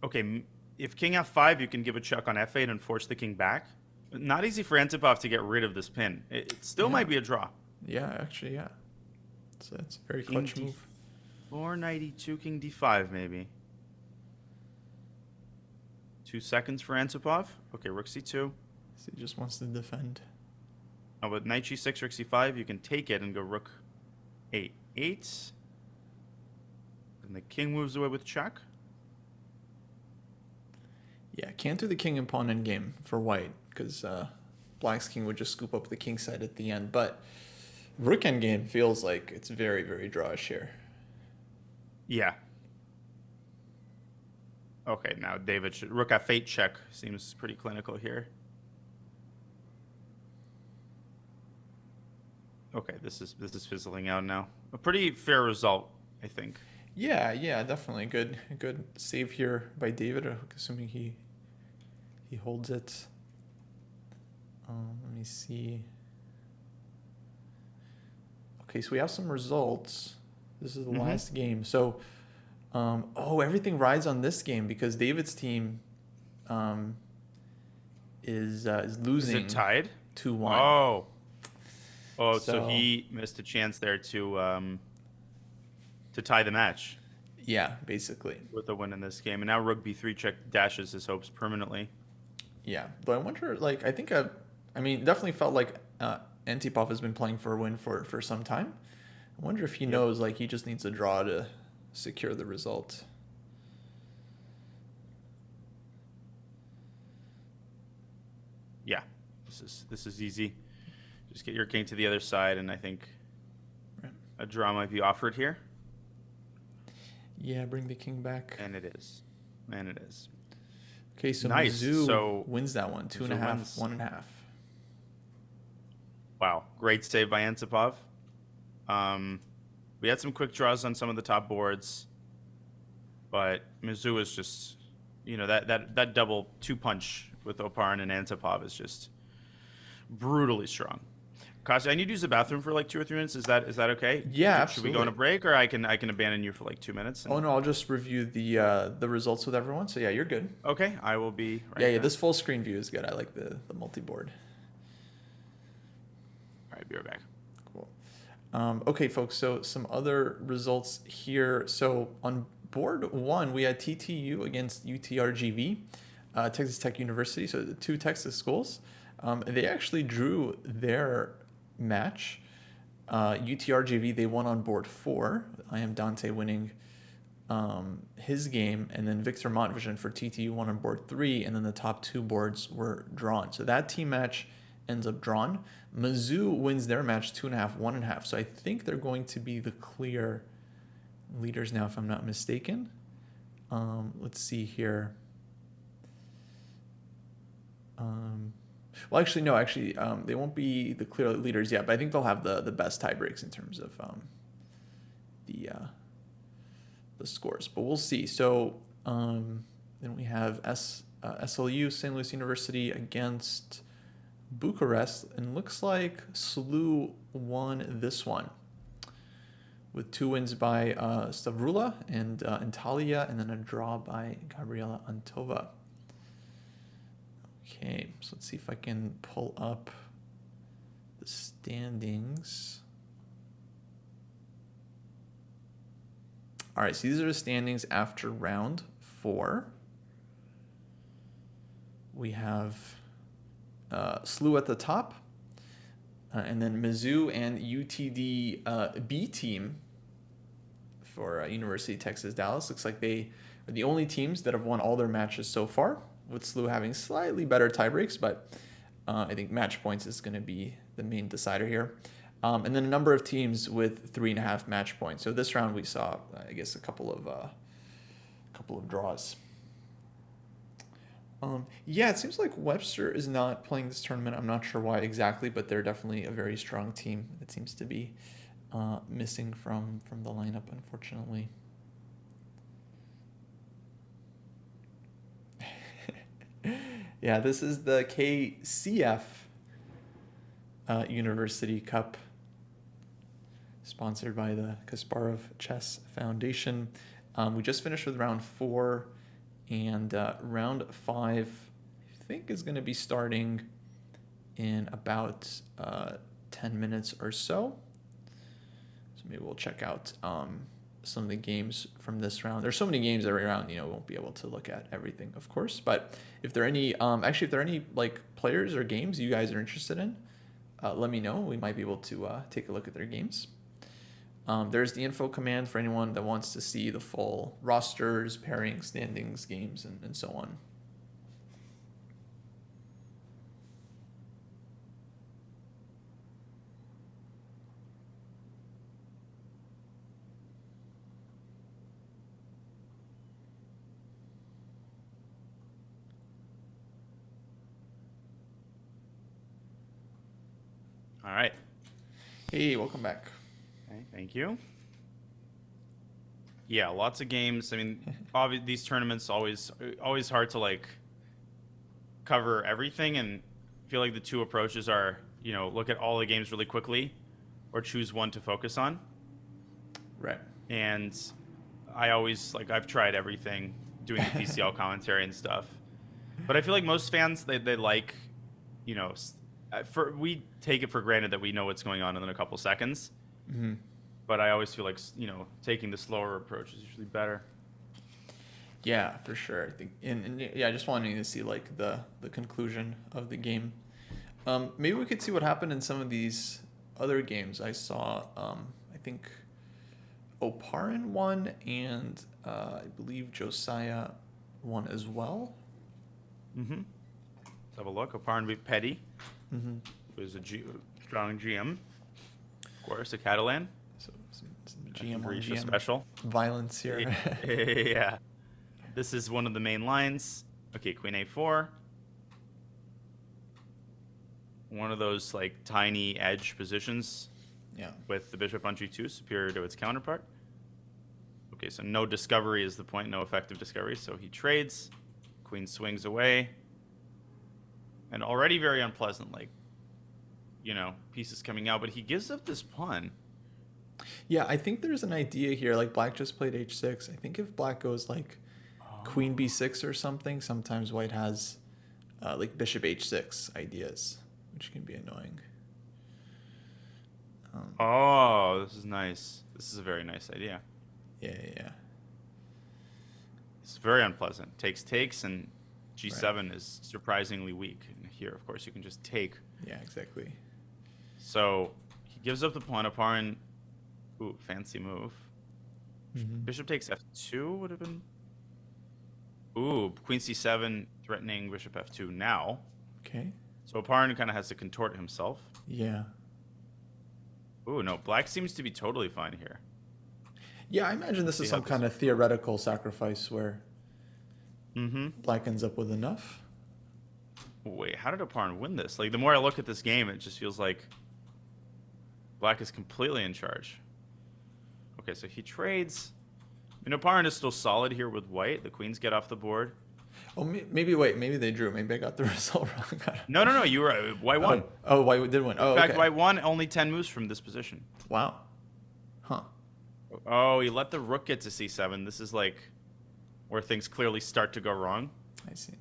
B: okay, if king f5, you can give a check on f8 and force the king back. But not easy for Antipov to get rid of this pin. It still might be a draw.
A: Yeah, actually, yeah. It's a very clutch
B: King
A: move.
B: D4, knight e2, king d5, maybe. 2 seconds for Antipov. Okay, rook c2.
A: So he just wants to defend.
B: Oh, but knight g6, rook c5, you can take it and go rook a8. And the king moves away with check.
A: Yeah, can't do the king and pawn endgame for white because black's king would just scoop up the king side at the end. But rook endgame feels like it's very, very drawish here.
B: Yeah. Okay, now David should rook f8 check seems pretty clinical here. Okay, this is fizzling out now. A pretty fair result, I think.
A: Yeah, definitely good save here by David. Assuming he holds it. Let me see. Okay, so we have some results. This is the last game. So, everything rides on this game because David's team is losing.
B: Is it tied?
A: 2-1.
B: So he missed a chance there to tie the match.
A: Yeah, basically.
B: With a win in this game. And now Rook B3 check dashes his hopes permanently.
A: Yeah, but I wonder, like, I think, I mean, definitely felt like Antipov has been playing for a win for some time. I wonder if he knows, like, he just needs a draw to secure the result.
B: Yeah, this is easy. Just get your king to the other side, and I think a draw might be offered here.
A: Yeah, bring the king back.
B: And it is.
A: Okay, so
B: nice.
A: Mizzou wins that one. 2.5, 1.5.
B: Wow, great save by Antipov. We had some quick draws on some of the top boards, but Mizzou is just, that double 2-punch with Oparin and Antipov is just brutally strong. Kostya, I need to use the bathroom for like 2 or 3 minutes. Is that okay?
A: Yeah,
B: Should
A: absolutely.
B: we go on a break, or I can abandon you for like 2 minutes?
A: Oh no, I'll just review the results with everyone. So yeah, you're good.
B: Okay, I will be.
A: Yeah. This full screen view is good. I like the multi-board.
B: All right, be right back.
A: Cool. Okay, folks. So some other results here. So on board 1, we had TTU against UTRGV, Texas Tech University. So the 2 Texas schools. They actually drew their match. UTRGV, they won on board 4. I am Dante winning his game, and then Victor Montvision for TTU won on board 3, and then the top 2 boards were drawn. So that team match ends up drawn. Mizzou wins their match 2.5, 1.5. So I think they're going to be the clear leaders now, if I'm not mistaken. Let's see here. Well, actually, no. Actually, they won't be the clear leaders yet, but I think they'll have the best tie breaks in terms of the scores. But we'll see. So then we have SLU, St. Louis University against Bucharest, and looks like SLU won this one with 2 wins by Stavrula and Antalya, and then a draw by Gabriela Antova. Okay, so let's see if I can pull up the standings. All right, so these are the standings after round 4. We have SLU at the top, and then Mizzou and UTD B team for University of Texas Dallas. Looks like they are the only teams that have won all their matches so far, with SLU having slightly better tiebreaks, but I think match points is going to be the main decider here. And then a number of teams with 3.5 match points. So this round we saw, I guess, a couple of draws. Yeah, it seems like Webster is not playing this tournament. I'm not sure why exactly, but they're definitely a very strong team that seems to be missing from the lineup, unfortunately. Yeah, this is the KCF University Cup, sponsored by the Kasparov Chess Foundation. We just finished with round 4, and round 5, I think, is going to be starting in about 10 minutes or so. So maybe we'll check out some of the games from this round. There's so many games every round, we won't be able to look at everything, of course. But if there are any, if there are any like players or games you guys are interested in, let me know. We might be able to take a look at their games. There's the info command for anyone that wants to see the full rosters, pairings, standings, games, and so on.
B: All right.
A: Hey, welcome back.
B: Okay, thank you. Yeah, lots of games. I mean, these tournaments always hard to like cover everything, and I feel like the two approaches are, look at all the games really quickly, or choose one to focus on.
A: Right.
B: And I always I've tried everything, doing the PCL commentary and stuff, but I feel like most fans they like, we take it for granted that we know what's going on in a couple seconds.
A: Mm-hmm.
B: But I always feel like, taking the slower approach is usually better.
A: Yeah, for sure. I think, and yeah, just wanting to see like the conclusion of the game. Maybe we could see what happened in some of these other games. I saw, I think, Oparin won, and I believe Josiah won as well.
B: Mm-hmm. Let's have a look. Oparin beat Petty.
A: Mm-hmm.
B: Who's a strong GM. Of course, a Catalan.
A: So some GM on
B: Grisha
A: GM
B: special.
A: violence here.
B: Yeah. This is one of the main lines. Okay, Queen A4. One of those like tiny edge positions.
A: Yeah.
B: With the bishop on G2 superior to its counterpart. Okay, so no discovery is the point, no effective discovery. So he trades. Queen swings away. And already very unpleasant, like, pieces coming out. But he gives up this pawn.
A: Yeah, I think there's an idea here. Like Black just played H6. I think if Black goes like Queen B6 or something, sometimes White has like Bishop H6 ideas, which can be annoying.
B: Oh, this is nice. This is a very nice idea.
A: Yeah.
B: It's very unpleasant. Takes, and G7 is surprisingly weak. And here, of course, you can just take.
A: Yeah, exactly.
B: So he gives up the pawn. Oparin, ooh, fancy move.
A: Mm-hmm.
B: Bishop takes F2 would have been. Ooh, Queen C7 threatening Bishop F2 now.
A: Okay.
B: So Oparin kind of has to contort himself.
A: Yeah.
B: Ooh, no, Black seems to be totally fine here.
A: Yeah, I imagine this is some kind of theoretical sacrifice where Black ends up with enough.
B: Wait, how did Oparin win this? Like, the more I look at this game, it just feels like Black is completely in charge. Okay, so he trades. I mean, Oparin is still solid here with White. The queens get off the board.
A: Oh, maybe they drew. Maybe I got the result wrong.
B: No, you were right. White won.
A: Oh, White did win. Oh,
B: in fact,
A: okay.
B: White won only 10 moves from this position.
A: Wow. Huh.
B: Oh, he let the rook get to C7. This is like where things clearly start to go wrong.
A: I see.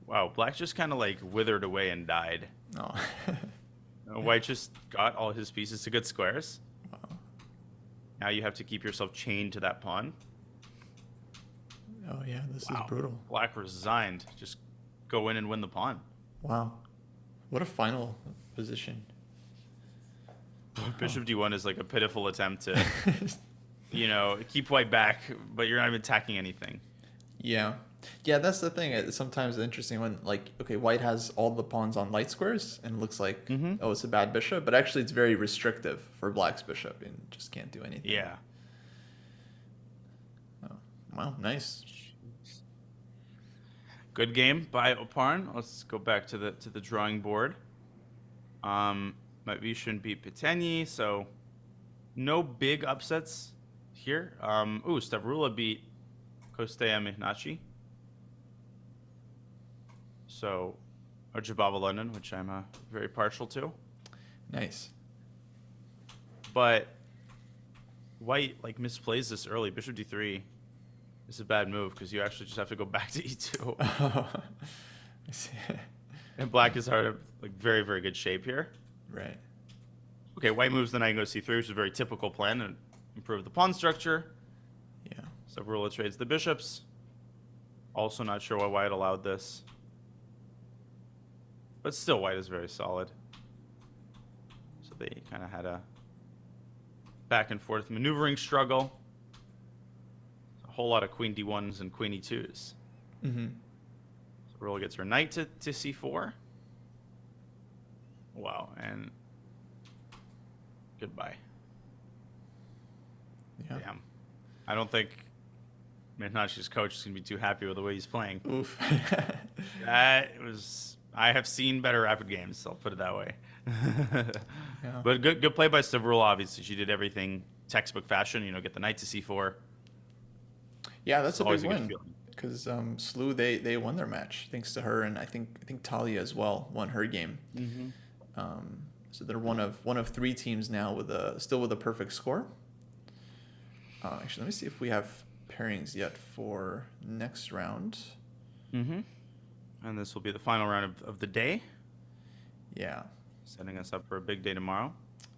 B: Wow, Black just kind of like withered away and died.
A: Oh.
B: White just got all his pieces to good squares.
A: Wow.
B: Now you have to keep yourself chained to that pawn.
A: Oh, yeah, this is brutal.
B: Black resigned. Just go in and win the pawn.
A: Wow. What a final position.
B: Bishop D1 is like a pitiful attempt to, keep White back, but you're not even attacking anything.
A: Yeah. Yeah, that's the thing. It's sometimes interesting when, like, okay, White has all the pawns on light squares and it looks like, oh, it's a bad bishop, but actually it's very restrictive for Black's bishop and just can't do anything.
B: Yeah.
A: Oh, wow, nice.
B: Good game by Oparin. Let's go back to the drawing board. Matvishyn beat Petenyi, so no big upsets here. Stavrula beat Kostya Mihnachi. So, Ojibwa London, which I'm very partial to.
A: Nice.
B: But White misplays this early. Bishop D3 is a bad move because you actually just have to go back to E2.
A: I see.
B: And Black is very, very good shape here.
A: Right.
B: Okay, White moves the knight and goes C3, which is a very typical plan to improve the pawn structure.
A: Yeah.
B: Stavrula trades the bishops. Also not sure why White allowed this. But still, White is very solid. So they kind of had a back and forth maneuvering struggle. A whole lot of Queen D1s and Queen E2s.
A: Mm-hmm.
B: Stavrula gets her knight to C4. Wow, and goodbye.
A: Yeah.
B: Damn. I don't think Mihnachi's coach is going to be too happy with the way he's playing.
A: Oof.
B: I have seen better rapid games, I'll put it that way.
A: Yeah.
B: But good play by Stavrula, obviously. She did everything textbook fashion, get the knight to C4.
A: Yeah, that's a
B: Always
A: big
B: a good
A: win.
B: feeling.
A: Because SLU, they won their match thanks to her, and I think Talia as well won her game.
B: Mm-hmm.
A: So they're one of three teams now still with a perfect score. Actually, let me see if we have pairings yet for next round.
B: Mm-hmm. And this will be the final round of the day.
A: Yeah.
B: Setting us up for a big day tomorrow.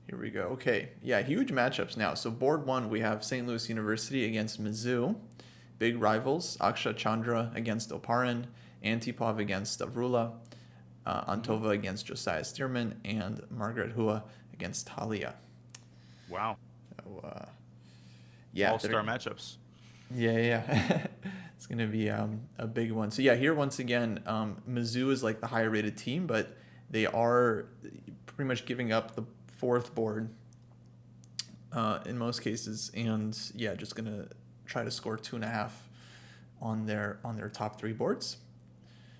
A: Here we go. Okay. Yeah, huge matchups now. So board 1, we have St. Louis University against Mizzou. Big rivals, Aksha Chandra against Oparin, Antipov against Stavrula, Antova against Josiah Stearman, and Margaret Hua against Talia.
B: Wow.
A: So, yeah.
B: All-star matchups.
A: Yeah. It's going to be a big one. So, yeah, here once again, Mizzou is like the higher rated team, but they are pretty much giving up the 4th board in most cases. And, yeah, just going to try to score 2.5 on their top 3 boards.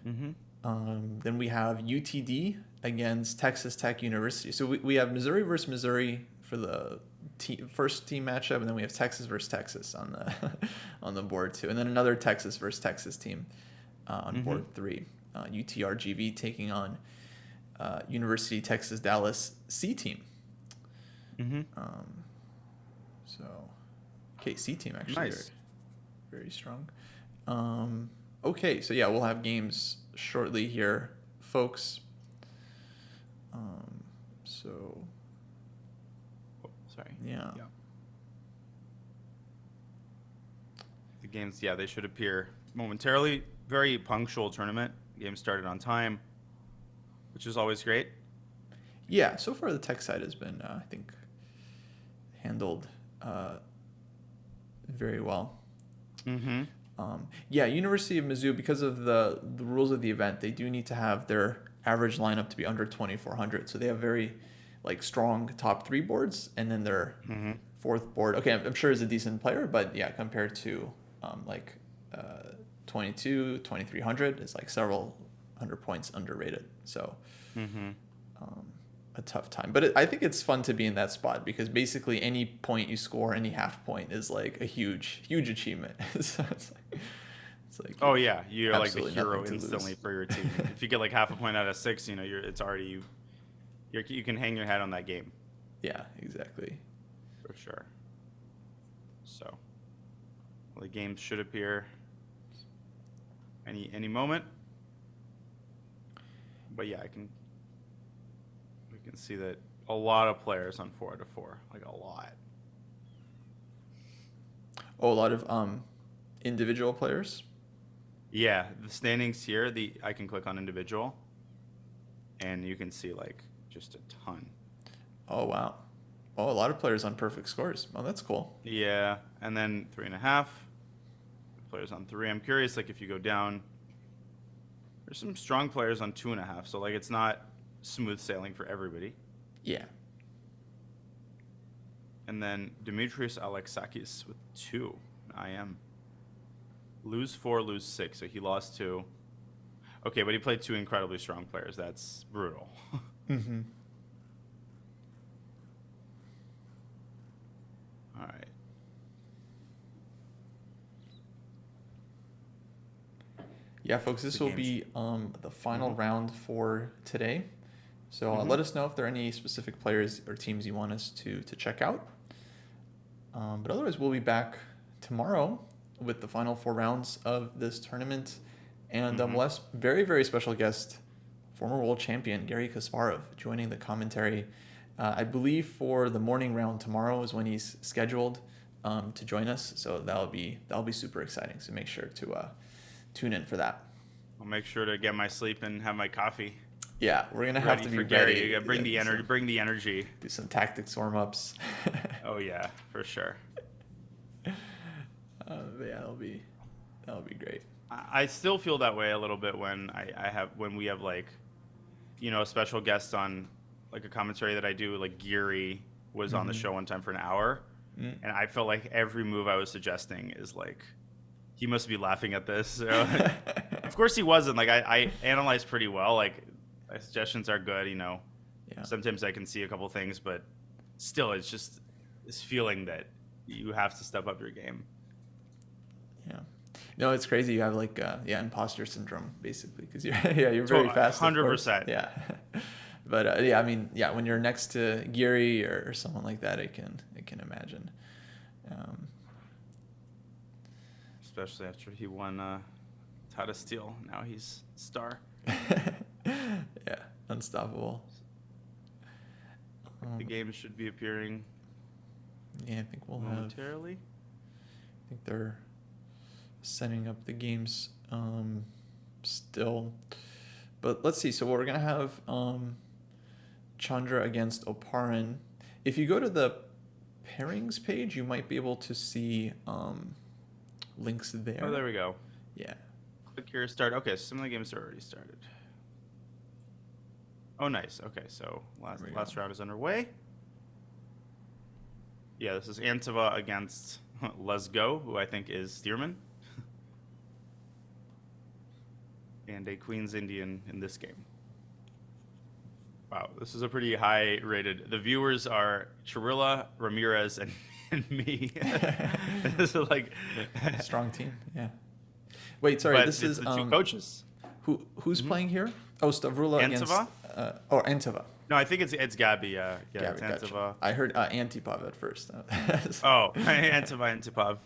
A: Then we have UTD against Texas Tech University. So we have Missouri versus Missouri for the first team matchup, and then we have Texas versus Texas on the on the board 2, and then another Texas versus Texas team on board 3. UTRGV taking on University Texas Dallas C team. C team actually
B: Nice.
A: very, very strong. Okay, so yeah, we'll have games shortly here, folks.
B: Sorry.
A: Yeah.
B: The games, they should appear momentarily. Very punctual tournament. Game started on time, which is always great.
A: Yeah, so far the tech side has been, I think, handled very well. University of Mizzou, because of the rules of the event, they do need to have their average lineup to be under 2,400. So they have very strong top 3 boards, and then their 4th board. Okay, I'm sure is a decent player, but yeah, compared to 2,300 is several hundred points underrated. So a tough time. But I think it's fun to be in that spot, because basically any point you score, any half point is a huge achievement. So it's
B: oh yeah, you're like the
A: absolutely
B: hero
A: nothing to
B: instantly
A: lose.
B: for your team. If you get half a point out of 6, it's already you can hang your hat on that game.
A: Yeah, exactly.
B: For sure. So, the games should appear any moment. But yeah, we can see that a lot of players on 4 out of 4, a lot.
A: Oh, a lot of individual players.
B: Yeah, the standings here, I can click on individual, and you can see just a ton.
A: Oh wow. Oh, a lot of players on perfect scores. Oh, that's cool.
B: Yeah, and then 3.5 players on 3. I'm curious, if you go down, there's some strong players on 2.5. So it's not smooth sailing for everybody.
A: Yeah.
B: And then Demetrius Alexakis with 2 IM. Lose 4, lose 6. So he lost 2. Okay, but he played 2 incredibly strong players. That's brutal. All right.
A: Yeah, folks, this will be the final round for today. So let us know if there are any specific players or teams you want us to check out. But otherwise, we'll be back tomorrow with the final 4 rounds of this tournament. And last very, very special guest, former world champion Garry Kasparov, joining the commentary. I believe for the morning round tomorrow is when he's scheduled to join us. So that'll be super exciting. So make sure to tune in for that.
B: I'll make sure to get my sleep and have my coffee.
A: Yeah, we're gonna have to be
B: Garry.
A: ready.
B: You gotta bring the energy. Bring the energy.
A: Do some tactics warm-ups.
B: Oh yeah, for sure.
A: But yeah, that'll be great.
B: I still feel that way a little bit when when we have a special guest on a commentary that I do. Geary was on the show one time for an hour, and I felt like every move I was suggesting is he must be laughing at this. So, of course he wasn't. I analyzed pretty well. My suggestions are good.
A: Yeah.
B: Sometimes I can see a couple things, but still, it's just this feeling that you have to step up your game.
A: Yeah. No, it's crazy. You have imposter syndrome basically, because you're very fast.
B: 100%.
A: Yeah. But when you're next to Garry or someone like that, I can imagine.
B: Especially after he won Tata Steel. Now he's star.
A: Yeah, unstoppable.
B: The game should be appearing
A: Yeah, I think we'll have.
B: momentarily.
A: I think they're setting up the games still. But let's see. So we're gonna have Chandra against Oparin. If you go to the pairings page, you might be able to see links there.
B: Oh, there we go.
A: Yeah.
B: Click here, start. Okay, some of the games are already started. Oh, nice. Okay, so last round is underway. Yeah, this is Antova against Let's Go, who I think is Stearman. And a Queen's Indian in this game. Wow, this is a pretty high rated. The viewers are Chirilla, Ramirez, and me. This is like
A: Strong team. Yeah. Wait, sorry.
B: But
A: This
B: it's
A: is
B: the two coaches.
A: Who's playing here? Oh, Stavrula against Antova.
B: No, I think it's Gabi. Yeah,
A: Gabi,
B: it's Antova.
A: gotcha. I heard Antipov at first.
B: Oh, Antipov.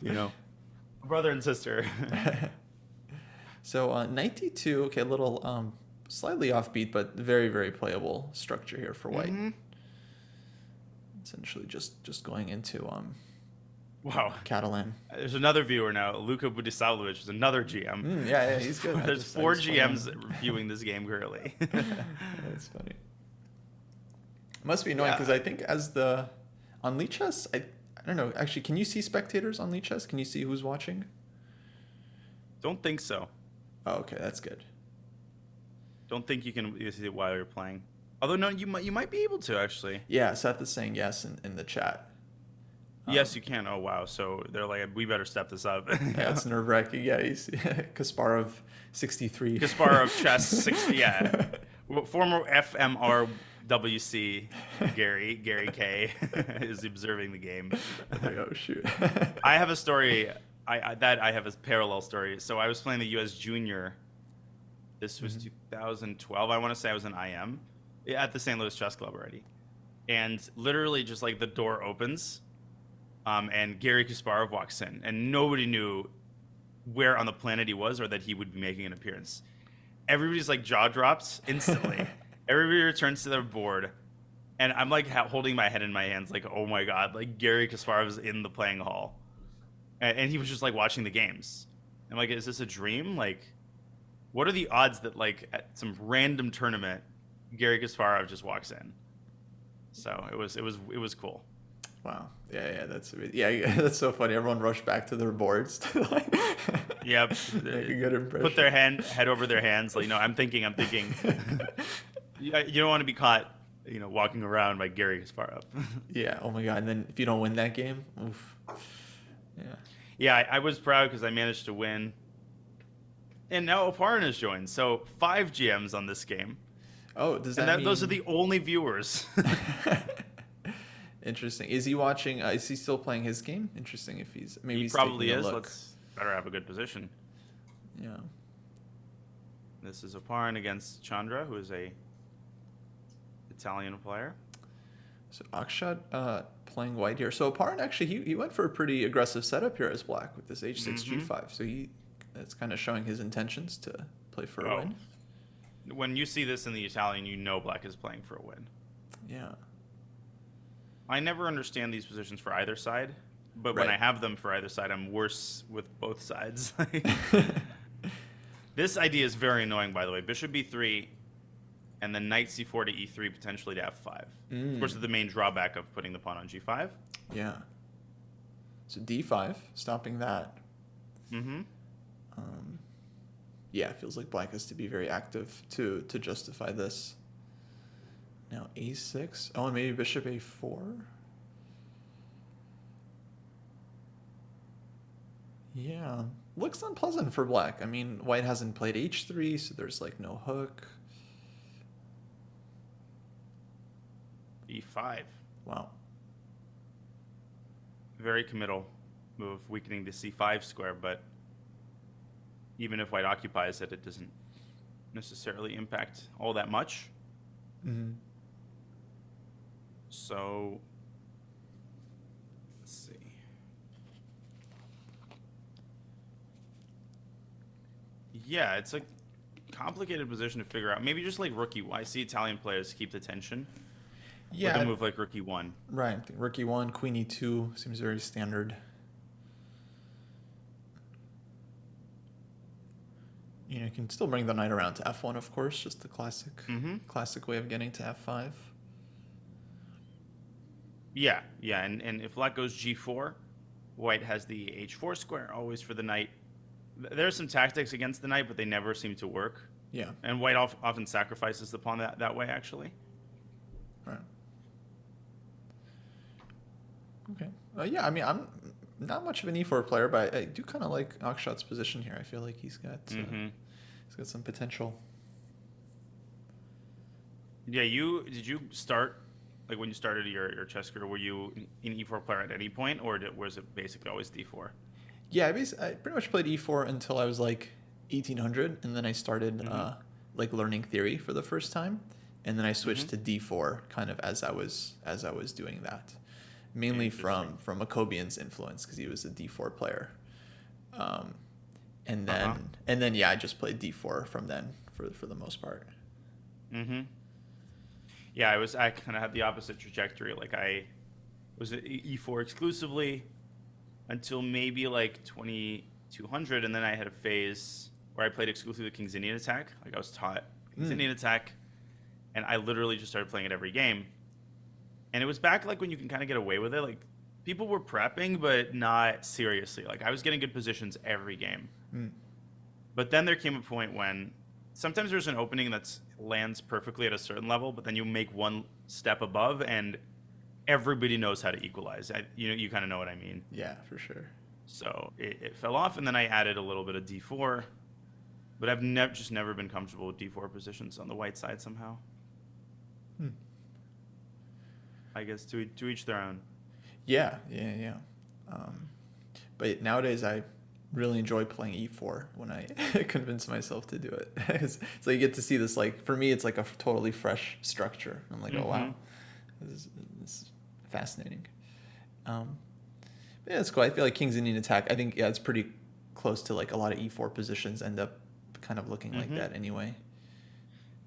B: Brother and sister.
A: So knight d2. Okay, a little slightly offbeat, but very, very playable structure here for white.
B: Mm-hmm.
A: Essentially, just going into
B: Wow.
A: Catalan.
B: There's another viewer now, Luka Budisavljevic, is another GM.
A: Yeah, he's good.
B: There's four GMs viewing this game currently.
A: That's funny. It must be annoying because I think on Lichess, I don't know. Actually, can you see spectators on Lichess? Can you see who's watching?
B: Don't think so.
A: Oh, okay, that's good.
B: Don't think you can see it while you're playing. Although no, you might be able to actually.
A: Yeah, Seth is saying yes in the chat.
B: Yes, you can. Oh wow! So they're like, we better step this up.
A: Yeah, it's nerve wracking. Yeah, he's Kasparov 63.
B: Kasparov chess 60. Yeah, former FMRWC Gary K is observing the game.
A: Oh shoot!
B: I have a story. I have a parallel story. So I was playing the U.S. Junior. This was 2012. I want to say I was in IM at the St. Louis Chess Club already, and literally just like the door opens. And Gary Kasparov walks in, and nobody knew where on the planet he was or that he would be making an appearance. Everybody's like jaw drops instantly. Everybody returns to their board, and I'm like holding my head in my hands, like, oh my god, like Gary Kasparov is in the playing hall, and he was just like watching the games. I'm like, is this a dream? Like, what are the odds that like at some random tournament, Gary Kasparov just walks in? So it was cool.
A: Wow. Yeah, that's so funny. Everyone rushed back to their boards to like
B: yep.
A: make a good impression.
B: Put their head over their hands, like, I'm thinking. You don't want to be caught, walking around by Gary Kasparov.
A: Yeah. Oh my god. And then if you don't win that game, oof. Yeah.
B: Yeah, I was proud because I managed to win. And now Oparin has joined, so 5 GMs on this game.
A: Oh, does that mean
B: those are the only viewers?
A: Interesting. Is he watching? Is he still playing his game? Interesting. If maybe
B: he
A: he's
B: probably
A: taking a
B: is.
A: look.
B: Let's better have a good position.
A: Yeah.
B: This is Oparin against Chandra, who is a Italian player. So
A: Akshat playing white here. So Oparin actually he went for a pretty aggressive setup here as black with this h6 g5. So that's kind of showing his intentions to play for a win.
B: When you see this in the Italian, black is playing for a win.
A: Yeah.
B: I never understand these positions for either side, but when I have them for either side, I'm worse with both sides. This idea is very annoying, by the way. Bishop b3, and then knight c4 to e3, potentially to f5. Of course, the main drawback of putting the pawn on g5.
A: Yeah. So d5, stopping that.
B: Mm-hmm.
A: Yeah, it feels like black has to be very active to justify this. Now a6. Oh, and maybe bishop a4. Yeah, looks unpleasant for black. I mean, white hasn't played h3, so there's like no hook.
B: e5.
A: Wow.
B: Very committal move, weakening the c5 square, but even if white occupies it, it doesn't necessarily impact all that much.
A: Mm-hmm.
B: So, let's see. Yeah, it's like complicated position to figure out. Maybe just like rookie. I see Italian players keep the tension.
A: Yeah.
B: With a move like rook e1.
A: Right. Rook e1, queen e2 seems very standard. You know, you can still bring the knight around to f1, of course, just the classic way of getting to f5.
B: Yeah, and if black goes g4, white has the h4 square always for the knight. There's some tactics against the knight, but they never seem to work.
A: Yeah.
B: And white often sacrifices the pawn that way, actually.
A: Right. Okay. Yeah, I mean, I'm not much of an e4 player, but I do kind of like Akshat's position here. I feel like he's got some potential.
B: Yeah, did you start, like when you started your chess career, were you an e4 player at any point, or was it basically always d4?
A: Yeah, I pretty much played e4 until I was like 1800, and then I started like learning theory for the first time, and then I switched to d4 kind of as I was doing that, mainly from Jacobian's influence because he was a d4 player, and then yeah, I just played d4 from then for the most part.
B: Yeah, I kind of had the opposite trajectory. Like I was at e4 exclusively until maybe like 2200, and then I had a phase where I played exclusively the King's Indian attack. Like I was taught King's Indian attack, and I literally just started playing it every game. And it was back like when you can kind of get away with it. Like people were prepping, but not seriously. Like I was getting good positions every game. But then there came a point when sometimes there's an opening that lands perfectly at a certain level, but then you make one step above and everybody knows how to equalize. You kind of know what I mean.
A: Yeah, for sure.
B: So it fell off, and then I added a little bit of d4, but I've just never been comfortable with d4 positions on the white side somehow. I guess to each their own. Yeah.
A: But nowadays I really enjoy playing e4 when I convince myself to do it. So you get to see this, like, for me, it's like a totally fresh structure. I'm like, oh, wow, this is fascinating. Yeah, it's cool. I feel like King's Indian attack, I think, yeah, it's pretty close to like a lot of e4 positions end up kind of looking like that anyway.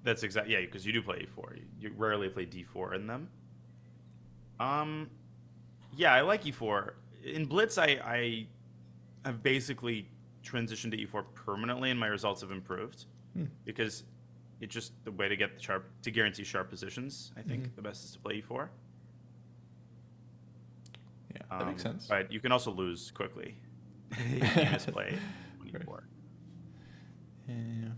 B: That's exactly, yeah, because you do play e4. You rarely play d4 in them. Yeah, I like e4. In Blitz, I have basically transitioned to e4 permanently, and my results have improved because it's just the way to get to guarantee sharp positions. I think the best is to play e4.
A: Yeah, that makes sense.
B: But you can also lose quickly. You misplay e4.
A: Yeah.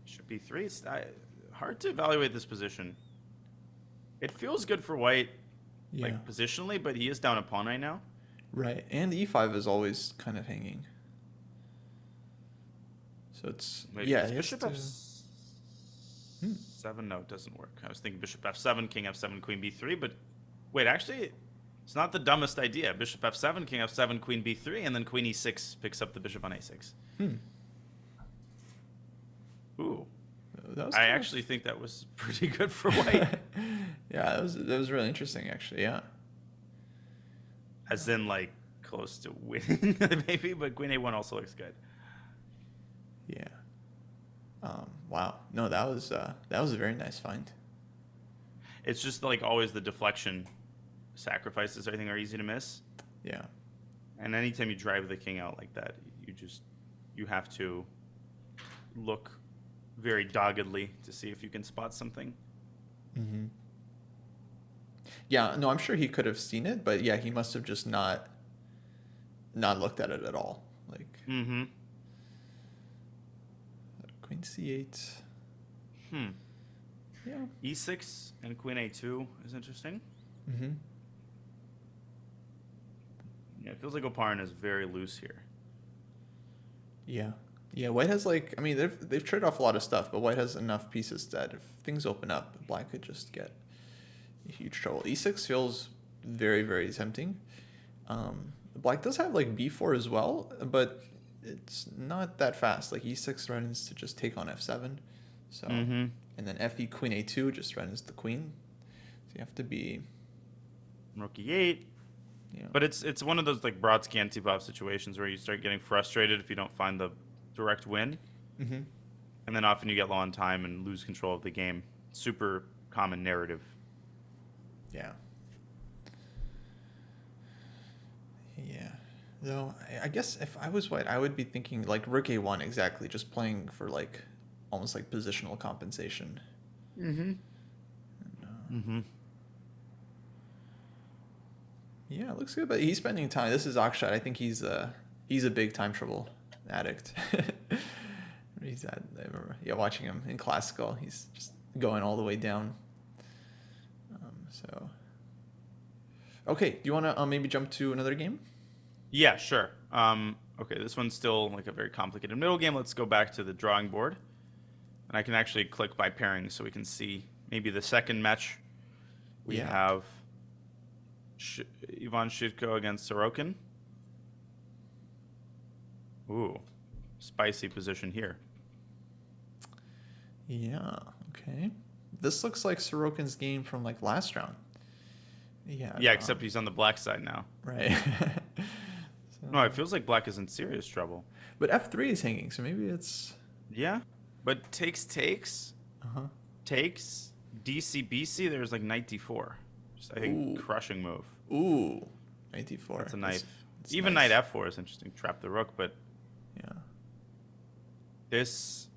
B: Should be 3. It's hard to evaluate this position. It feels good for white, like positionally, but he is down a pawn right now.
A: Right, and e5 is always kind of hanging. So it's
B: bishop f7. No, it doesn't work. I was thinking bishop f7, king f7, queen b3, but wait, actually, it's not the dumbest idea. Bishop f7, king f7, queen b3, and then queen e6 picks up the bishop on a6. Ooh. I actually think that was pretty good for white.
A: Yeah, that was really interesting, actually. Yeah.
B: As in, like, close to winning, maybe, but queen a1 also looks good.
A: Yeah. Wow. No, that was a very nice find.
B: It's just like always the deflection sacrifices, I think, are easy to miss.
A: Yeah.
B: And anytime you drive the king out like that, you have to look very doggedly to see if you can spot something.
A: Yeah, no, I'm sure he could have seen it, but yeah, he must have just not looked at it at all. Like, queen c8. Yeah.
B: e6 and queen a2 is interesting. Yeah, it feels like Oparin is very loose here.
A: Yeah. Yeah, white has, like, I mean, they've traded off a lot of stuff, but white has enough pieces that if things open up, black could just get huge trouble. e6 feels very, very tempting. Black does have, like, b4 as well, but it's not that fast. Like, e6 threatens to just take on f7. So, and then fe queen a2 just threatens the queen. So you have to be...
B: Rook e8. Yeah. But it's one of those, like, Brodsky Antipov situations where you start getting frustrated if you don't find the direct win.
A: Mm-hmm.
B: And then often you get low on time and lose control of the game. Super common narrative.
A: Yeah. Yeah. Though I guess if I was white, I would be thinking like rook a1 exactly, just playing for like almost like positional compensation.
B: Mm-hmm. Mm-hmm.
A: Yeah, it looks good, but he's spending time. This is Akshat. I think he's a big time trouble addict. He's at, I remember, watching him in classical. He's just going all the way down. So, okay, do you want to maybe jump to another game?
B: Yeah, sure. Okay, this one's still like a very complicated middle game. Let's go back to the drawing board. And I can actually click by pairing so we can see maybe the second match. We have Ivan Shitko against Sorokin. Ooh, spicy position here.
A: Yeah, okay. This looks like Sorokin's game from like last round. Yeah.
B: Yeah, except he's on the black side now.
A: Right.
B: No, it feels like black is in serious trouble.
A: But f3 is hanging, so maybe it's...
B: Yeah, but takes.
A: Uh-huh.
B: Takes, DC-BC, there's like knight d4. Just, I think, crushing move.
A: Ooh, knight d4.
B: That's a knife.
A: That's
B: Even
A: nice.
B: knight f4 is interesting. Trap the rook, but...
A: Yeah.
B: This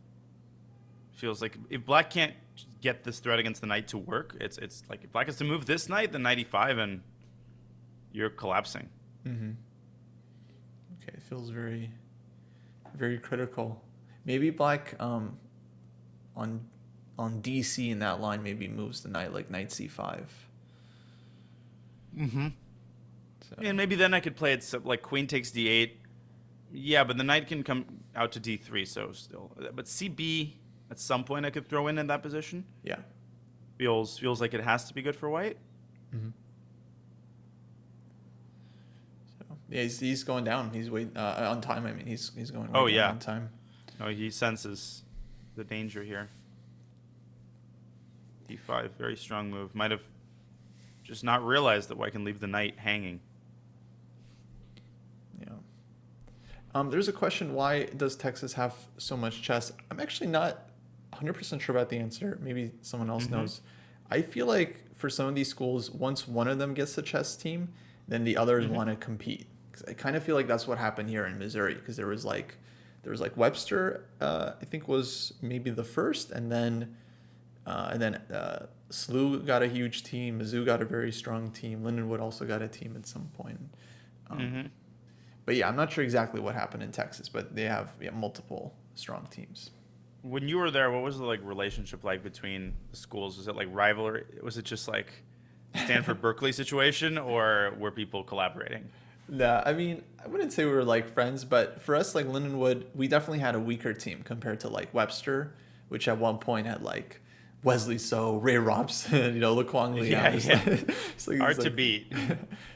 B: feels like if black can't get this threat against the knight to work, it's like if black has to move this knight, then knight e5, and you're collapsing.
A: Mm-hmm. Okay, it feels very, very critical. Maybe black on DC in that line maybe moves the knight like knight c5.
B: Mm-hmm.
A: So.
B: And maybe then I could play it like queen takes d8. Yeah, but the knight can come out to d3, so still. But cb at some point I could throw in that position.
A: Yeah.
B: Feels like it has to be good for white.
A: Mm-hmm. So yeah, he's going down. He's waiting on time. I mean, he's going. Way down on time.
B: No, he senses the danger here. d5, very strong move. Might have just not realized that white can leave the knight hanging.
A: Yeah. There's a question, why does Texas have so much chess? I'm actually not 100% sure about the answer. Maybe someone else knows. I feel like for some of these schools, once one of them gets the chess team, then the others want to compete. 'Cause I kind of feel like that's what happened here in Missouri, because there was like Webster, I think was maybe the first, and then SLU got a huge team. Mizzou got a very strong team. Lindenwood also got a team at some point. But yeah, I'm not sure exactly what happened in Texas, but they have multiple strong teams.
B: When you were there, what was the relationship like between the schools? Was it like rivalry? Was it just like Stanford Berkeley situation, or were people collaborating?
A: No, I mean, I wouldn't say we were like friends, but for us, like Lindenwood, we definitely had a weaker team compared to like Webster, which at one point had like Wesley So, Ray Robson, Laquan Lee.
B: Yeah. Hard to
A: like
B: beat.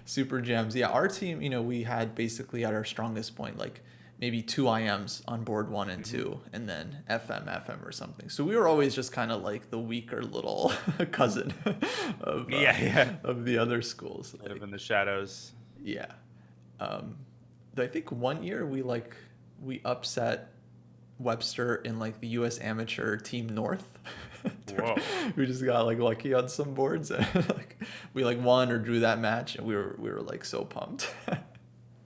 A: Super gems. Yeah, our team, we had basically at our strongest point, like maybe 2 IMs on board 1 and 2, and then FM or something. So we were always just kind of like the weaker little cousin of the other schools.
B: Live in the shadows.
A: Yeah. I think one year we upset Webster in like the U.S. Amateur Team North.
B: Whoa.
A: We just got like lucky on some boards, and we won or drew that match, and we were like so pumped.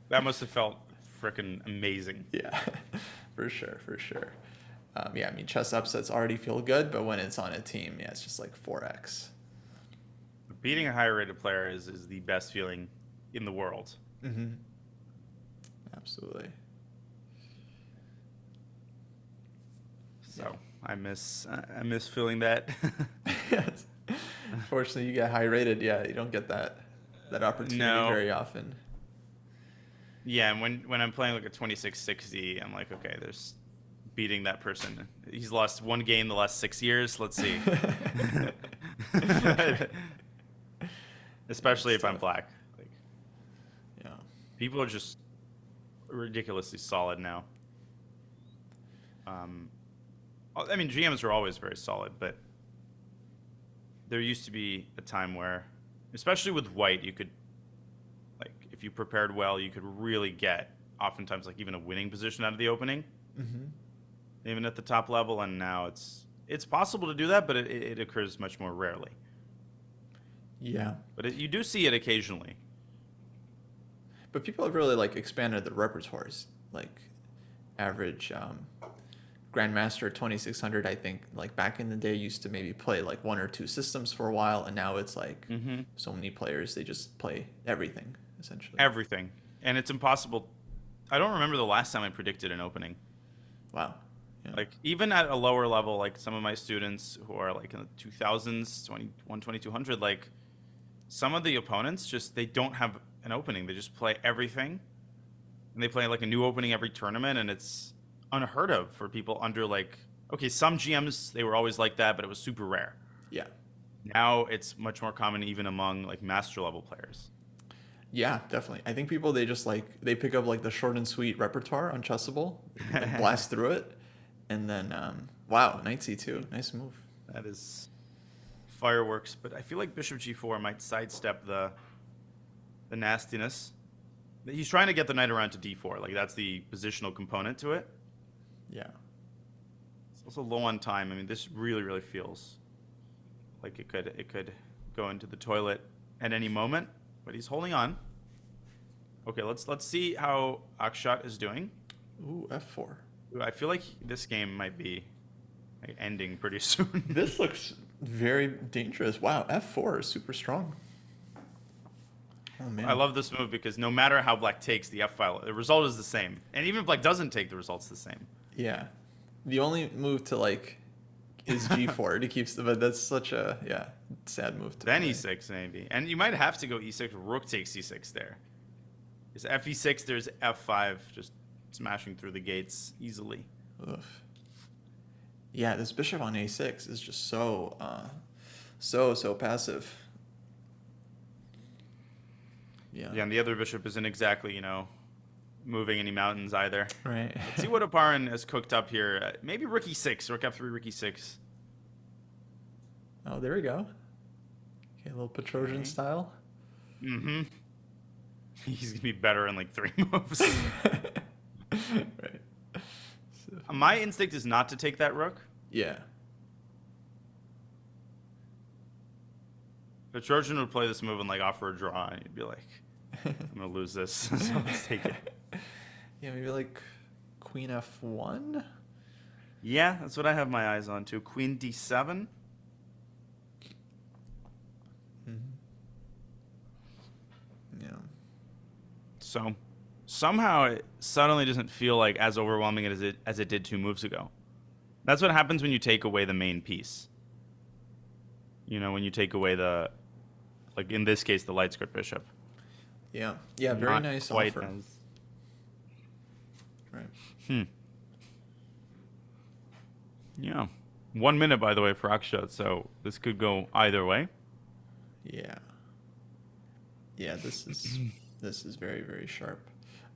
B: That must have felt freaking amazing.
A: Yeah, for sure. Yeah, I mean, chess upsets already feel good, but when it's on a team, yeah, it's just like 4x.
B: Beating a higher rated player is the best feeling in the world.
A: Mm-hmm. Absolutely.
B: So I miss feeling that.
A: Yes. Unfortunately, you get high rated. Yeah, you don't get that opportunity very often.
B: Yeah, and when I'm playing like a 2660, I'm like, okay, there's beating that person. He's lost one game the last 6 years. Let's see. Especially if I'm black.
A: Yeah.
B: People are just ridiculously solid now. I mean, GMs are always very solid, but there used to be a time where, especially with white, you could, if you prepared well, you could really get, oftentimes, even a winning position out of the opening.
A: Mm-hmm.
B: even at the top level, and now it's possible to do that, but it occurs much more rarely.
A: Yeah.
B: But you do see it occasionally.
A: But people have really like expanded the repertoires. Like average Grandmaster 2600, I think, like back in the day used to maybe play like 1 or 2 systems for a while, and now it's like so many players, they just play everything essentially.
B: Everything. And it's impossible. I don't remember the last time I predicted an opening.
A: Wow. Yeah.
B: Like even at a lower level, like some of my students who are like in the 2000s, 2200, like some of the opponents just, they don't have an opening. They just play everything. And they play like a new opening every tournament, and it's unheard of for people under like, okay, some GMs, they were always like that, but it was super rare.
A: Yeah.
B: Now it's much more common even among like master level players.
A: Yeah, definitely. I think people, they just like, they pick up like the short and sweet repertoire on Chessable, and blast through it, and then wow, knight c2, nice move.
B: That is fireworks, but I feel like bishop g4 might sidestep the nastiness. He's trying to get the knight around to d4, like that's the positional component to it.
A: Yeah.
B: It's also low on time. I mean, this really feels like it could go into the toilet at any moment, but he's holding on. Okay, let's see how Akshat is doing.
A: Ooh, f4.
B: Ooh, I feel like this game might be like ending pretty soon.
A: This looks very dangerous. Wow, f4 is super strong. Oh man.
B: I love this move because no matter how black takes the f-file, the result is the same. And even if black doesn't take, the result's the same.
A: Yeah. The only move to like is g4 to keep, but that's such a sad move to
B: Then
A: play.
B: e6 maybe. And you might have to go e6, rook takes c6 there. Because fe6, there's f5 just smashing through the gates easily.
A: Oof. Yeah, this bishop on a6 is just so so passive. Yeah.
B: Yeah, and the other bishop isn't exactly, moving any mountains either.
A: Right.
B: Let's see what Oparin has cooked up here. Maybe rook e6, rook f3, rook e6.
A: Oh, there we go. Okay, a little Petrosian style.
B: Mm-hmm. He's going to be better in like 3 moves.
A: Right. So,
B: My instinct is not to take that rook.
A: yeah.
B: Petrosian would play this move and like offer a draw, and he'd be like, I'm going to lose this, so let's take it.
A: Yeah, maybe like queen f1?
B: Yeah, that's what I have my eyes on too. Queen d7.
A: Yeah.
B: So somehow it suddenly doesn't feel like as overwhelming as it did 2 moves ago. That's what happens when you take away the main piece. When you take away like in this case, the light skirt bishop.
A: Yeah. Yeah, very
B: Not
A: nice
B: quite
A: offer.
B: as-
A: Right.
B: Yeah. 1 minute, by the way, for Akshat, so this could go either way.
A: Yeah. Yeah, this is very, very sharp.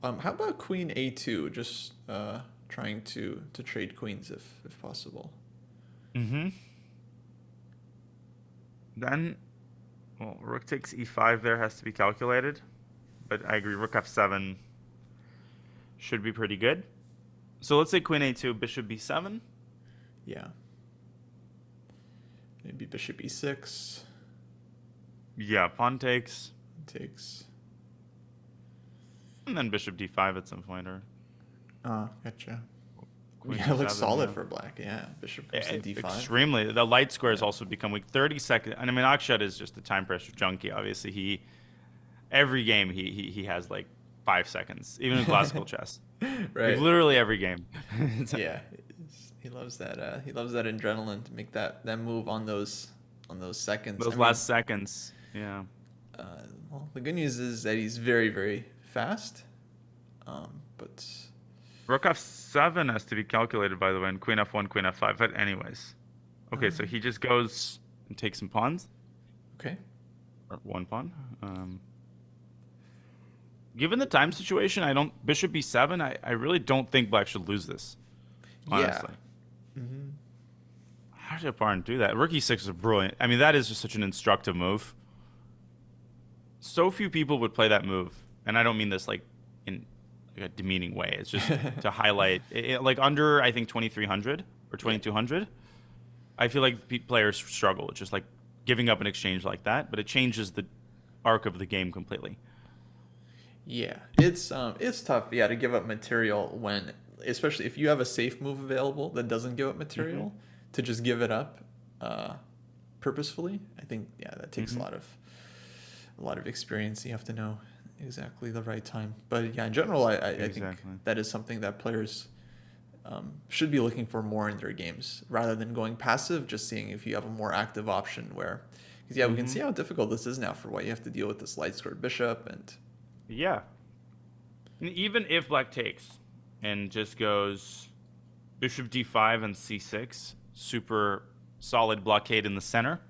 A: How about queen a2? Just trying to trade queens if possible.
B: Mm-hmm. Then, well, rook takes e5 there has to be calculated. But I agree, rook f7 should be pretty good. So let's say queen a2, bishop b7.
A: Yeah. Maybe bishop e6
B: Yeah, pawn takes.
A: takes.
B: And then bishop d5 at some point. Or
A: Gotcha.
B: queen
A: Yeah, it looks
B: d7,
A: solid
B: yeah.
A: for black. Yeah, bishop goes to d5.
B: Extremely. The light squares also become weak. 30 seconds. And I mean, Akshat is just a time pressure junkie. Obviously, every game he has like 5 seconds, even in classical chess.
A: Right.
B: Like, literally every game.
A: Yeah, he loves that. He loves that adrenaline to make that move on those seconds.
B: Those last seconds. Yeah.
A: Well, the good news is that he's very, very fast. But
B: Rook f7 has to be calculated, by the way, and queen f1, queen f5. But anyways. Okay, so he just goes and takes some pawns.
A: okay.
B: Or 1 pawn. Given the time situation, bishop b7, I really don't think black should lose this. Honestly.
A: Yeah. Mm-hmm.
B: How did Oparin do that? Rook e6 is brilliant. I mean, that is just such an instructive move. So few people would play that move. And I don't mean this like in a demeaning way. It's just to highlight like under I think 2300 or 2200. I feel like players struggle. It's just like giving up an exchange like that, but it changes the arc of the game completely.
A: Yeah, it's tough, yeah, to give up material when, especially if you have a safe move available that doesn't give up material, to just give it up purposefully. I think, yeah, that takes a lot of experience. You have to know exactly the right time. But yeah, in general, I think that is something that players should be looking for more in their games, rather than going passive, just seeing if you have a more active option where, because yeah, we can see how difficult this is now for white. You have to deal with this light scored bishop and...
B: Yeah. And even if black takes and just goes bishop d5 and c6, super solid blockade in the center,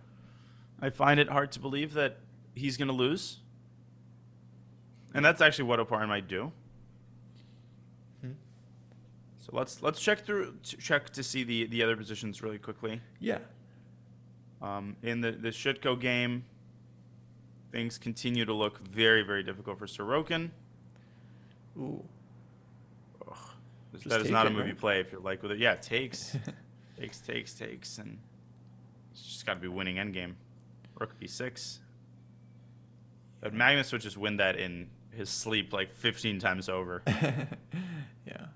B: I find it hard to believe that he's going to lose. And that's actually what a pawn might do. So let's check to see the other positions really quickly.
A: Yeah.
B: In the Shutko game, things continue to look very, very difficult for Sorokin.
A: Ooh.
B: Ugh. That is not a move you play if you're like with it. Yeah, takes. takes. And it's just got to be winning endgame. Rook b6. But Magnus would just win that in his sleep like 15 times over.
A: Yeah.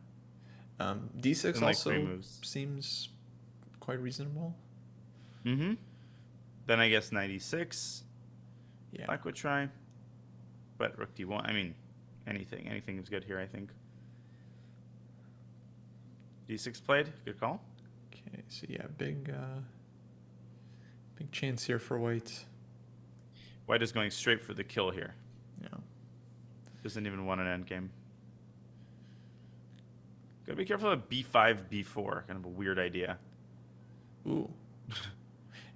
A: D6
B: like
A: also seems quite reasonable.
B: Mm-hmm. Then I guess knight e6.
A: Yeah.
B: Black would try. But rook d1. I mean, anything is good here, I think. d6 played. Good call.
A: Okay, so yeah, big chance here for white.
B: White is going straight for the kill here.
A: Yeah.
B: Doesn't even want an endgame. Gotta be careful of b5, b4. Kind of a weird idea.
A: Ooh.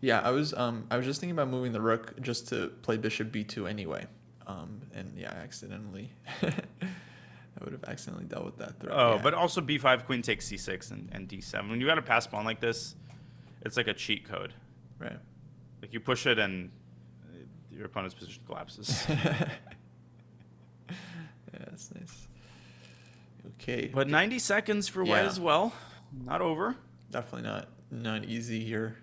A: Yeah, I was just thinking about moving the rook just to play bishop b2 anyway. And yeah, accidentally. I would have accidentally dealt with that threat.
B: Oh,
A: yeah.
B: but also b5, queen takes c6 and d7. When you got a pass pawn like this, it's like a cheat code.
A: Right.
B: Like you push it and your opponent's position collapses.
A: Yeah, that's nice. Okay.
B: But 90 seconds for white as well. Not over.
A: Definitely not easy here.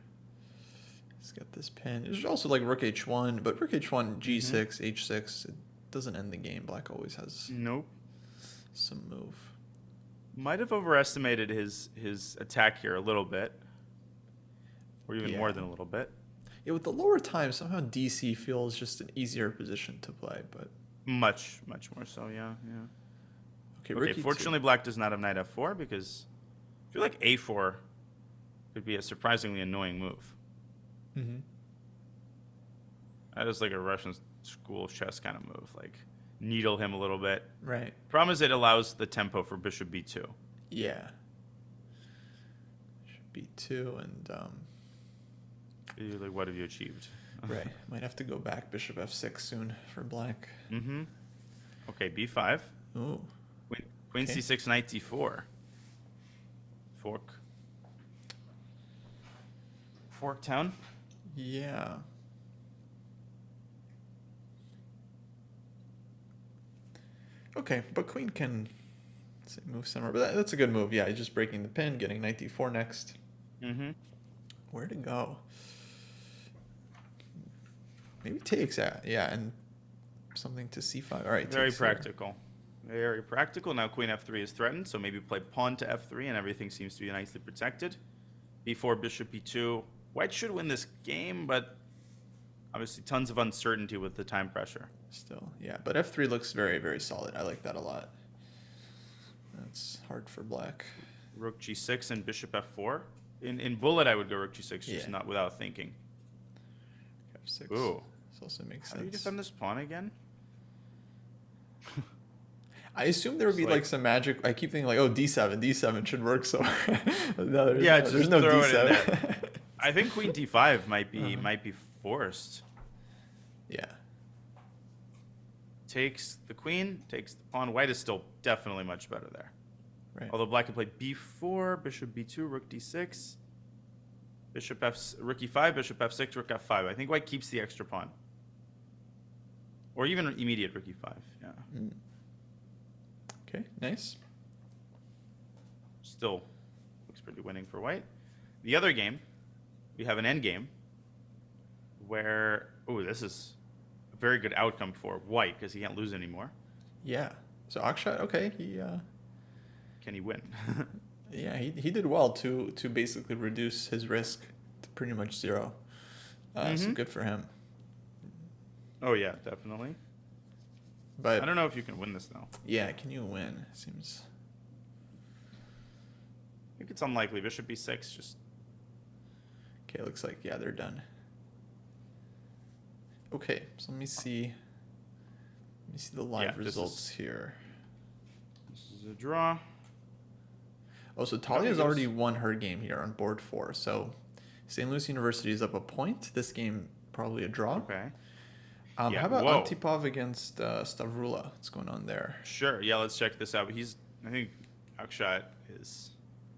A: Let's get this pin. There's also like rook h1, but rook h1, g6, h6. It doesn't end the game. Black always has some move.
B: Might have overestimated his attack here a little bit. Or even more than a little bit.
A: Yeah, with the lower time, somehow DC feels just an easier position to play, but...
B: Much more so, yeah.
A: Okay,
B: fortunately black does not have knight f4 because I feel like a4 could be a surprisingly annoying move.
A: Mm-hmm.
B: That is like a Russian school of chess kind of move, like needle him a little bit.
A: Right.
B: Problem is it allows the tempo for bishop b2.
A: Yeah. Bishop b2 and...
B: Like, what have you achieved?
A: Right. Might have to go back bishop f6 soon for black.
B: Mm-hmm. Okay, b5.
A: Ooh.
B: Queen c6, knight d4. Fork town.
A: Yeah. Okay, but queen can move somewhere. But that's a good move. Yeah, just breaking the pin, getting knight d4 next.
B: Mm-hmm.
A: Where to go? Maybe takes, yeah, and something to c5. All right,
B: very practical. Very practical. Now queen f3 is threatened, so maybe play pawn to f3 and everything seems to be nicely protected. b4, bishop b2. White should win this game, but obviously tons of uncertainty with the time pressure.
A: Still, yeah, but f3 looks very, very solid. I like that a lot. That's hard for black.
B: Rook g6 and bishop f4. In bullet, I would go rook g6, just not without thinking.
A: f6.
B: Ooh.
A: This also makes sense.
B: How do you defend this pawn again?
A: I assume there would be like some magic. I keep thinking like, oh, d7 should work. So no,
B: there's
A: no
B: throw
A: d7.
B: it in there. I think queen d5 might be forced.
A: Yeah.
B: Takes the queen, takes the pawn. White is still definitely much better there.
A: Right.
B: Although black can play b4, bishop b2, rook d6, rook e5, bishop f6, rook f5. I think white keeps the extra pawn. Or even immediate rook e5. Yeah.
A: Okay, nice.
B: Still looks pretty winning for white. The other game, we have an end game where, oh, this is a very good outcome for white because he can't lose anymore.
A: Yeah. So Akshat, okay,
B: Can he win?
A: yeah, he did well to basically reduce his risk to pretty much zero. So good for him.
B: Oh, yeah, definitely.
A: But
B: I don't know if you can win this, though.
A: yeah, can you win? Seems.
B: I think it's unlikely. Bishop b6, just...
A: Okay, looks like, yeah, they're done. Okay, so let me see the live results here.
B: This is a draw.
A: Oh, so Talia's already won her game here on board 4. So St. Louis University is up a point. This game probably a draw.
B: Okay.
A: How about Antipov against Stavrula? What's going on there?
B: Sure. Yeah, let's check this out. I think Akshat is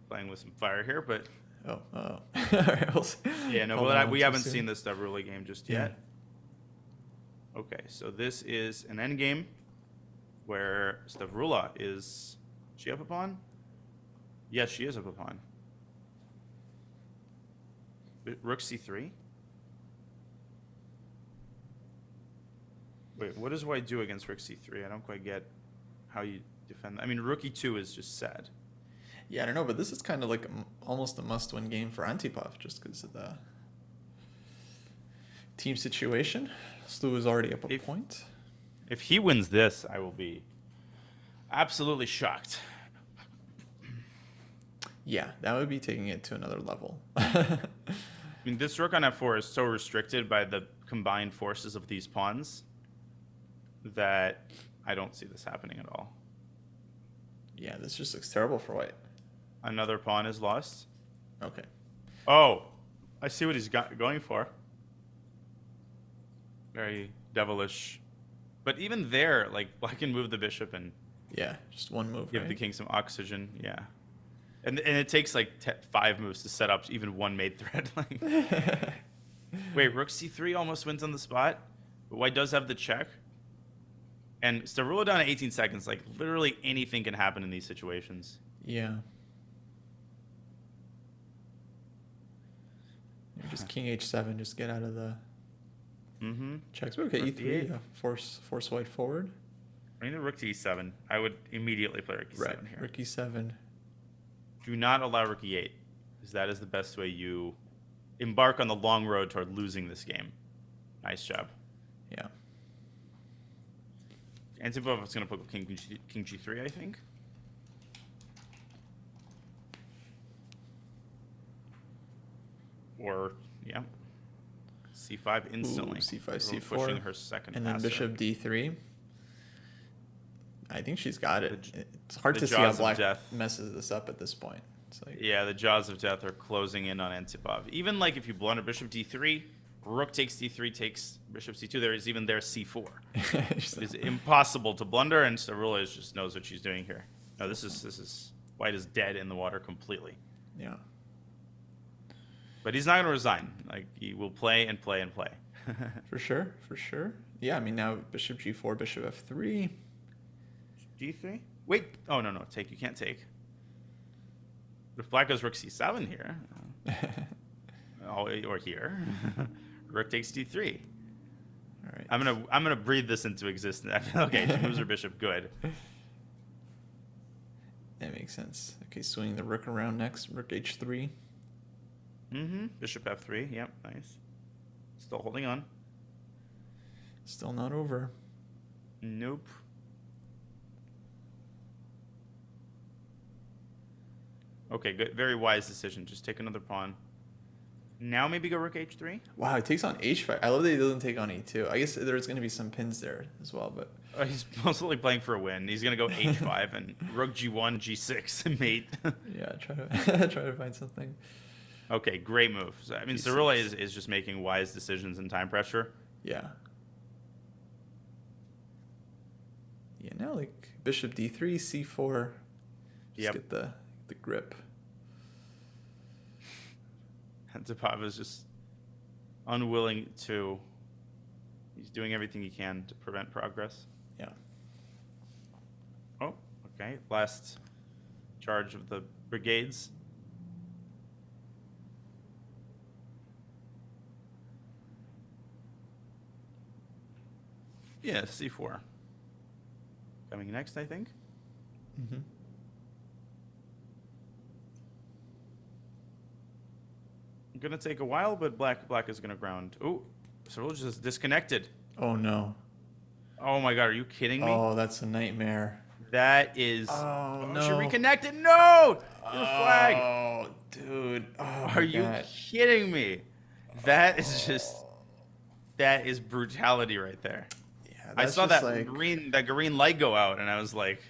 B: playing with some fire here, but...
A: Oh. All right,
B: yeah, no, but we haven't seen the Stavrula game just yet. Okay, so this is an endgame where Stavrula is she up a pawn? Yes, she is up a pawn. Rook c3? Wait, what does white do against rook c3? I don't quite get how you defend that. I mean, rook e2 is just sad.
A: Yeah, I don't know, but this is kind of like almost a must-win game for Antipov just because of the team situation. Stu is already up a point.
B: If he wins this, I will be absolutely shocked.
A: Yeah, that would be taking it to another level.
B: I mean, this rook on f4 is so restricted by the combined forces of these pawns that I don't see this happening at all.
A: Yeah, this just looks terrible for white.
B: Another pawn is lost.
A: Okay.
B: Oh, I see what he's going for. Very devilish. But even there, like, black can move the bishop and
A: yeah, just one move,
B: give
A: right?
B: the king some oxygen. Yeah. And it takes like 5 moves to set up even one mate thread. Like, wait, rook c3 almost wins on the spot. But white does have the check. And Stavrula down at 18 seconds. Like, literally anything can happen in these situations.
A: Yeah. You're just king h7, just get out of the checks. Okay,
B: Rook
A: e3,
B: d8.
A: force white forward.
B: I mean, rook to e7. I would immediately play rook e7
A: Right,
B: here.
A: rook e7.
B: Do not allow rook e8, because that is the best way you embark on the long road toward losing this game. Nice job.
A: Yeah.
B: Antipov is going to put king g3, I think. Or, yeah. c5 instantly.
A: Ooh, c5, c4.
B: Pushing her second
A: and then
B: passer.
A: bishop d3. I think she's got it. It's hard
B: the
A: to see how
B: jaws of
A: black
B: death.
A: messes this up at this point. It's like,
B: Yeah, the jaws of death are closing in on Antipov. Even like if you blunder bishop d3, rook takes d3, takes bishop c2, there is even there c4. It is impossible to blunder, and Stavrula just knows what she's doing here. No, this is white is dead in the water completely.
A: yeah.
B: But he's not going to resign. Like, he will play and play and play.
A: For sure, for sure. Yeah, I mean, now bishop g4, bishop f3.
B: g3? Wait. Oh, no, take. You can't take. If black goes rook c7 here, or here, rook takes d3.
A: All right.
B: I'm gonna breathe this into existence. Okay, she moves her bishop. Good.
A: That makes sense. Okay, swinging the rook around next. Rook h3.
B: Bishop f3. Yep, nice. Still holding on.
A: Still not over.
B: Nope. Okay, good. Very wise decision. Just take another pawn. Now maybe go rook h3.
A: Wow, it takes on h5. I love that he doesn't take on e2. I guess there's going to be some pins there as well, but
B: He's mostly playing for a win. He's gonna go h5 and rook g1, g6, and mate.
A: yeah, try to find something.
B: Okay, great move. So, I mean,
A: G6.
B: Stavrula is just making wise decisions in time pressure.
A: Yeah. Yeah, now like bishop d3, c4. Just get the grip.
B: Antipov is just unwilling to. He's doing everything he can to prevent progress.
A: Yeah.
B: Oh, Okay, last charge of the brigades. Yeah, c4. Coming next, I think.
A: Mm-hmm.
B: Gonna take a while, but black is gonna ground. Ooh, Cyril's just disconnected.
A: Oh no.
B: Oh my god, are you kidding me?
A: Oh, that's a nightmare.
B: That is.
A: Oh, no.
B: She reconnected. No, there's a flag.
A: Oh, dude. Oh,
B: Are you kidding me? That is just. That is brutality right there.
A: Yeah,
B: I saw that
A: like...
B: green light go out, and I was like,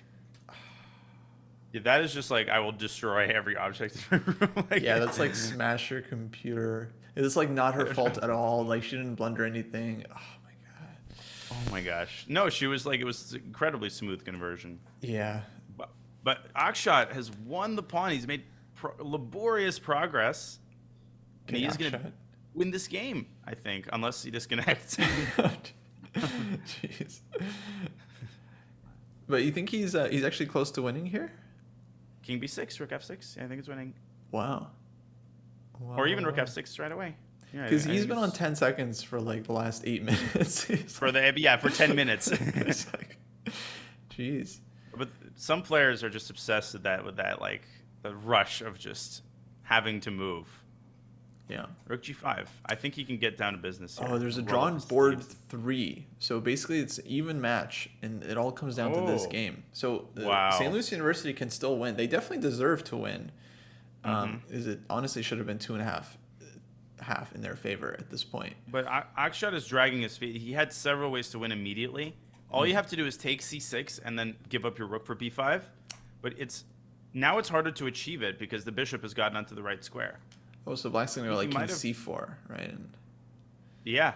B: yeah, that is just like I will destroy every object in my room. Like,
A: yeah, that's like smash your computer. It's like not her fault at all. Like she didn't blunder anything. Oh my god.
B: Oh my gosh. No, she was like, it was incredibly smooth conversion.
A: Yeah.
B: But Akshat has won the pawn. He's made laborious progress. And he is going to win this game, I think, unless he disconnects.
A: Jeez. But you think he's actually close to winning here?
B: King b6, rook f6. Yeah, I think it's winning.
A: Wow.
B: Or even rook f6 right away.
A: Because he's been on 10 seconds for like the last 8 minutes.
B: For 10 minutes.
A: It's like, jeez.
B: But some players are just obsessed with that like the rush of just having to move.
A: Yeah.
B: Rook g5. I think he can get down to business here.
A: Oh, there's a drawn board 3. So basically it's an even match, and it all comes down to this game. So St. Louis University can still win. They definitely deserve to win. Is it honestly should have been 2.5 half in their favor at this point.
B: But Akshat is dragging his feet. He had several ways to win immediately. All you have to do is take c6 and then give up your rook for b5. But now it's harder to achieve it because the bishop has gotten onto the right square.
A: Oh, so black's gonna go like king c4, right?
B: Yeah.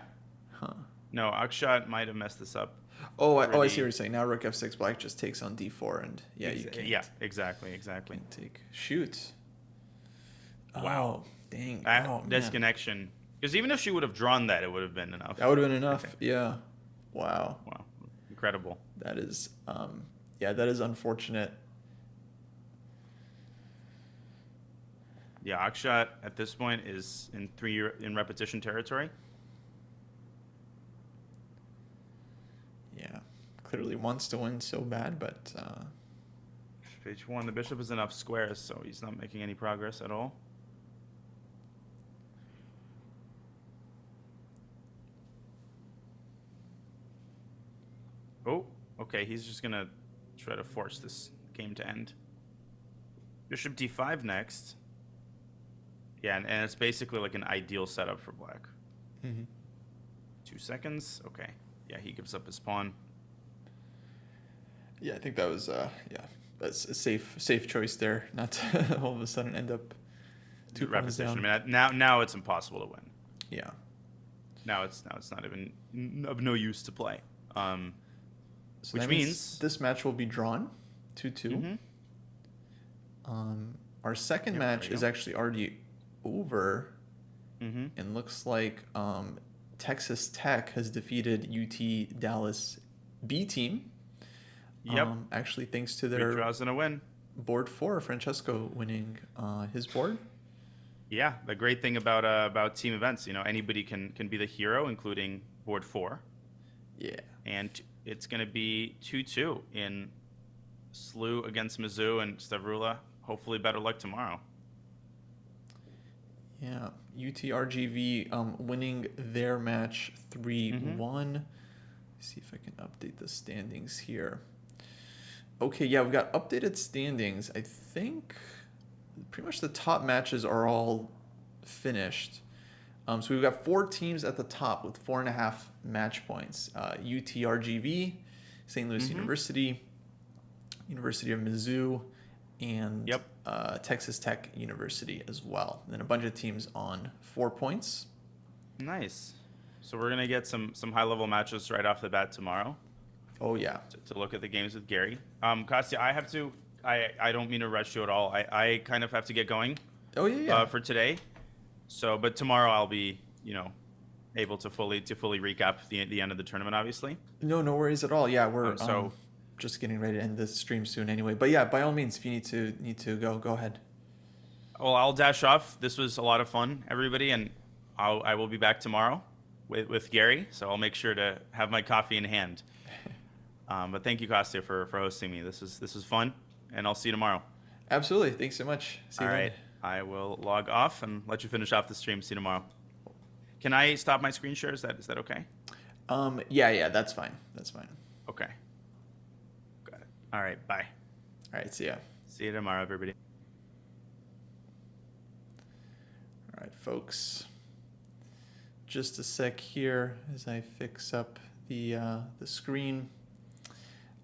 A: Huh.
B: No, Akshat might have messed this up.
A: Oh, I see what you're saying. Now rook f6, black just takes on d4, and yeah, you can't.
B: Yeah, exactly.
A: Can't take. Shoot.
B: Wow.
A: Oh, dang.
B: That disconnection. Because even if she would have drawn that, it would have been enough.
A: That would have been enough. Yeah. Wow.
B: Incredible.
A: That is, that is unfortunate.
B: Yeah, Akshat at this point is in repetition territory.
A: Yeah, clearly wants to win so bad, but
B: page 1, the bishop is enough squares, so he's not making any progress at all. Oh, okay, he's just gonna try to force this game to end. Bishop d5 next. Yeah, and it's basically like an ideal setup for black. 2 seconds. Okay. Yeah, he gives up his pawn.
A: Yeah, I think that was that's a safe choice there. Not to all of a sudden end up 2 pawns down.
B: I mean, now it's impossible to win.
A: Yeah.
B: Now it's not even of no use to play.
A: So
B: which means
A: this match will be drawn 2-2. Our second match is actually already over, and looks like Texas Tech has defeated UT Dallas B team.
B: Yep.
A: Actually, thanks to their
B: 3 draws and a win.
A: Board 4, Francesco winning his board.
B: Yeah, the great thing about team events, anybody can be the hero, including board 4.
A: Yeah.
B: And it's going to be 2-2 in SLU against Mizzou and Stavrula. Hopefully better luck tomorrow.
A: Yeah, UTRGV winning their match 3-1. See if I can update the standings here. Okay, yeah, we've got updated standings. I think pretty much the top matches are all finished. So we've got 4 teams at the top with 4.5 match points. UTRGV, St. Louis University, University of Mizzou, and Texas Tech University as well. And then a bunch of teams on 4 points.
B: Nice. So we're going to get some high-level matches right off the bat tomorrow.
A: Oh, yeah.
B: To look at the games with Gary. Kostya, I don't mean to rush you at all. I kind of have to get going.
A: Oh, yeah.
B: For today. So, but tomorrow I'll be, able to fully recap the end of the tournament, obviously.
A: No worries at all. Yeah, we're... just getting ready to end this stream soon anyway. But yeah, by all means, if you need to go ahead.
B: Well, I'll dash off. This was a lot of fun, everybody, and I will be back tomorrow with Gary. So I'll make sure to have my coffee in hand. But thank you, Kostya, for hosting me. This is fun, and I'll see you tomorrow.
A: Absolutely. Thanks so much. See you
B: All
A: then.
B: right. I will log off and let you finish off the stream. See you tomorrow. Can I stop my screen share? Is that okay?
A: Yeah, that's fine. That's fine.
B: Okay. Got it. All right. Bye.
A: All right, see ya.
B: See you tomorrow, everybody.
A: All right, folks. Just a sec here as I fix up the screen.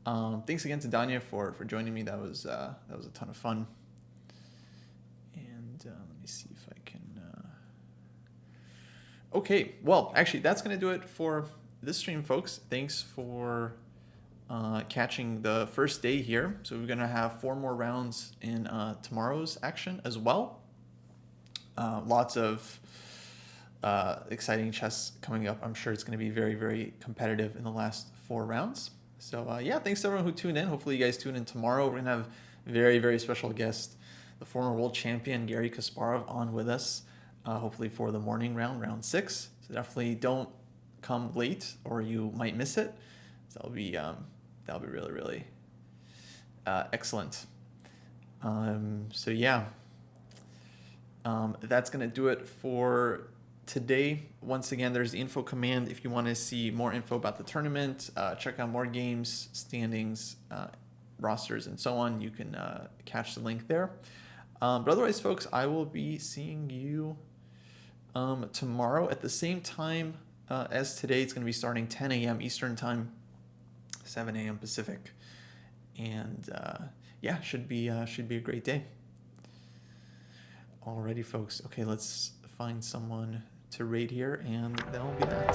A: Thanks again to Danya for joining me. That was a ton of fun. And let me see if I can. Okay, well, actually, that's gonna do it for this stream, folks. Thanks for catching the first day here. So we're gonna have 4 more rounds in tomorrow's action as well. Lots of exciting chess coming up. I'm sure it's going to be very, very competitive in the last 4 rounds. So yeah, thanks to everyone who tuned in. Hopefully you guys tune in tomorrow. We're going to have very, very special guest, the former world champion Garry Kasparov, on with us, hopefully for the morning round, round 6. So definitely don't come late or you might miss it. So that'll be really, really excellent. So yeah. That's going to do it for today. Once again, there's the info command. If you want to see more info about the tournament, check out more games, standings, rosters, and so on, you can catch the link there. But otherwise, folks, I will be seeing you tomorrow at the same time as today. It's going to be starting 10 a.m. Eastern Time, 7 a.m. Pacific. And yeah, should be a great day. Alrighty, folks. Okay, let's find someone to raid here, and that'll be that.